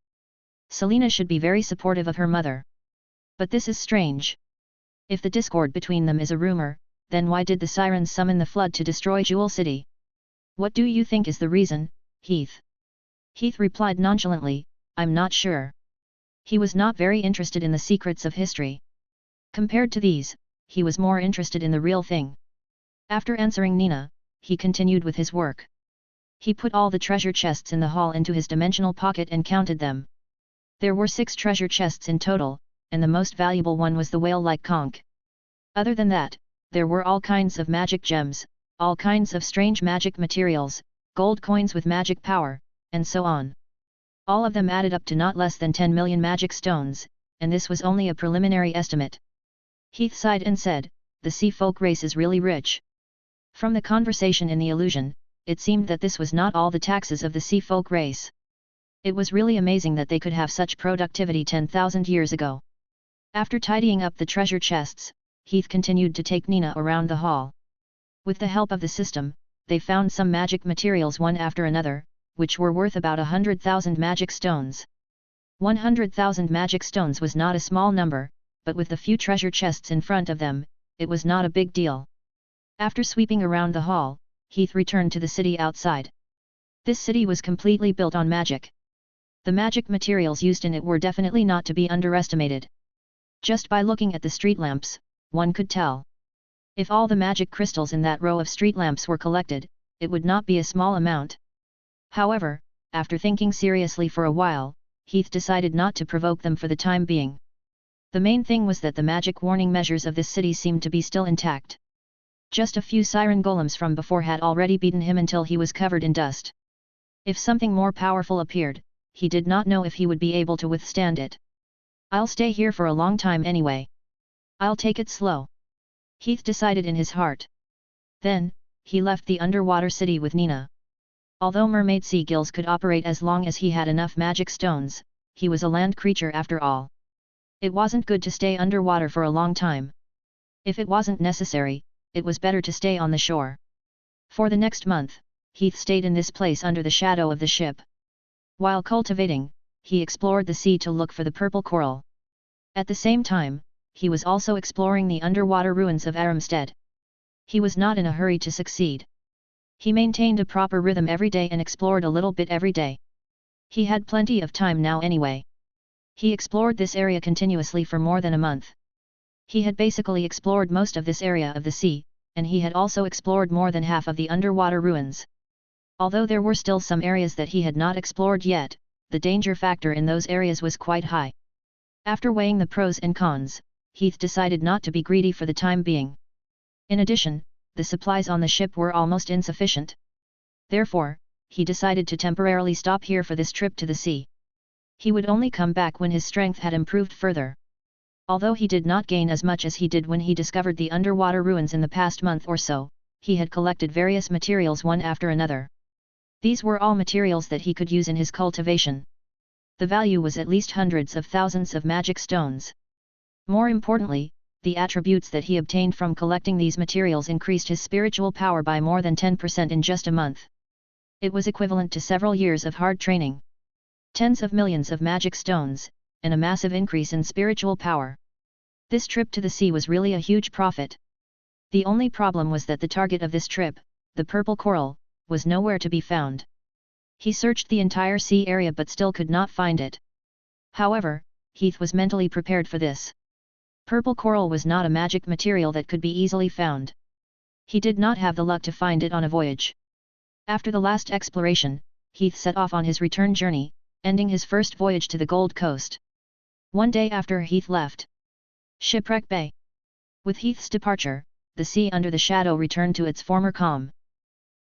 Selina should be very supportive of her mother. But this is strange. If the discord between them is a rumor, then why did the sirens summon the flood to destroy Jewel City? What do you think is the reason, Heath?" Heath replied nonchalantly, "I'm not sure." He was not very interested in the secrets of history. Compared to these, he was more interested in the real thing. After answering Nina, he continued with his work. He put all the treasure chests in the hall into his dimensional pocket and counted them. There were 6 treasure chests in total, and the most valuable one was the whale-like conch. Other than that, there were all kinds of magic gems, all kinds of strange magic materials, gold coins with magic power, and so on. All of them added up to not less than 10 million magic stones, and this was only a preliminary estimate. Heath sighed and said, "The sea folk race is really rich." From the conversation in the illusion, it seemed that this was not all the taxes of the sea folk race. It was really amazing that they could have such productivity 10,000 years ago. After tidying up the treasure chests, Heath continued to take Nina around the hall. With the help of the system, they found some magic materials one after another, which were worth about 100,000 magic stones. 100,000 magic stones was not a small number, but with the few treasure chests in front of them, it was not a big deal. After sweeping around the hall, Heath returned to the city outside. This city was completely built on magic. The magic materials used in it were definitely not to be underestimated. Just by looking at the street lamps, one could tell. If all the magic crystals in that row of street lamps were collected, it would not be a small amount. However, after thinking seriously for a while, Heath decided not to provoke them for the time being. The main thing was that the magic warning measures of this city seemed to be still intact. Just a few siren golems from before had already beaten him until he was covered in dust. If something more powerful appeared, he did not know if he would be able to withstand it. "I'll stay here for a long time anyway. I'll take it slow," Heath decided in his heart. Then, he left the underwater city with Nina. Although mermaid sea gills could operate as long as he had enough magic stones, he was a land creature after all. It wasn't good to stay underwater for a long time. If it wasn't necessary, it was better to stay on the shore. For the next month, Heath stayed in this place under the shadow of the ship. While cultivating, he explored the sea to look for the purple coral. At the same time, he was also exploring the underwater ruins of Aramstead. He was not in a hurry to succeed. He maintained a proper rhythm every day and explored a little bit every day. He had plenty of time now anyway. He explored this area continuously for more than a month. He had basically explored most of this area of the sea, and he had also explored more than half of the underwater ruins. Although there were still some areas that he had not explored yet, the danger factor in those areas was quite high. After weighing the pros and cons, Heath decided not to be greedy for the time being. In addition, the supplies on the ship were almost insufficient. Therefore, he decided to temporarily stop here for this trip to the sea. He would only come back when his strength had improved further. Although he did not gain as much as he did when he discovered the underwater ruins in the past month or so, he had collected various materials one after another. These were all materials that he could use in his cultivation. The value was at least hundreds of thousands of magic stones. More importantly, the attributes that he obtained from collecting these materials increased his spiritual power by more than 10% in just a month. It was equivalent to several years of hard training. Tens of millions of magic stones, and a massive increase in spiritual power. This trip to the sea was really a huge profit. The only problem was that the target of this trip, the purple coral, was nowhere to be found. He searched the entire sea area but still could not find it. However, Heath was mentally prepared for this. Purple coral was not a magic material that could be easily found. He did not have the luck to find it on a voyage. After the last exploration, Heath set off on his return journey, ending his first voyage to the Gold Coast. One day after Heath left Shipwreck Bay. With Heath's departure, the sea under the shadow returned to its former calm.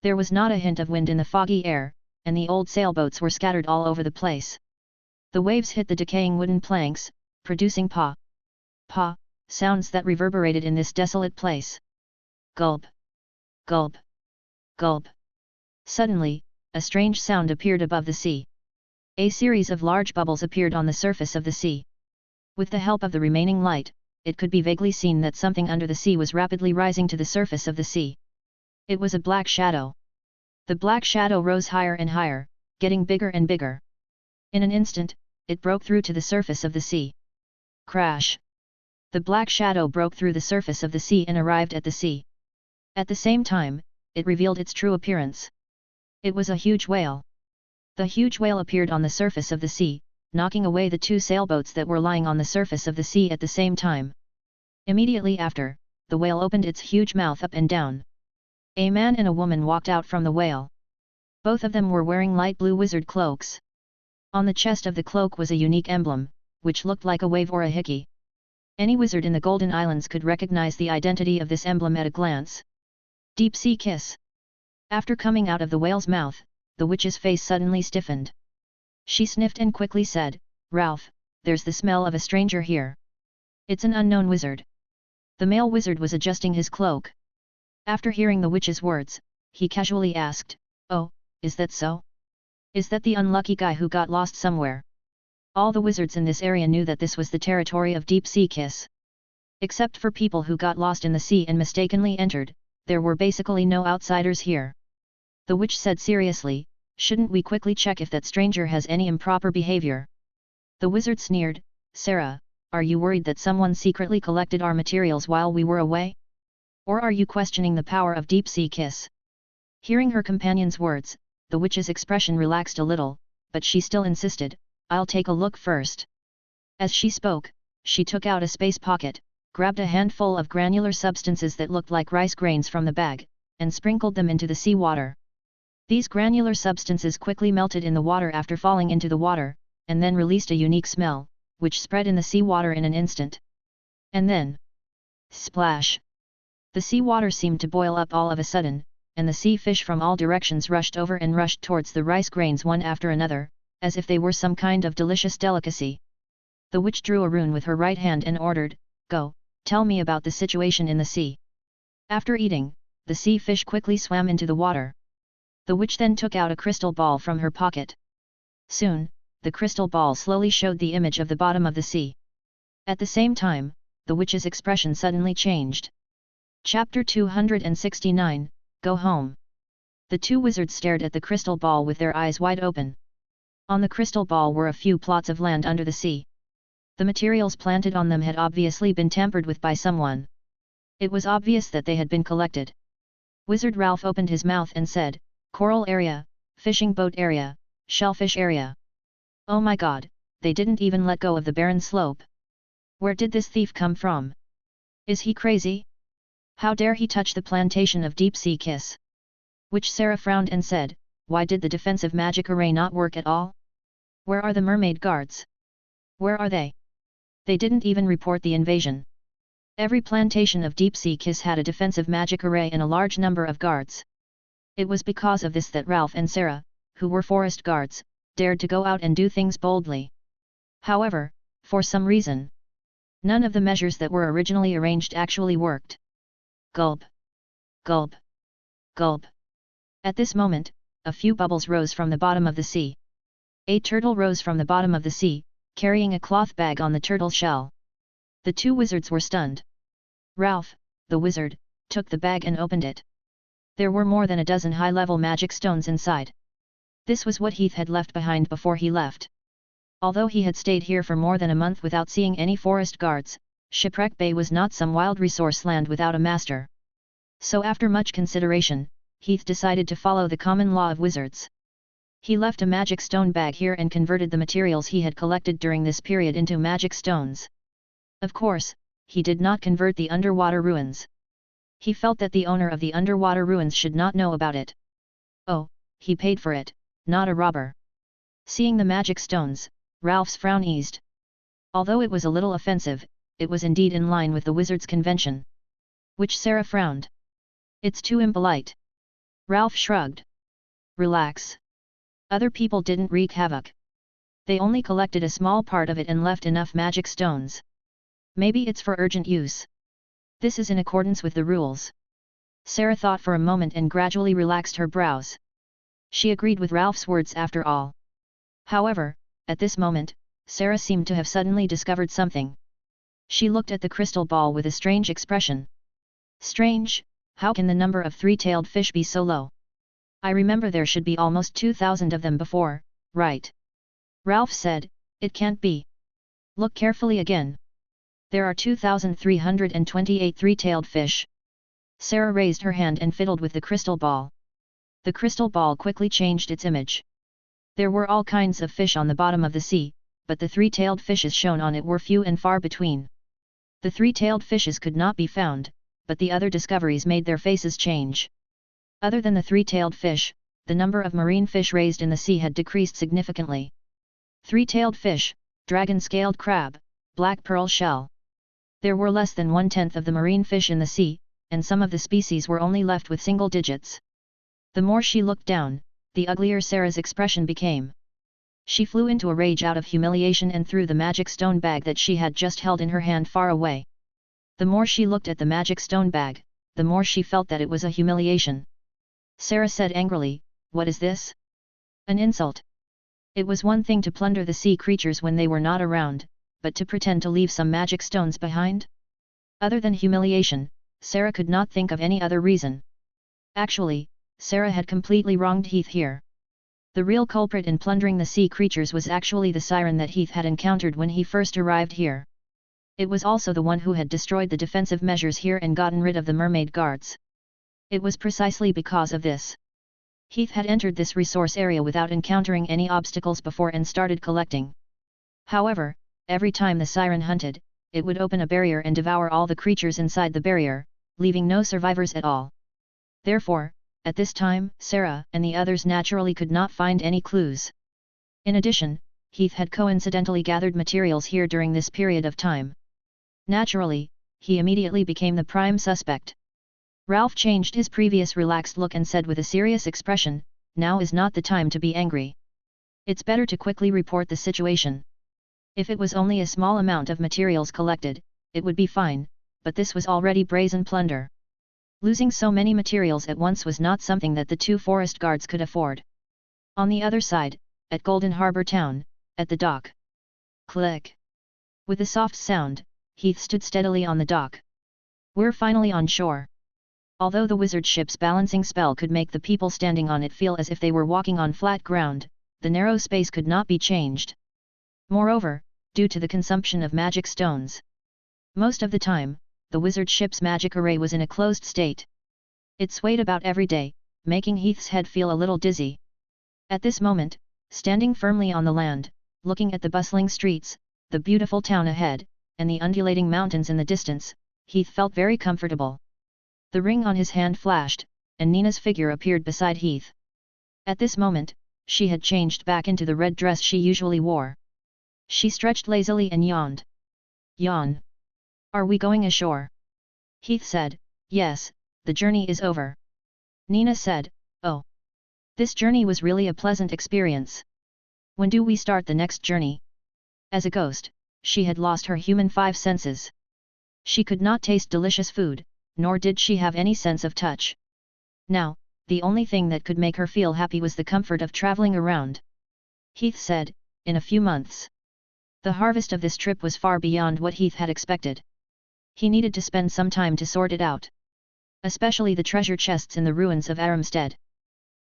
There was not a hint of wind in the foggy air, and the old sailboats were scattered all over the place. The waves hit the decaying wooden planks, producing pa sounds that reverberated in this desolate place. Gulp! Gulp! Gulp! Suddenly, a strange sound appeared above the sea. A series of large bubbles appeared on the surface of the sea. With the help of the remaining light, it could be vaguely seen that something under the sea was rapidly rising to the surface of the sea. It was a black shadow. The black shadow rose higher and higher, getting bigger and bigger. In an instant, it broke through to the surface of the sea. Crash! The black shadow broke through the surface of the sea and arrived at the sea. At the same time, it revealed its true appearance. It was a huge whale. The huge whale appeared on the surface of the sea, knocking away the two sailboats that were lying on the surface of the sea at the same time. Immediately after, the whale opened its huge mouth up and down. A man and a woman walked out from the whale. Both of them were wearing light blue wizard cloaks. On the chest of the cloak was a unique emblem, which looked like a wave or a hickey. Any wizard in the Golden Islands could recognize the identity of this emblem at a glance. Deep sea kiss. After coming out of the whale's mouth, the witch's face suddenly stiffened. She sniffed and quickly said, "Ralph, there's the smell of a stranger here. It's an unknown wizard." The male wizard was adjusting his cloak. After hearing the witch's words, he casually asked, "Oh, is that so? Is that the unlucky guy who got lost somewhere?" All the wizards in this area knew that this was the territory of Deep Sea Kiss. Except for people who got lost in the sea and mistakenly entered, there were basically no outsiders here. The witch said seriously, "Shouldn't we quickly check if that stranger has any improper behavior?" The wizard sneered, "Sarah, are you worried that someone secretly collected our materials while we were away? Or are you questioning the power of Deep Sea Kiss?" Hearing her companion's words, the witch's expression relaxed a little, but she still insisted, "I'll take a look first." As she spoke, she took out a space pocket, grabbed a handful of granular substances that looked like rice grains from the bag, and sprinkled them into the sea water. These granular substances quickly melted in the water after falling into the water, and then released a unique smell, which spread in the sea water in an instant. And then, splash! The sea water seemed to boil up all of a sudden, and the sea fish from all directions rushed over and rushed towards the rice grains one after another, as if they were some kind of delicious delicacy. The witch drew a rune with her right hand and ordered, "Go, tell me about the situation in the sea." After eating, the sea fish quickly swam into the water. The witch then took out a crystal ball from her pocket. Soon, the crystal ball slowly showed the image of the bottom of the sea. At the same time, the witch's expression suddenly changed. Chapter 269, Go Home. The two wizards stared at the crystal ball with their eyes wide open. On the crystal ball were a few plots of land under the sea. The materials planted on them had obviously been tampered with by someone. It was obvious that they had been collected. Wizard Ralph opened his mouth and said, "Coral area, fishing boat area, shellfish area. Oh my god, they didn't even let go of the barren slope. Where did this thief come from? Is he crazy? How dare he touch the plantation of Deep Sea Kiss?" Witch Sarah frowned and said, "Why did the defensive magic array not work at all? Where are the mermaid guards? Where are they? They didn't even report the invasion." Every plantation of Deep Sea Kiss had a defensive magic array and a large number of guards. It was because of this that Ralph and Sarah, who were forest guards, dared to go out and do things boldly. However, for some reason, none of the measures that were originally arranged actually worked. Gulp! Gulp! Gulp! At this moment, a few bubbles rose from the bottom of the sea. A turtle rose from the bottom of the sea, carrying a cloth bag on the turtle shell. The two wizards were stunned. Ralph, the wizard, took the bag and opened it. There were more than a dozen high-level magic stones inside. This was what Heath had left behind before he left. Although he had stayed here for more than a month without seeing any forest guards, Shipwreck Bay was not some wild resource land without a master. So after much consideration, Heath decided to follow the common law of wizards. He left a magic stone bag here and converted the materials he had collected during this period into magic stones. Of course, he did not convert the underwater ruins. He felt that the owner of the underwater ruins should not know about it. Oh, he paid for it, not a robber. Seeing the magic stones, Ralph's frown eased. Although it was a little offensive, it was indeed in line with the wizard's convention. Witch Sarah frowned. "It's too impolite." Ralph shrugged. "Relax. Other people didn't wreak havoc. They only collected a small part of it and left enough magic stones. Maybe it's for urgent use. This is in accordance with the rules." Sarah thought for a moment and gradually relaxed her brows. She agreed with Ralph's words after all. However, at this moment, Sarah seemed to have suddenly discovered something. She looked at the crystal ball with a strange expression. "Strange, how can the number of three-tailed fish be so low? I remember there should be almost 2,000 of them before, right?" Ralph said, "It can't be. Look carefully again. There are 2,328 three-tailed fish." Sarah raised her hand and fiddled with the crystal ball. The crystal ball quickly changed its image. There were all kinds of fish on the bottom of the sea, but the three-tailed fishes shown on it were few and far between. The three-tailed fishes could not be found, but the other discoveries made their faces change. Other than the three-tailed fish, the number of marine fish raised in the sea had decreased significantly. Three-tailed fish, dragon-scaled crab, black pearl shell. There were less than 1/10 of the marine fish in the sea, and some of the species were only left with single digits. The more she looked down, the uglier Sarah's expression became. She flew into a rage out of humiliation and threw the magic stone bag that she had just held in her hand far away. The more she looked at the magic stone bag, the more she felt that it was a humiliation. Sarah said angrily, "What is this? An insult." It was one thing to plunder the sea creatures when they were not around, but to pretend to leave some magic stones behind? Other than humiliation, Sarah could not think of any other reason. Actually, Sarah had completely wronged Heath here. The real culprit in plundering the sea creatures was actually the siren that Heath had encountered when he first arrived here. It was also the one who had destroyed the defensive measures here and gotten rid of the mermaid guards. It was precisely because of this. Heath had entered this resource area without encountering any obstacles before and started collecting. However, every time the siren hunted, it would open a barrier and devour all the creatures inside the barrier, leaving no survivors at all. Therefore, at this time, Sarah and the others naturally could not find any clues. In addition, Heath had coincidentally gathered materials here during this period of time. Naturally, he immediately became the prime suspect. Ralph changed his previous relaxed look and said with a serious expression, "Now is not the time to be angry. It's better to quickly report the situation. If it was only a small amount of materials collected, it would be fine, but this was already brazen plunder. Losing so many materials at once was not something that the two forest guards could afford." On the other side, at Golden Harbor Town, at the dock. Click. With a soft sound, Heath stood steadily on the dock. "We're finally on shore." Although the wizard ship's balancing spell could make the people standing on it feel as if they were walking on flat ground, the narrow space could not be changed. Moreover, due to the consumption of magic stones. Most of the time, the wizard ship's magic array was in a closed state. It swayed about every day, making Heath's head feel a little dizzy. At this moment, standing firmly on the land, looking at the bustling streets, the beautiful town ahead, and the undulating mountains in the distance, Heath felt very comfortable. The ring on his hand flashed, and Nina's figure appeared beside Heath. At this moment, she had changed back into the red dress she usually wore. She stretched lazily and yawned. "Yawn. Are we going ashore?" Heath said, "Yes, the journey is over." Nina said, "Oh. This journey was really a pleasant experience. When do we start the next journey?" As a ghost, she had lost her human five senses. She could not taste delicious food, nor did she have any sense of touch. Now, the only thing that could make her feel happy was the comfort of traveling around. Heath said, "In a few months." The harvest of this trip was far beyond what Heath had expected. He needed to spend some time to sort it out. Especially the treasure chests in the ruins of Aramstead.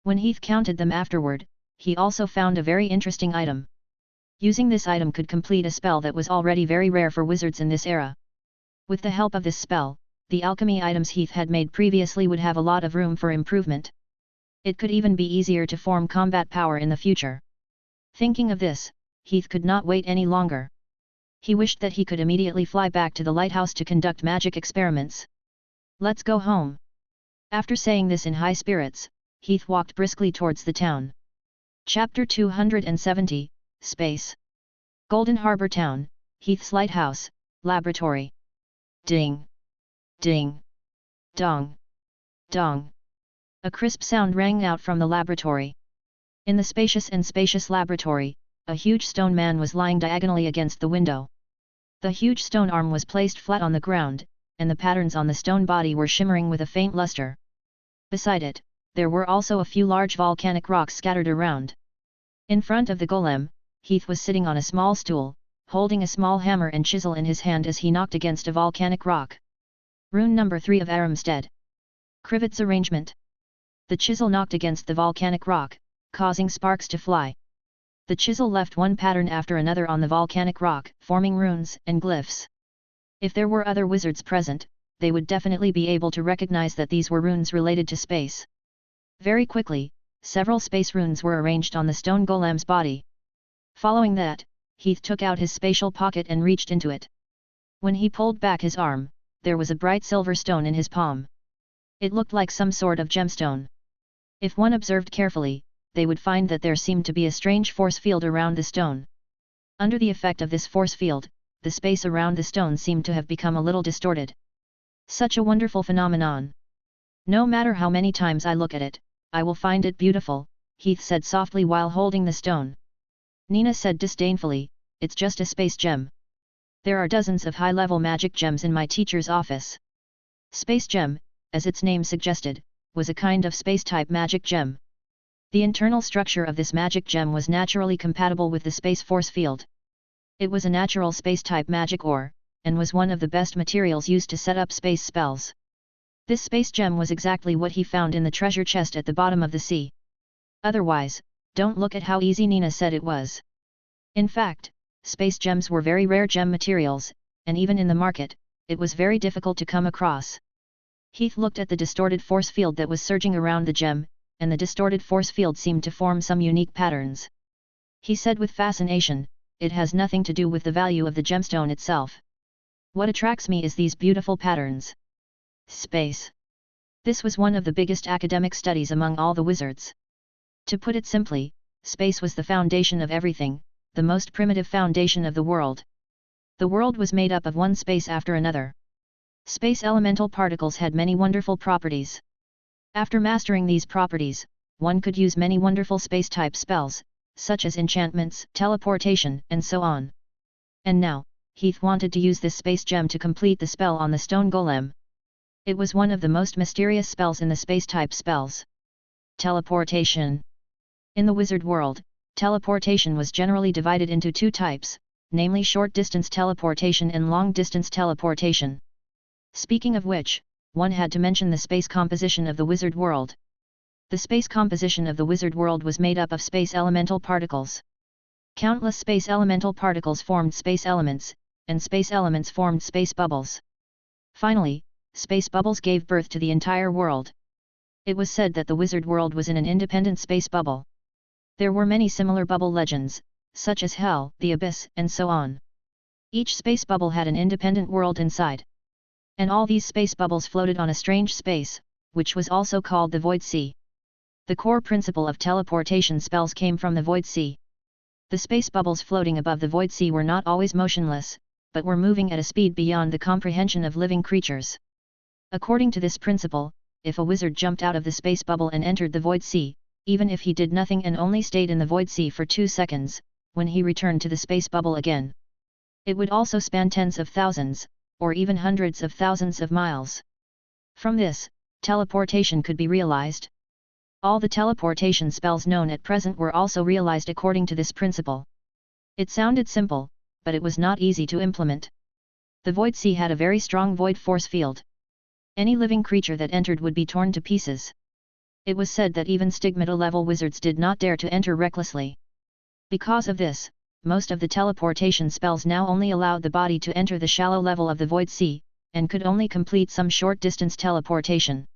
When Heath counted them afterward, he also found a very interesting item. Using this item could complete a spell that was already very rare for wizards in this era. With the help of this spell, the alchemy items Heath had made previously would have a lot of room for improvement. It could even be easier to form combat power in the future. Thinking of this, Heath could not wait any longer. He wished that he could immediately fly back to the lighthouse to conduct magic experiments. "Let's go home." After saying this in high spirits, Heath walked briskly towards the town. Chapter 270, Space. Golden Harbor Town, Heath's lighthouse, laboratory. Ding! Ding! Dong! Dong! A crisp sound rang out from the laboratory. In the spacious laboratory, a huge stone man was lying diagonally against the window. The huge stone arm was placed flat on the ground, and the patterns on the stone body were shimmering with a faint luster. Beside it, there were also a few large volcanic rocks scattered around. In front of the golem, Heath was sitting on a small stool, holding a small hammer and chisel in his hand as he knocked against a volcanic rock. Rune number 3 of Aramstead. Crivet's arrangement. The chisel knocked against the volcanic rock, causing sparks to fly. The chisel left one pattern after another on the volcanic rock, forming runes and glyphs. If there were other wizards present, they would definitely be able to recognize that these were runes related to space. Very quickly, several space runes were arranged on the stone golem's body. Following that, Heath took out his spatial pocket and reached into it. When he pulled back his arm, there was a bright silver stone in his palm. It looked like some sort of gemstone. If one observed carefully, they would find that there seemed to be a strange force field around the stone. Under the effect of this force field, the space around the stone seemed to have become a little distorted. Such a wonderful phenomenon. No matter how many times I look at it, I will find it beautiful, Heath said softly while holding the stone. Nina said disdainfully, it's just a space gem. There are dozens of high-level magic gems in my teacher's office. Space gem, as its name suggested, was a kind of space-type magic gem. The internal structure of this magic gem was naturally compatible with the space force field. It was a natural space-type magic ore, and was one of the best materials used to set up space spells. This space gem was exactly what he found in the treasure chest at the bottom of the sea. Otherwise, don't look at how easy Nina said it was. In fact, space gems were very rare gem materials, and even in the market, it was very difficult to come across. Heath looked at the distorted force field that was surging around the gem, and the distorted force field seemed to form some unique patterns. He said with fascination, it has nothing to do with the value of the gemstone itself. What attracts me is these beautiful patterns. Space. This was one of the biggest academic studies among all the wizards. To put it simply, space was the foundation of everything, the most primitive foundation of the world. The world was made up of one space after another. Space elemental particles had many wonderful properties. After mastering these properties, one could use many wonderful space-type spells, such as enchantments, teleportation, and so on. And now, Heath wanted to use this space gem to complete the spell on the stone golem. It was one of the most mysterious spells in the space-type spells. Teleportation. In the wizard world, teleportation was generally divided into two types, namely short-distance teleportation and long-distance teleportation. Speaking of which, one had to mention the space composition of the wizard world. The space composition of the wizard world was made up of space elemental particles. Countless space elemental particles formed space elements, and space elements formed space bubbles. Finally, space bubbles gave birth to the entire world. It was said that the wizard world was in an independent space bubble. There were many similar bubble legends, such as Hell, the Abyss, and so on. Each space bubble had an independent world inside. And all these space bubbles floated on a strange space, which was also called the Void Sea. The core principle of teleportation spells came from the Void Sea. The space bubbles floating above the Void Sea were not always motionless, but were moving at a speed beyond the comprehension of living creatures. According to this principle, if a wizard jumped out of the space bubble and entered the Void Sea, even if he did nothing and only stayed in the Void Sea for 2 seconds, when he returned to the space bubble again, it would also span tens of thousands, or even hundreds of thousands of miles. From this, teleportation could be realized. All the teleportation spells known at present were also realized according to this principle. It sounded simple, but it was not easy to implement. The Void Sea had a very strong void force field. Any living creature that entered would be torn to pieces. It was said that even stigmata-level wizards did not dare to enter recklessly. Because of this, most of the teleportation spells now only allowed the body to enter the shallow level of the Void Sea, and could only complete some short-distance teleportation.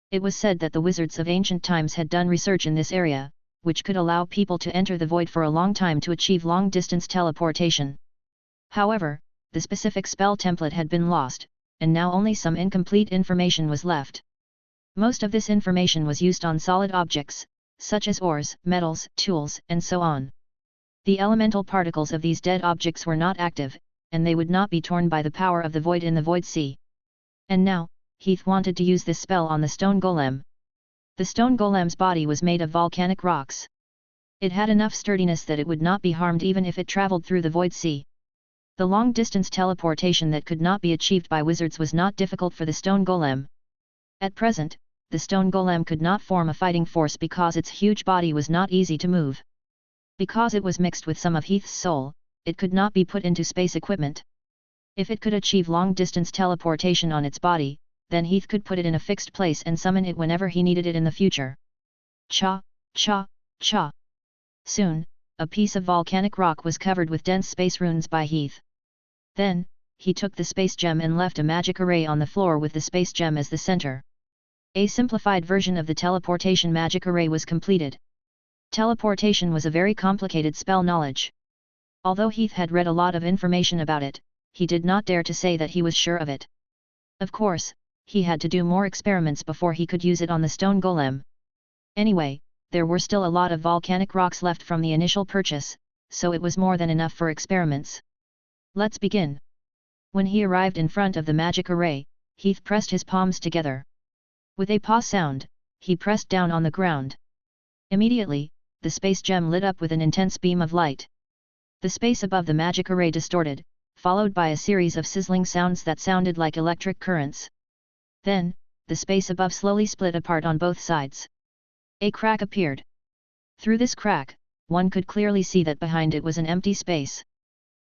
It was said that the wizards of ancient times had done research in this area, which could allow people to enter the void for a long time to achieve long-distance teleportation. However, the specific spell template had been lost, and now only some incomplete information was left. Most of this information was used on solid objects, such as ores, metals, tools, and so on. The elemental particles of these dead objects were not active, and they would not be torn by the power of the void in the Void Sea. And now, Heath wanted to use this spell on the stone golem. The stone golem's body was made of volcanic rocks. It had enough sturdiness that it would not be harmed even if it traveled through the Void Sea. The long-distance teleportation that could not be achieved by wizards was not difficult for the stone golem. At present, the stone golem could not form a fighting force because its huge body was not easy to move. Because it was mixed with some of Heath's soul, it could not be put into space equipment. If it could achieve long-distance teleportation on its body, then Heath could put it in a fixed place and summon it whenever he needed it in the future. Cha, cha, cha. Soon, a piece of volcanic rock was covered with dense space runes by Heath. Then, he took the space gem and left a magic array on the floor with the space gem as the center. A simplified version of the teleportation magic array was completed. Teleportation was a very complicated spell knowledge. Although Heath had read a lot of information about it, he did not dare to say that he was sure of it. Of course, he had to do more experiments before he could use it on the stone golem. Anyway, there were still a lot of volcanic rocks left from the initial purchase, so it was more than enough for experiments. Let's begin. When he arrived in front of the magic array, Heath pressed his palms together. With a paw sound, he pressed down on the ground. Immediately, the space gem lit up with an intense beam of light. The space above the magic array distorted, followed by a series of sizzling sounds that sounded like electric currents. Then, the space above slowly split apart on both sides. A crack appeared. Through this crack, one could clearly see that behind it was an empty space.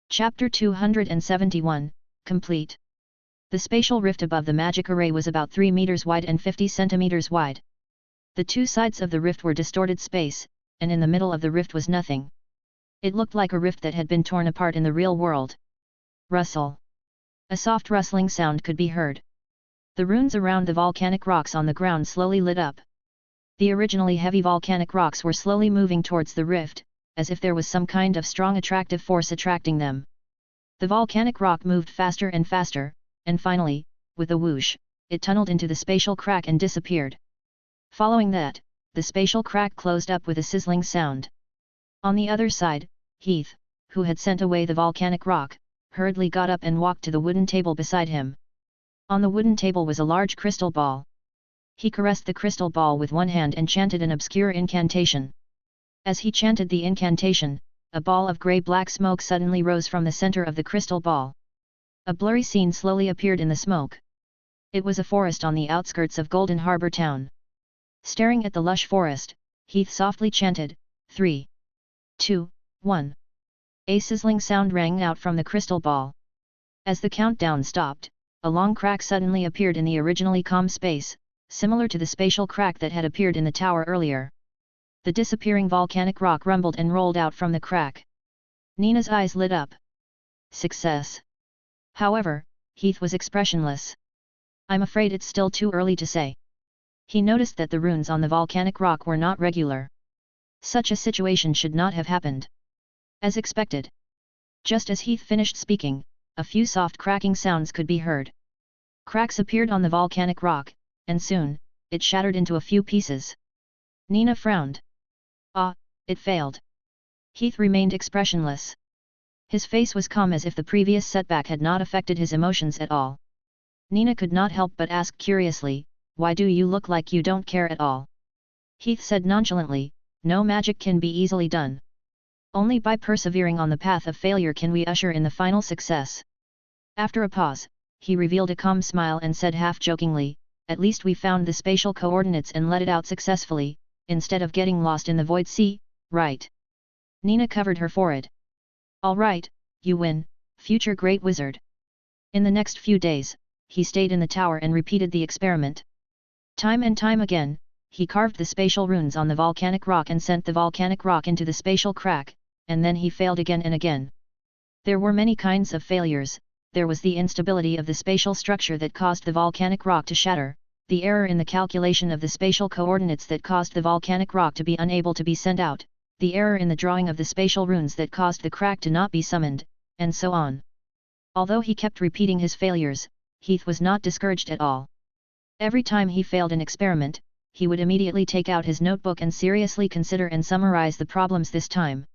Chapter 271, Complete. The spatial rift above the magic array was about 3 meters wide and 50 centimeters wide. The two sides of the rift were distorted space, and in the middle of the rift was nothing. It looked like a rift that had been torn apart in the real world. Rustle. A soft rustling sound could be heard. The runes around the volcanic rocks on the ground slowly lit up. The originally heavy volcanic rocks were slowly moving towards the rift, as if there was some kind of strong attractive force attracting them. The volcanic rock moved faster and faster, and finally, with a whoosh, it tunneled into the spatial crack and disappeared. Following that, the spatial crack closed up with a sizzling sound. On the other side, Heath, who had sent away the volcanic rock, hurriedly got up and walked to the wooden table beside him. On the wooden table was a large crystal ball. He caressed the crystal ball with one hand and chanted an obscure incantation. As he chanted the incantation, a ball of grey-black smoke suddenly rose from the center of the crystal ball. A blurry scene slowly appeared in the smoke. It was a forest on the outskirts of Golden Harbor town. Staring at the lush forest, Heath softly chanted, 3, 2, 1. A sizzling sound rang out from the crystal ball. As the countdown stopped, a long crack suddenly appeared in the originally calm space, similar to the spatial crack that had appeared in the tower earlier. The disappearing volcanic rock rumbled and rolled out from the crack. Nina's eyes lit up. Success. However, Heath was expressionless. I'm afraid it's still too early to say. He noticed that the runes on the volcanic rock were not regular. Such a situation should not have happened. As expected. Just as Heath finished speaking, a few soft cracking sounds could be heard. Cracks appeared on the volcanic rock, and soon, it shattered into a few pieces. Nina frowned. Ah, it failed. Heath remained expressionless. His face was calm as if the previous setback had not affected his emotions at all. Nina could not help but ask curiously, why do you look like you don't care at all? Heath said nonchalantly, no magic can be easily done. Only by persevering on the path of failure can we usher in the final success. After a pause, he revealed a calm smile and said half-jokingly, at least we found the spatial coordinates and let it out successfully, instead of getting lost in the void sea, right? Nina covered her forehead. All right, you win, future great wizard. In the next few days, he stayed in the tower and repeated the experiment. Time and time again, he carved the spatial runes on the volcanic rock and sent the volcanic rock into the spatial crack, and then he failed again and again. There were many kinds of failures. There was the instability of the spatial structure that caused the volcanic rock to shatter, the error in the calculation of the spatial coordinates that caused the volcanic rock to be unable to be sent out, the error in the drawing of the spatial runes that caused the crack to not be summoned, and so on. Although he kept repeating his failures, Heath was not discouraged at all. Every time he failed an experiment, he would immediately take out his notebook and seriously consider and summarize the problems this time.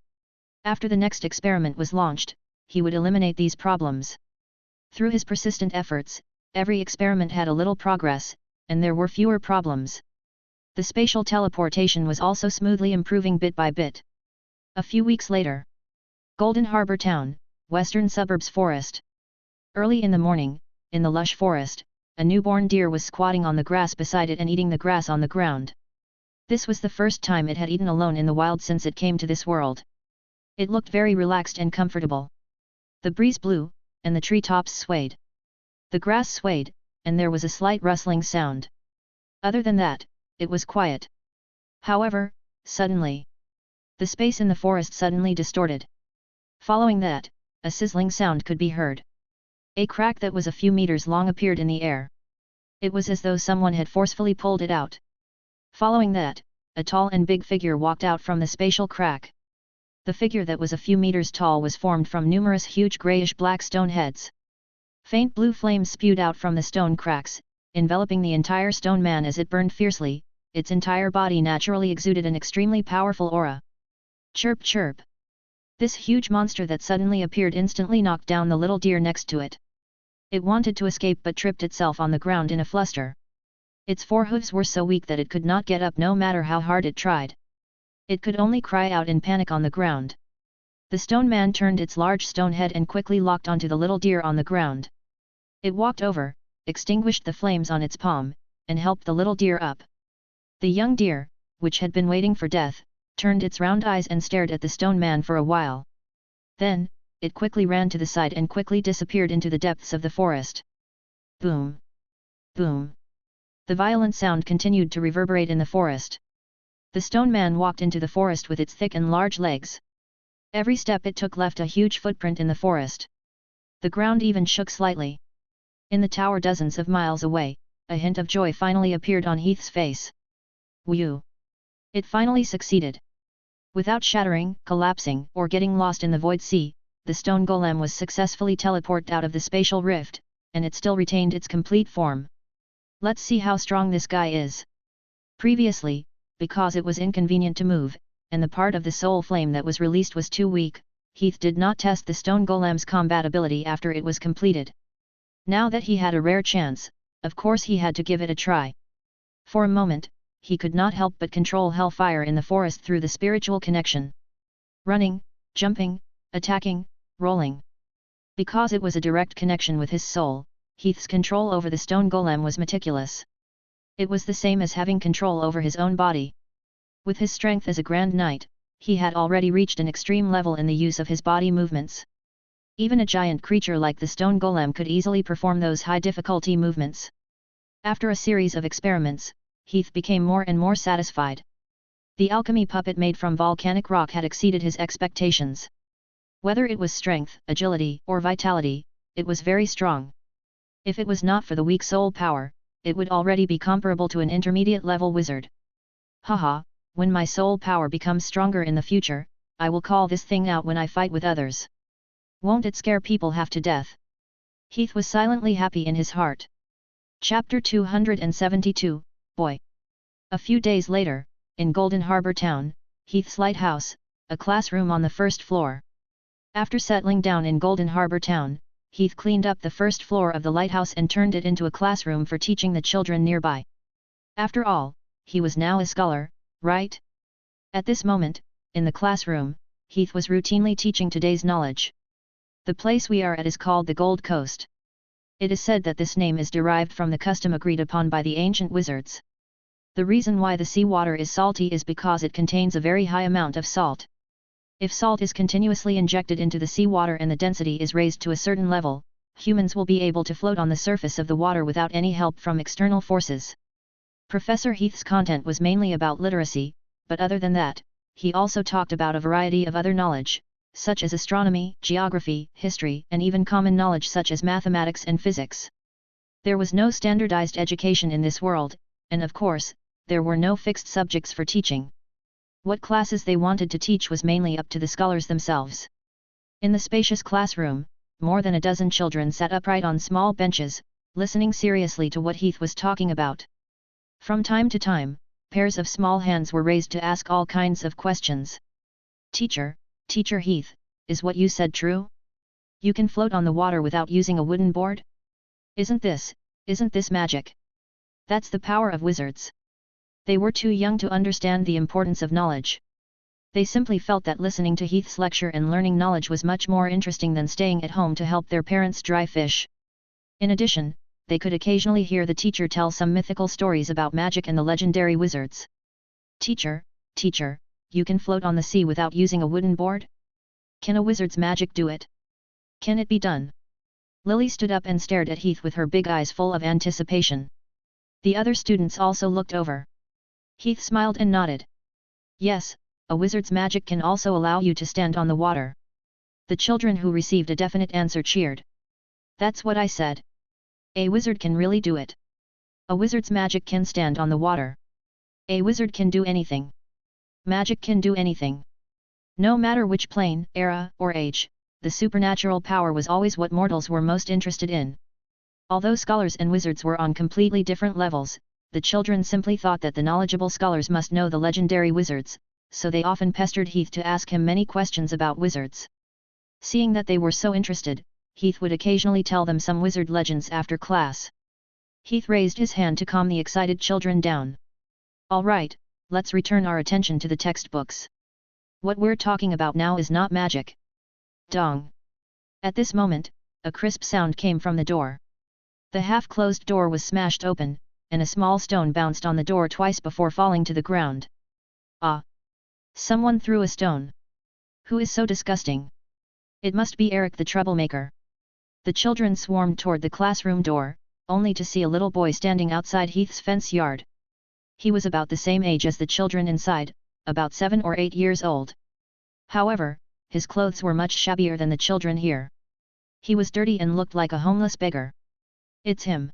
After the next experiment was launched, he would eliminate these problems. Through his persistent efforts, every experiment had a little progress, and there were fewer problems. The spatial teleportation was also smoothly improving bit by bit. A few weeks later. Golden Harbor Town, Western Suburbs Forest. Early in the morning, in the lush forest, a newborn deer was squatting on the grass beside it and eating the grass on the ground. This was the first time it had eaten alone in the wild since it came to this world. It looked very relaxed and comfortable. The breeze blew, and the treetops swayed. The grass swayed, and there was a slight rustling sound. Other than that, it was quiet. However, suddenly, the space in the forest suddenly distorted. Following that, a sizzling sound could be heard. A crack that was a few meters long appeared in the air. It was as though someone had forcefully pulled it out. Following that, a tall and big figure walked out from the spatial crack. The figure that was a few meters tall was formed from numerous huge grayish-black stone heads. Faint blue flames spewed out from the stone cracks, enveloping the entire stone man as it burned fiercely. Its entire body naturally exuded an extremely powerful aura. Chirp chirp. This huge monster that suddenly appeared instantly knocked down the little deer next to it. It wanted to escape but tripped itself on the ground in a fluster. Its forehooves were so weak that it could not get up no matter how hard it tried. It could only cry out in panic on the ground. The stone man turned its large stone head and quickly locked onto the little deer on the ground. It walked over, extinguished the flames on its palm, and helped the little deer up. The young deer, which had been waiting for death, turned its round eyes and stared at the stone man for a while. Then, it quickly ran to the side and quickly disappeared into the depths of the forest. Boom! Boom! The violent sound continued to reverberate in the forest. The stone man walked into the forest with its thick and large legs. Every step it took left a huge footprint in the forest. The ground even shook slightly. In the tower dozens of miles away, a hint of joy finally appeared on Heath's face. Whew! It finally succeeded. Without shattering, collapsing, or getting lost in the void sea, the stone golem was successfully teleported out of the spatial rift, and it still retained its complete form. Let's see how strong this guy is. Previously, because it was inconvenient to move, and the part of the soul flame that was released was too weak, Heath did not test the stone golem's compatibility after it was completed. Now that he had a rare chance, of course he had to give it a try. For a moment, he could not help but control hellfire in the forest through the spiritual connection. Running, jumping, attacking, rolling. Because it was a direct connection with his soul, Heath's control over the stone golem was meticulous. It was the same as having control over his own body. With his strength as a Grand Knight, he had already reached an extreme level in the use of his body movements. Even a giant creature like the stone golem could easily perform those high-difficulty movements. After a series of experiments, Heath became more and more satisfied. The alchemy puppet made from volcanic rock had exceeded his expectations. Whether it was strength, agility, or vitality, it was very strong. If it was not for the weak soul power, it would already be comparable to an intermediate-level wizard. Haha, when my soul power becomes stronger in the future, I will call this thing out when I fight with others. Won't it scare people half to death? Heath was silently happy in his heart. Chapter 272, Boy. A few days later, in Golden Harbor Town, Heath's lighthouse, a classroom on the first floor. After settling down in Golden Harbor Town, Heath cleaned up the first floor of the lighthouse and turned it into a classroom for teaching the children nearby. After all, he was now a scholar, right? At this moment, in the classroom, Heath was routinely teaching today's knowledge. The place we are at is called the Gold Coast. It is said that this name is derived from the custom agreed upon by the ancient wizards. The reason why the seawater is salty is because it contains a very high amount of salt. If salt is continuously injected into the seawater and the density is raised to a certain level, humans will be able to float on the surface of the water without any help from external forces. Professor Heath's content was mainly about literacy, but other than that, he also talked about a variety of other knowledge, such as astronomy, geography, history, and even common knowledge such as mathematics and physics. There was no standardized education in this world, and of course, there were no fixed subjects for teaching. What classes they wanted to teach was mainly up to the scholars themselves. In the spacious classroom, more than a dozen children sat upright on small benches, listening seriously to what Heath was talking about. From time to time, pairs of small hands were raised to ask all kinds of questions. Teacher Heath, is what you said true? You can float on the water without using a wooden board? Isn't this magic? That's the power of wizards. They were too young to understand the importance of knowledge. They simply felt that listening to Heath's lecture and learning knowledge was much more interesting than staying at home to help their parents dry fish. In addition, they could occasionally hear the teacher tell some mythical stories about magic and the legendary wizards. Teacher, you can float on the sea without using a wooden board? Can a wizard's magic do it? Can it be done? Lily stood up and stared at Heath with her big eyes full of anticipation. The other students also looked over. Heath smiled and nodded. Yes, a wizard's magic can also allow you to stand on the water. The children who received a definite answer cheered. That's what I said. A wizard can really do it. A wizard's magic can stand on the water. A wizard can do anything. Magic can do anything. No matter which plane, era, or age, the supernatural power was always what mortals were most interested in. Although scholars and wizards were on completely different levels, the children simply thought that the knowledgeable scholars must know the legendary wizards, so they often pestered Heath to ask him many questions about wizards. Seeing that they were so interested, Heath would occasionally tell them some wizard legends after class. Heath raised his hand to calm the excited children down. "All right, let's return our attention to the textbooks. What we're talking about now is not magic." Dong! At this moment, a crisp sound came from the door. The half-closed door was smashed open, and a small stone bounced on the door twice before falling to the ground. "Ah! Someone threw a stone. Who is so disgusting? It must be Eric the troublemaker." The children swarmed toward the classroom door, only to see a little boy standing outside Heath's fence yard. He was about the same age as the children inside, about 7 or 8 years old. However, his clothes were much shabbier than the children here. He was dirty and looked like a homeless beggar. "It's him.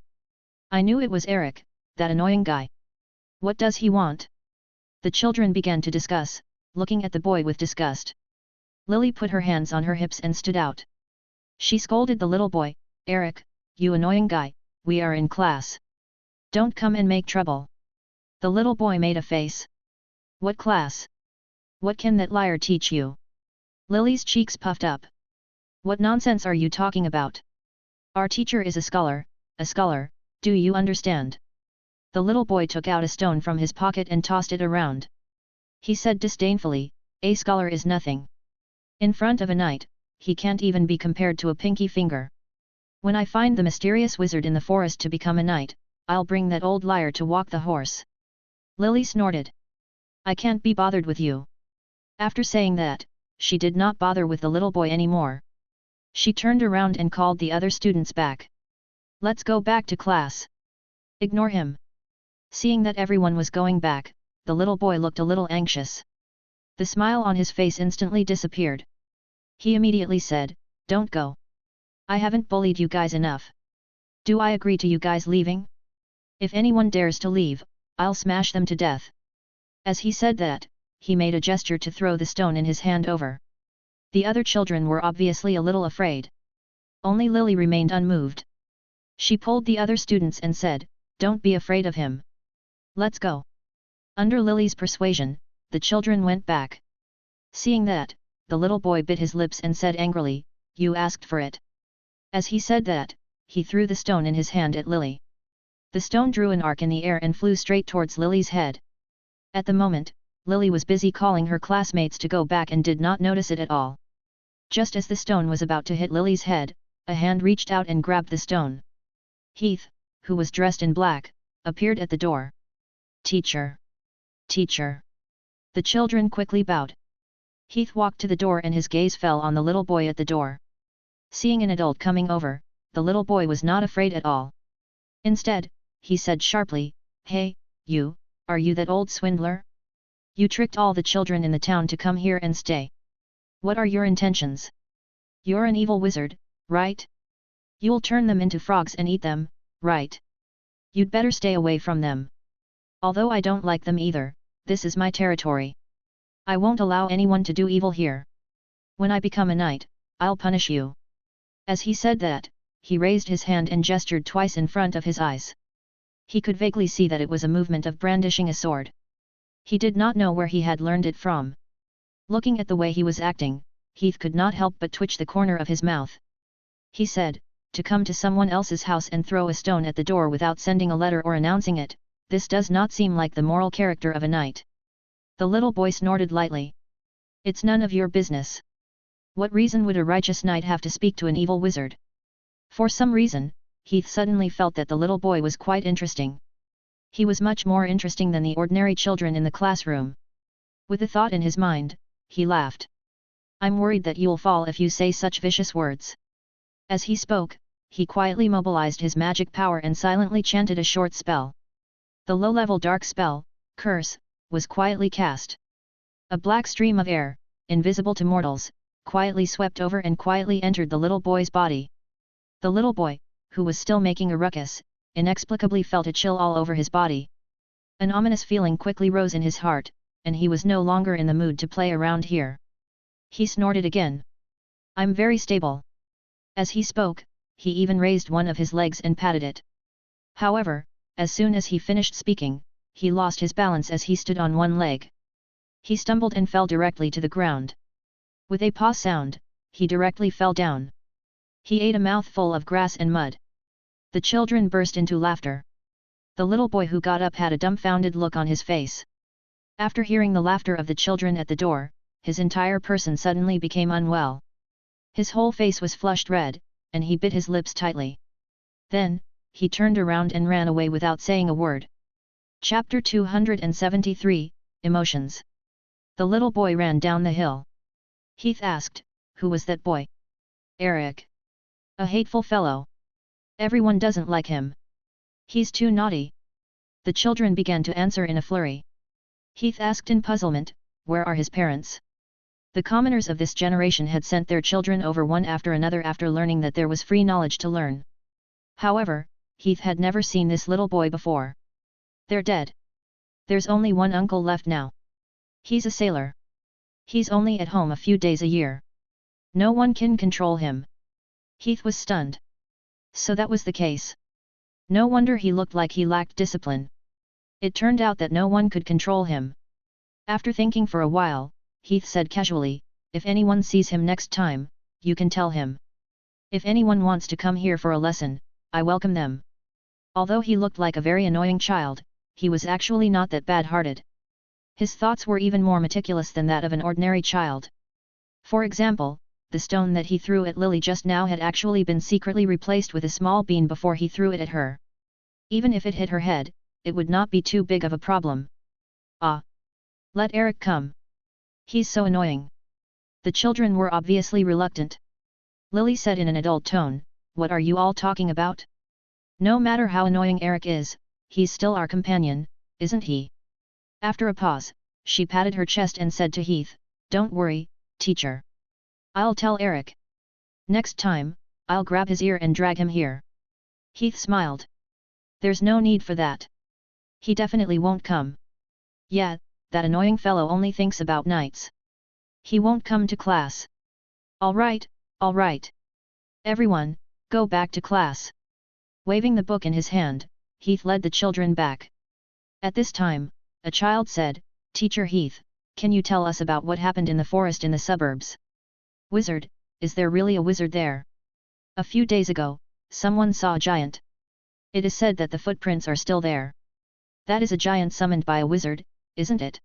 I knew it was Eric, that annoying guy. What does he want?" The children began to discuss, looking at the boy with disgust. Lily put her hands on her hips and stood out. She scolded the little boy, "Eric, you annoying guy, we are in class. Don't come and make trouble." The little boy made a face. "What class? What can that liar teach you?" Lily's cheeks puffed up. "What nonsense are you talking about? Our teacher is a scholar, do you understand?" The little boy took out a stone from his pocket and tossed it around. He said disdainfully, "A scholar is nothing. In front of a knight, he can't even be compared to a pinky finger. When I find the mysterious wizard in the forest to become a knight, I'll bring that old liar to walk the horse." Lily snorted. "I can't be bothered with you." After saying that, she did not bother with the little boy anymore. She turned around and called the other students back. "Let's go back to class. Ignore him." Seeing that everyone was going back, the little boy looked a little anxious. The smile on his face instantly disappeared. He immediately said, "Don't go. I haven't bullied you guys enough. Do I agree to you guys leaving? If anyone dares to leave, I'll smash them to death." As he said that, he made a gesture to throw the stone in his hand over. The other children were obviously a little afraid. Only Lily remained unmoved. She pulled the other students and said, "Don't be afraid of him. Let's go." Under Lily's persuasion, the children went back. Seeing that, the little boy bit his lips and said angrily, "You asked for it." As he said that, he threw the stone in his hand at Lily. The stone drew an arc in the air and flew straight towards Lily's head. At the moment, Lily was busy calling her classmates to go back and did not notice it at all. Just as the stone was about to hit Lily's head, a hand reached out and grabbed the stone. Heath, who was dressed in black, appeared at the door. "Teacher! Teacher!" The children quickly bowed. Heath walked to the door and his gaze fell on the little boy at the door. Seeing an adult coming over, the little boy was not afraid at all. Instead, he said sharply, "Hey, you, are you that old swindler? You tricked all the children in the town to come here and stay. What are your intentions? You're an evil wizard, right? You'll turn them into frogs and eat them, right? You'd better stay away from them. Although I don't like them either, this is my territory. I won't allow anyone to do evil here. When I become a knight, I'll punish you." As he said that, he raised his hand and gestured twice in front of his eyes. He could vaguely see that it was a movement of brandishing a sword. He did not know where he had learned it from. Looking at the way he was acting, Heath could not help but twitch the corner of his mouth. He said, "To come to someone else's house and throw a stone at the door without sending a letter or announcing it, this does not seem like the moral character of a knight." The little boy snorted lightly. "It's none of your business. What reason would a righteous knight have to speak to an evil wizard?" For some reason, Heath suddenly felt that the little boy was quite interesting. He was much more interesting than the ordinary children in the classroom. With a thought in his mind, he laughed. "I'm worried that you'll fall if you say such vicious words." As he spoke, he quietly mobilized his magic power and silently chanted a short spell. The low-level dark spell, Curse, was quietly cast. A black stream of air, invisible to mortals, quietly swept over and quietly entered the little boy's body. The little boy, who was still making a ruckus, inexplicably felt a chill all over his body. An ominous feeling quickly rose in his heart, and he was no longer in the mood to play around here. He snorted again. I'm very stable. As he spoke, he even raised one of his legs and patted it. However, as soon as he finished speaking, he lost his balance as he stood on one leg. He stumbled and fell directly to the ground. With a paw sound, he directly fell down. He ate a mouthful of grass and mud. The children burst into laughter. The little boy who got up had a dumbfounded look on his face. After hearing the laughter of the children at the door, his entire person suddenly became unwell. His whole face was flushed red, and he bit his lips tightly. Then, he turned around and ran away without saying a word. Chapter 273, Emotions. The little boy ran down the hill. Heath asked, "Who was that boy?" "Eric. A hateful fellow. Everyone doesn't like him. He's too naughty." The children began to answer in a flurry. Heath asked in puzzlement, "Where are his parents?" The commoners of this generation had sent their children over one after another after learning that there was free knowledge to learn. However, Heath had never seen this little boy before. "They're dead. There's only one uncle left now. He's a sailor. He's only at home a few days a year. No one can control him." Heath was stunned. So that was the case. No wonder he looked like he lacked discipline. It turned out that no one could control him. After thinking for a while, Heath said casually, "If anyone sees him next time, you can tell him. If anyone wants to come here for a lesson, I welcome them." Although he looked like a very annoying child, he was actually not that bad-hearted. His thoughts were even more meticulous than that of an ordinary child. For example, the stone that he threw at Lily just now had actually been secretly replaced with a small bean before he threw it at her. Even if it hit her head, it would not be too big of a problem. "Ah! Let Eric come. He's so annoying." The children were obviously reluctant. Lily said in an adult tone, "What are you all talking about? No matter how annoying Eric is, he's still our companion, isn't he?" After a pause, she patted her chest and said to Heath, "Don't worry, teacher. I'll tell Eric. Next time, I'll grab his ear and drag him here." Heath smiled. "There's no need for that. He definitely won't come. Yeah, that annoying fellow only thinks about nights. He won't come to class." All right. Everyone, go back to class." Waving the book in his hand, Heath led the children back. At this time, a child said, "Teacher Heath, can you tell us about what happened in the forest in the suburbs?" "Wizard, is there really a wizard there? A few days ago, someone saw a giant. It is said that the footprints are still there. That is a giant summoned by a wizard, isn't it?"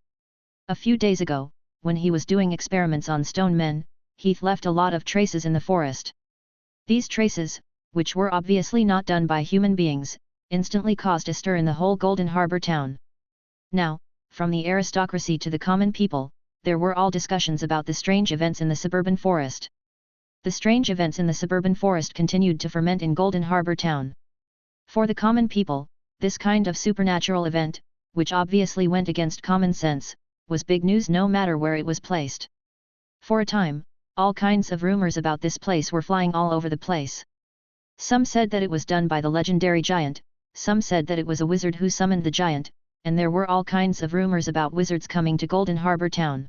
A few days ago, when he was doing experiments on stone men, Heath left a lot of traces in the forest. These traces, which were obviously not done by human beings, instantly caused a stir in the whole Golden Harbor town. Now, from the aristocracy to the common people, there were all discussions about the strange events in the suburban forest. The strange events in the suburban forest continued to ferment in Golden Harbor town. For the common people, this kind of supernatural event, which obviously went against common sense, was big news no matter where it was placed. For a time, all kinds of rumors about this place were flying all over the place. Some said that it was done by the legendary giant, some said that it was a wizard who summoned the giant, and there were all kinds of rumors about wizards coming to Golden Harbor town.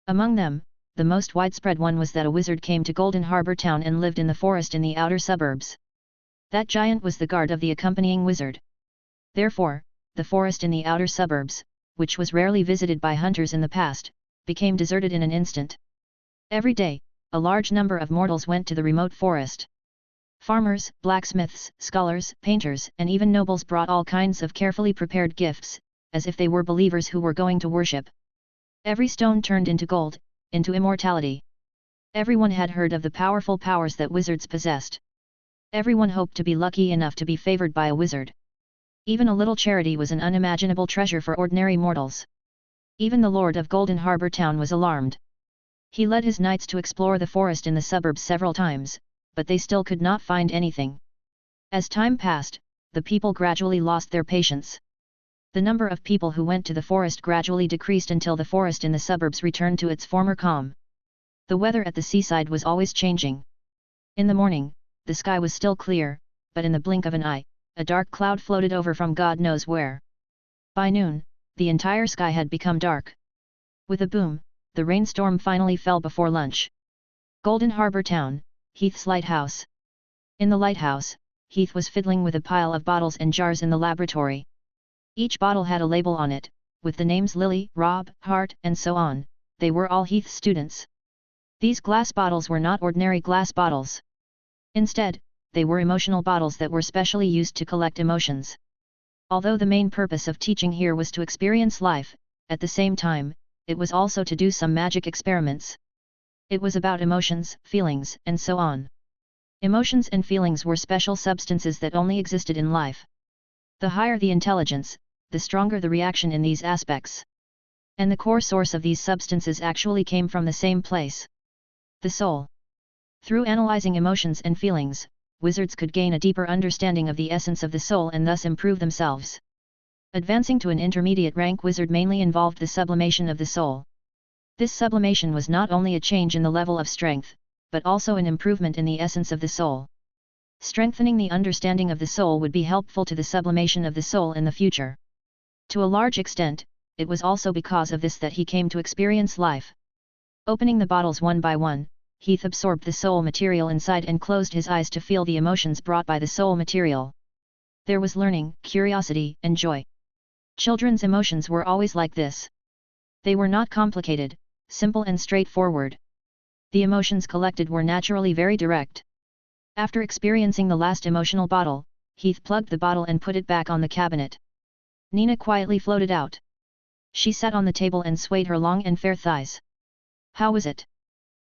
Among them, the most widespread one was that a wizard came to Golden Harbor town and lived in the forest in the outer suburbs. That giant was the guard of the accompanying wizard. Therefore, the forest in the outer suburbs, which was rarely visited by hunters in the past, became deserted in an instant. Every day, a large number of mortals went to the remote forest. Farmers, blacksmiths, scholars, painters, and even nobles brought all kinds of carefully prepared gifts, as if they were believers who were going to worship. Every stone turned into gold, into immortality. Everyone had heard of the powerful powers that wizards possessed. Everyone hoped to be lucky enough to be favored by a wizard. Even a little charity was an unimaginable treasure for ordinary mortals. Even the Lord of Golden Harbor town was alarmed. He led his knights to explore the forest in the suburbs several times, but they still could not find anything. As time passed, the people gradually lost their patience. The number of people who went to the forest gradually decreased until the forest in the suburbs returned to its former calm. The weather at the seaside was always changing. In the morning, the sky was still clear, but in the blink of an eye, a dark cloud floated over from God knows where. By noon, the entire sky had become dark. With a boom, the rainstorm finally fell before lunch. Golden Harbour Town, Heath's lighthouse. In the lighthouse, Heath was fiddling with a pile of bottles and jars in the laboratory. Each bottle had a label on it, with the names Lily, Rob, Hart, and so on. They were all Heath's students. These glass bottles were not ordinary glass bottles. Instead, they were emotional bottles that were specially used to collect emotions. Although the main purpose of teaching here was to experience life, at the same time, it was also to do some magic experiments. It was about emotions, feelings, and so on. Emotions and feelings were special substances that only existed in life. The higher the intelligence, the stronger the reaction in these aspects. And the core source of these substances actually came from the same place. The soul. Through analyzing emotions and feelings, wizards could gain a deeper understanding of the essence of the soul and thus improve themselves. Advancing to an intermediate rank wizard mainly involved the sublimation of the soul. This sublimation was not only a change in the level of strength, but also an improvement in the essence of the soul. Strengthening the understanding of the soul would be helpful to the sublimation of the soul in the future. To a large extent, it was also because of this that he came to experience life. Opening the bottles one by one, Heath absorbed the soul material inside and closed his eyes to feel the emotions brought by the soul material. There was learning, curiosity, and joy. Children's emotions were always like this. They were not complicated, simple and straightforward. The emotions collected were naturally very direct. After experiencing the last emotional bottle, Heath plugged the bottle and put it back on the cabinet. Nina quietly floated out. She sat on the table and swayed her long and fair thighs. How was it?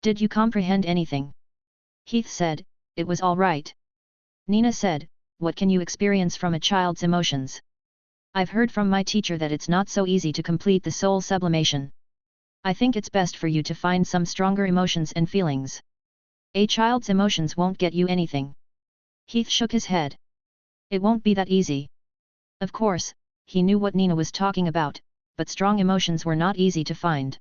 Did you comprehend anything? Heath said, it was all right. Nina said, what can you experience from a child's emotions? I've heard from my teacher that it's not so easy to complete the soul sublimation. I think it's best for you to find some stronger emotions and feelings. A child's emotions won't get you anything. Heath shook his head. It won't be that easy. Of course, he knew what Nina was talking about, but strong emotions were not easy to find.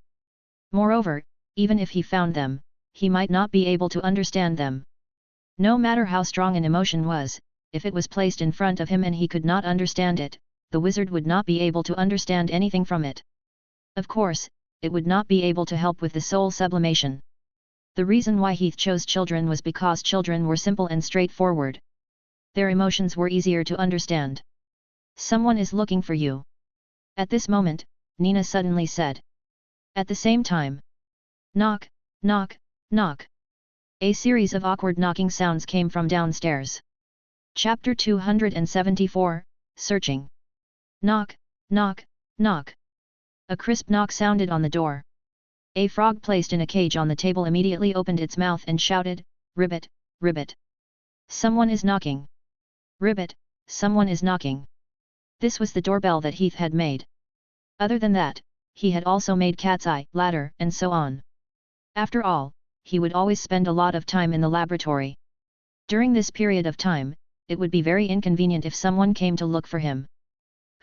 Moreover, even if he found them, he might not be able to understand them. No matter how strong an emotion was, if it was placed in front of him and he could not understand it, the wizard would not be able to understand anything from it. Of course, it would not be able to help with the soul sublimation. The reason why Heath chose children was because children were simple and straightforward. Their emotions were easier to understand. Someone is looking for you. At this moment, Nina suddenly said. At the same time. Knock, knock, knock. A series of awkward knocking sounds came from downstairs. Chapter 274, Searching. Knock, knock, knock. A crisp knock sounded on the door. A frog placed in a cage on the table immediately opened its mouth and shouted, Ribbit, ribbit. Someone is knocking. Ribbit, someone is knocking. This was the doorbell that Heath had made. Other than that, he had also made cat's eye, ladder, and so on. After all, he would always spend a lot of time in the laboratory. During this period of time, it would be very inconvenient if someone came to look for him.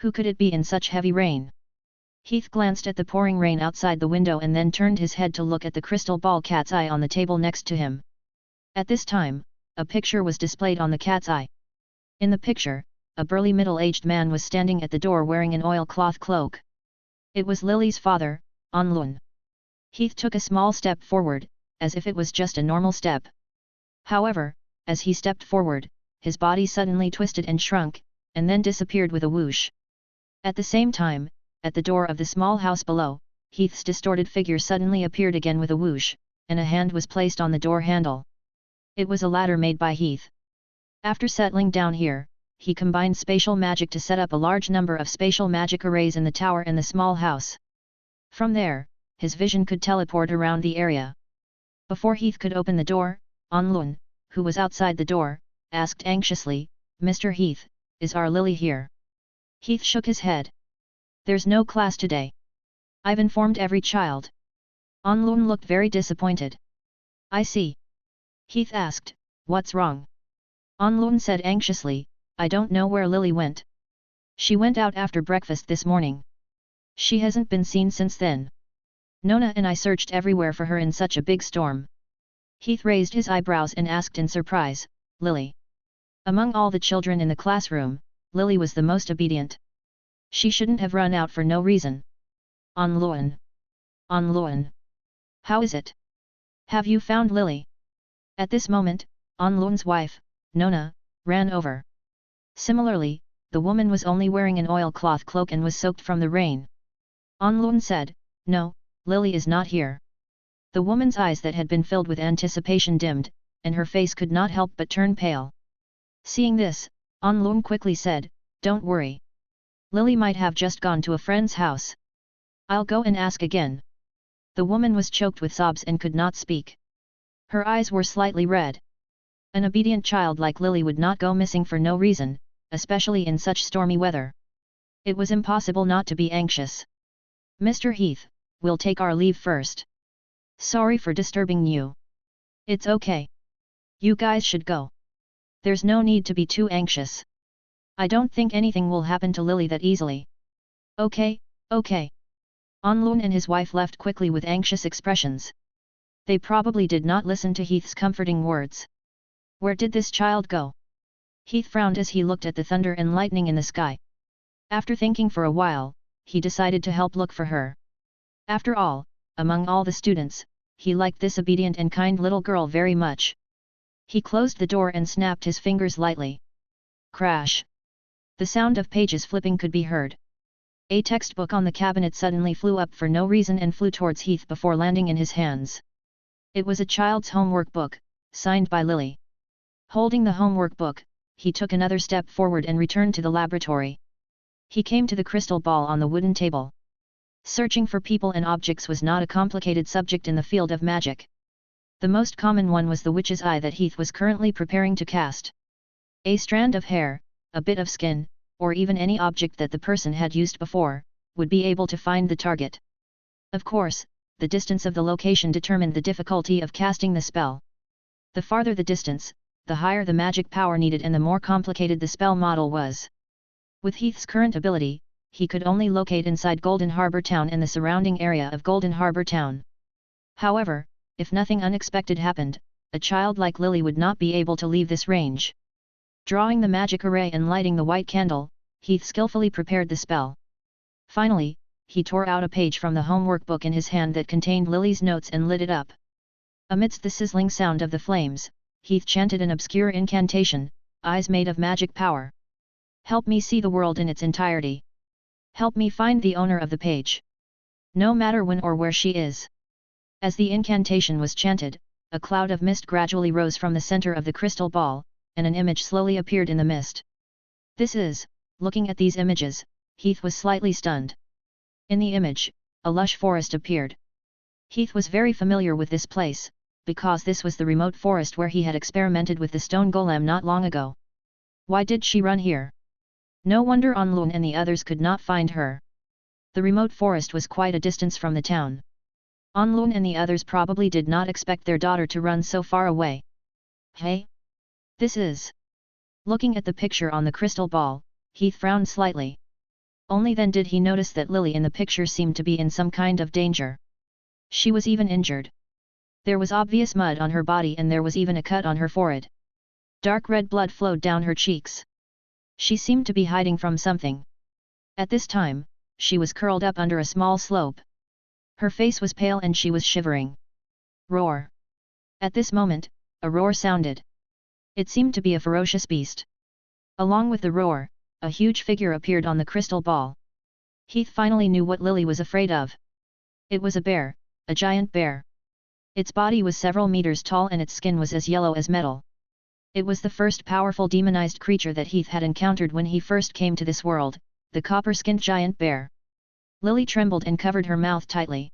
Who could it be in such heavy rain? Heath glanced at the pouring rain outside the window and then turned his head to look at the crystal ball cat's eye on the table next to him. At this time, a picture was displayed on the cat's eye. In the picture, a burly middle-aged man was standing at the door wearing an oilcloth cloak. It was Lily's father, Onlun. Heath took a small step forward, as if it was just a normal step. However, as he stepped forward, his body suddenly twisted and shrunk, and then disappeared with a whoosh. At the same time, at the door of the small house below, Heath's distorted figure suddenly appeared again with a whoosh, and a hand was placed on the door handle. It was a ladder made by Heath. After settling down here, he combined spatial magic to set up a large number of spatial magic arrays in the tower and the small house. From there, his vision could teleport around the area. Before Heath could open the door, Onlun, who was outside the door, asked anxiously, Mr. Heath, is our Lily here? Heath shook his head. There's no class today. I've informed every child. Onlun looked very disappointed. I see. Heath asked, what's wrong? Onlun said anxiously, I don't know where Lily went. She went out after breakfast this morning. She hasn't been seen since then. Nona and I searched everywhere for her in such a big storm. Heath raised his eyebrows and asked in surprise, Lily. Among all the children in the classroom, Lily was the most obedient. She shouldn't have run out for no reason. Onlun. Onlun. How is it? Have you found Lily? At this moment, Onlun's wife, Nona, ran over. Similarly, the woman was only wearing an oilcloth cloak and was soaked from the rain. Onlun said, "No, Lily is not here." The woman's eyes that had been filled with anticipation dimmed, and her face could not help but turn pale. Seeing this, Onlun quickly said, "Don't worry. Lily might have just gone to a friend's house. I'll go and ask again." The woman was choked with sobs and could not speak. Her eyes were slightly red. An obedient child like Lily would not go missing for no reason, especially in such stormy weather. It was impossible not to be anxious. "Mr. Heath, we'll take our leave first. Sorry for disturbing you." "It's okay. You guys should go. There's no need to be too anxious. I don't think anything will happen to Lily that easily." "Okay, okay." Onlun and his wife left quickly with anxious expressions. They probably did not listen to Heath's comforting words. Where did this child go? Heath frowned as he looked at the thunder and lightning in the sky. After thinking for a while, he decided to help look for her. After all, among all the students, he liked this obedient and kind little girl very much. He closed the door and snapped his fingers lightly. Crash! The sound of pages flipping could be heard. A textbook on the cabinet suddenly flew up for no reason and flew towards Heath before landing in his hands. It was a child's homework book, signed by Lily. Holding the homework book, he took another step forward and returned to the laboratory. He came to the crystal ball on the wooden table. Searching for people and objects was not a complicated subject in the field of magic. The most common one was the witch's eye that Heath was currently preparing to cast. A strand of hair, a bit of skin, or even any object that the person had used before, would be able to find the target. Of course, the distance of the location determined the difficulty of casting the spell. The farther the distance, the higher the magic power needed and the more complicated the spell model was. With Heath's current ability, he could only locate inside Golden Harbor Town and the surrounding area of Golden Harbor Town. However, if nothing unexpected happened, a child like Lily would not be able to leave this range. Drawing the magic array and lighting the white candle, Heath skillfully prepared the spell. Finally, he tore out a page from the homework book in his hand that contained Lily's notes and lit it up. Amidst the sizzling sound of the flames, Heath chanted an obscure incantation, "Eyes made of magic power. Help me see the world in its entirety. Help me find the owner of the page. No matter when or where she is." As the incantation was chanted, a cloud of mist gradually rose from the center of the crystal ball, and an image slowly appeared in the mist. Looking at these images, Heath was slightly stunned. In the image, a lush forest appeared. Heath was very familiar with this place, because this was the remote forest where he had experimented with the stone golem not long ago. Why did she run here? No wonder Onlun and the others could not find her. The remote forest was quite a distance from the town. Onlun and the others probably did not expect their daughter to run so far away. Hey? This is... Looking at the picture on the crystal ball, Heath frowned slightly. Only then did he notice that Lily in the picture seemed to be in some kind of danger. She was even injured. There was obvious mud on her body and there was even a cut on her forehead. Dark red blood flowed down her cheeks. She seemed to be hiding from something. At this time, she was curled up under a small slope. Her face was pale and she was shivering. Roar! At this moment, a roar sounded. It seemed to be a ferocious beast. Along with the roar, a huge figure appeared on the crystal ball. Heath finally knew what Lily was afraid of. It was a bear, a giant bear. Its body was several meters tall and its skin was as yellow as metal. It was the first powerful demonized creature that Heath had encountered when he first came to this world, the copper-skinned giant bear. Lily trembled and covered her mouth tightly.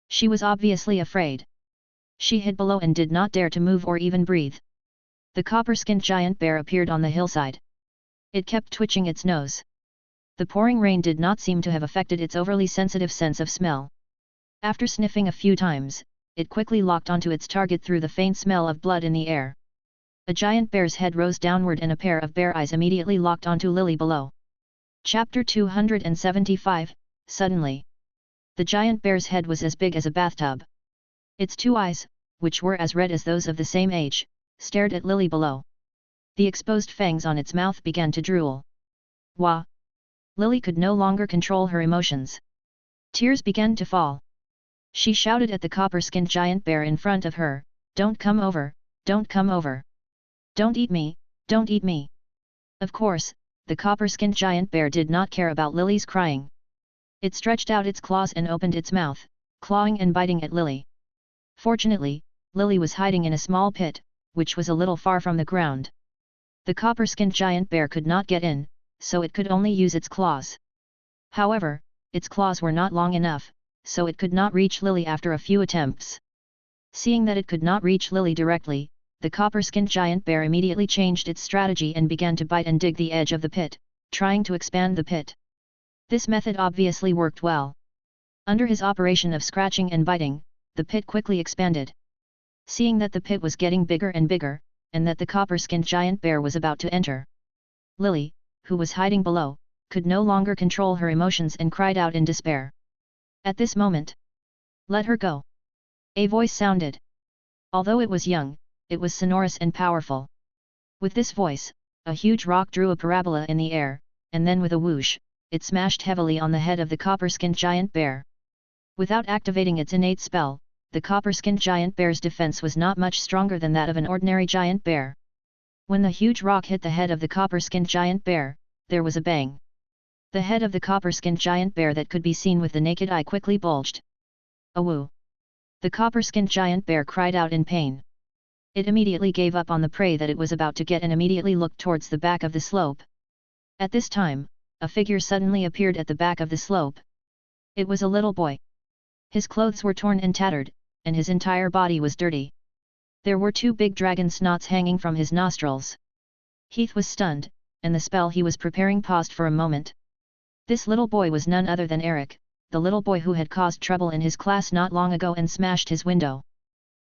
She was obviously afraid. She hid below and did not dare to move or even breathe. The copper-skinned giant bear appeared on the hillside. It kept twitching its nose. The pouring rain did not seem to have affected its overly sensitive sense of smell. After sniffing a few times, it quickly locked onto its target through the faint smell of blood in the air. A giant bear's head rose downward and a pair of bear eyes immediately locked onto Lily below. Chapter 275, Suddenly. The giant bear's head was as big as a bathtub. Its two eyes, which were as red as those of the same age, stared at Lily below. The exposed fangs on its mouth began to drool. Wah! Lily could no longer control her emotions. Tears began to fall. She shouted at the copper-skinned giant bear in front of her, "Don't come over, don't come over! Don't eat me, don't eat me!" Of course, the copper-skinned giant bear did not care about Lily's crying. It stretched out its claws and opened its mouth, clawing and biting at Lily. Fortunately, Lily was hiding in a small pit, which was a little far from the ground. The copper-skinned giant bear could not get in, so it could only use its claws. However, its claws were not long enough, so it could not reach Lily after a few attempts. Seeing that it could not reach Lily directly, the copper-skinned giant bear immediately changed its strategy and began to bite and dig the edge of the pit, trying to expand the pit. This method obviously worked well. Under his operation of scratching and biting, the pit quickly expanded. Seeing that the pit was getting bigger and bigger, and that the copper-skinned giant bear was about to enter, Lily, who was hiding below, could no longer control her emotions and cried out in despair. At this moment, "Let her go!" a voice sounded. Although it was young, it was sonorous and powerful. With this voice, a huge rock drew a parabola in the air, and then with a whoosh, it smashed heavily on the head of the copper-skinned giant bear. Without activating its innate spell, the copper-skinned giant bear's defense was not much stronger than that of an ordinary giant bear. When the huge rock hit the head of the copper-skinned giant bear, there was a bang. The head of the copper-skinned giant bear that could be seen with the naked eye quickly bulged. "Awoo!" The copper-skinned giant bear cried out in pain. It immediately gave up on the prey that it was about to get and immediately looked towards the back of the slope. At this time, a figure suddenly appeared at the back of the slope. It was a little boy. His clothes were torn and tattered, and his entire body was dirty. There were 2 big dragon snots hanging from his nostrils. Heath was stunned, and the spell he was preparing paused for a moment. This little boy was none other than Eric, the little boy who had caused trouble in his class not long ago and smashed his window.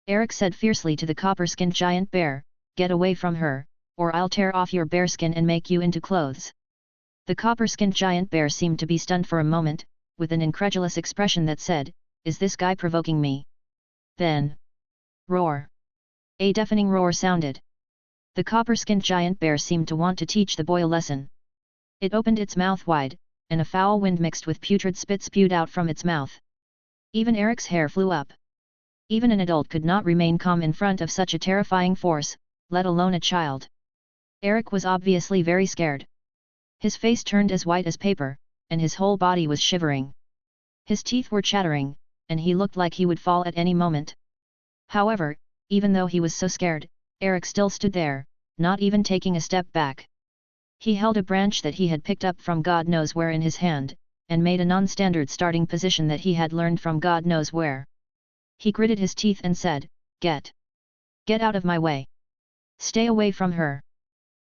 Eric said fiercely to the copper-skinned giant bear, "Get away from her, or I'll tear off your bearskin and make you into clothes." The copper-skinned giant bear seemed to be stunned for a moment, with an incredulous expression that said, "Is this guy provoking me?" Then, roar! A deafening roar sounded. The copper-skinned giant bear seemed to want to teach the boy a lesson. It opened its mouth wide, and a foul wind mixed with putrid spit spewed out from its mouth. Even Eric's hair flew up. Even an adult could not remain calm in front of such a terrifying force, let alone a child. Eric was obviously very scared. His face turned as white as paper, and his whole body was shivering. His teeth were chattering, and he looked like he would fall at any moment. However, even though he was so scared, Eric still stood there, not even taking a step back. He held a branch that he had picked up from God knows where in his hand, and made a non-standard starting position that he had learned from God knows where. He gritted his teeth and said, Get out of my way. Stay away from her.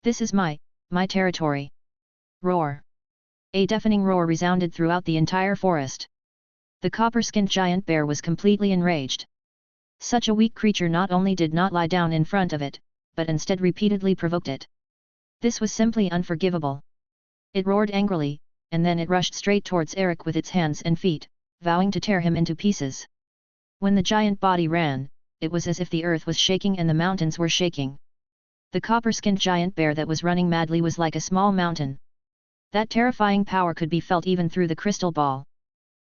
This is my territory." Roar! A deafening roar resounded throughout the entire forest. The copper-skinned giant bear was completely enraged. Such a weak creature not only did not lie down in front of it, but instead repeatedly provoked it. This was simply unforgivable. It roared angrily, and then it rushed straight towards Eric with its hands and feet, vowing to tear him into pieces. When the giant body ran, it was as if the earth was shaking and the mountains were shaking. The copper-skinned giant bear that was running madly was like a small mountain. That terrifying power could be felt even through the crystal ball.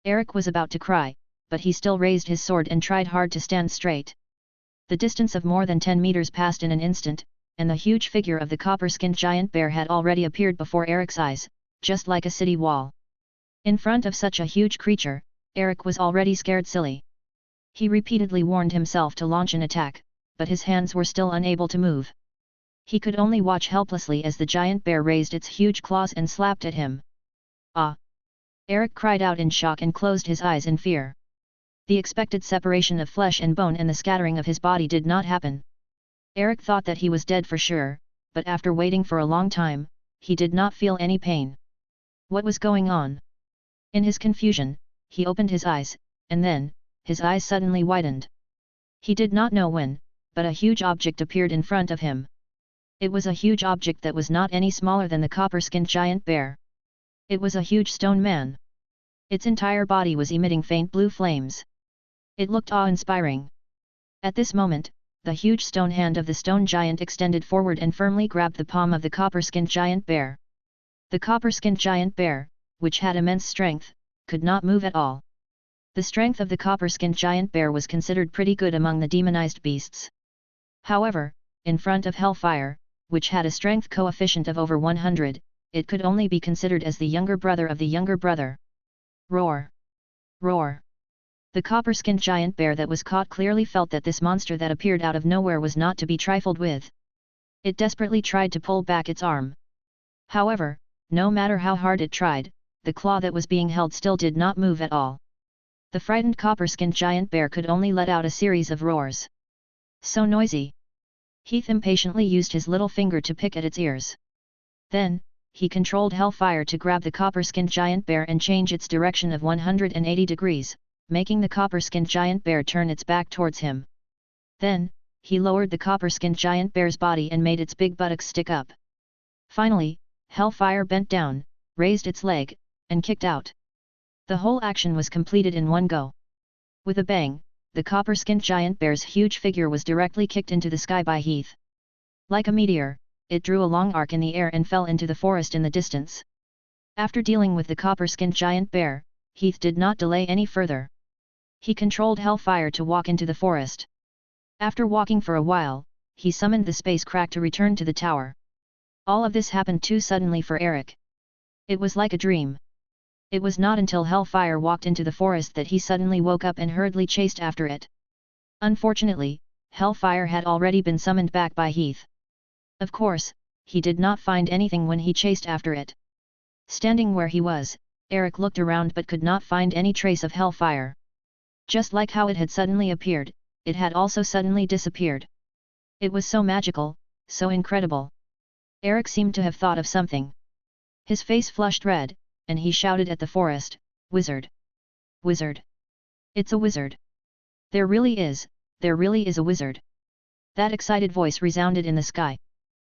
Eric was about to cry, but he still raised his sword and tried hard to stand straight. The distance of more than 10 meters passed in an instant, and the huge figure of the copper-skinned giant bear had already appeared before Eric's eyes, just like a city wall. In front of such a huge creature, Eric was already scared silly. He repeatedly warned himself to launch an attack, but his hands were still unable to move. He could only watch helplessly as the giant bear raised its huge claws and slapped at him. "Ah!" Eric cried out in shock and closed his eyes in fear. The expected separation of flesh and bone and the scattering of his body did not happen. Eric thought that he was dead for sure, but after waiting for a long time, he did not feel any pain. What was going on? In his confusion, he opened his eyes, and then, his eyes suddenly widened. He did not know when, but a huge object appeared in front of him. It was a huge object that was not any smaller than the copper-skinned giant bear. It was a huge stone man. Its entire body was emitting faint blue flames. It looked awe-inspiring. At this moment, the huge stone hand of the stone giant extended forward and firmly grabbed the palm of the copper-skinned giant bear. The copper-skinned giant bear, which had immense strength, could not move at all. The strength of the copper-skinned giant bear was considered pretty good among the demonized beasts. However, in front of Hellfire, which had a strength coefficient of over 100, it could only be considered as the younger brother of the younger brother. Roar! Roar! The copper-skinned giant bear that was caught clearly felt that this monster that appeared out of nowhere was not to be trifled with. It desperately tried to pull back its arm. However, no matter how hard it tried, the claw that was being held still did not move at all. The frightened copper-skinned giant bear could only let out a series of roars. So noisy! Heath impatiently used his little finger to pick at its ears. Then, he controlled Hellfire to grab the copper-skinned giant bear and change its direction of 180 degrees, making the copper-skinned giant bear turn its back towards him. Then, he lowered the copper-skinned giant bear's body and made its big buttocks stick up. Finally, Hellfire bent down, raised its leg, and kicked out. The whole action was completed in one go. With a bang, the copper-skinned giant bear's huge figure was directly kicked into the sky by Heath. Like a meteor, it drew a long arc in the air and fell into the forest in the distance. After dealing with the copper-skinned giant bear, Heath did not delay any further. He controlled Hellfire to walk into the forest. After walking for a while, he summoned the space crack to return to the tower. All of this happened too suddenly for Eric. It was like a dream. It was not until Hellfire walked into the forest that he suddenly woke up and hurriedly chased after it. Unfortunately, Hellfire had already been summoned back by Heath. Of course, he did not find anything when he chased after it. Standing where he was, Eric looked around but could not find any trace of Hellfire. Just like how it had suddenly appeared, it had also suddenly disappeared. It was so magical, so incredible. Eric seemed to have thought of something. His face flushed red, and he shouted at the forest, "Wizard! Wizard! It's a wizard! There really is a wizard!" That excited voice resounded in the sky.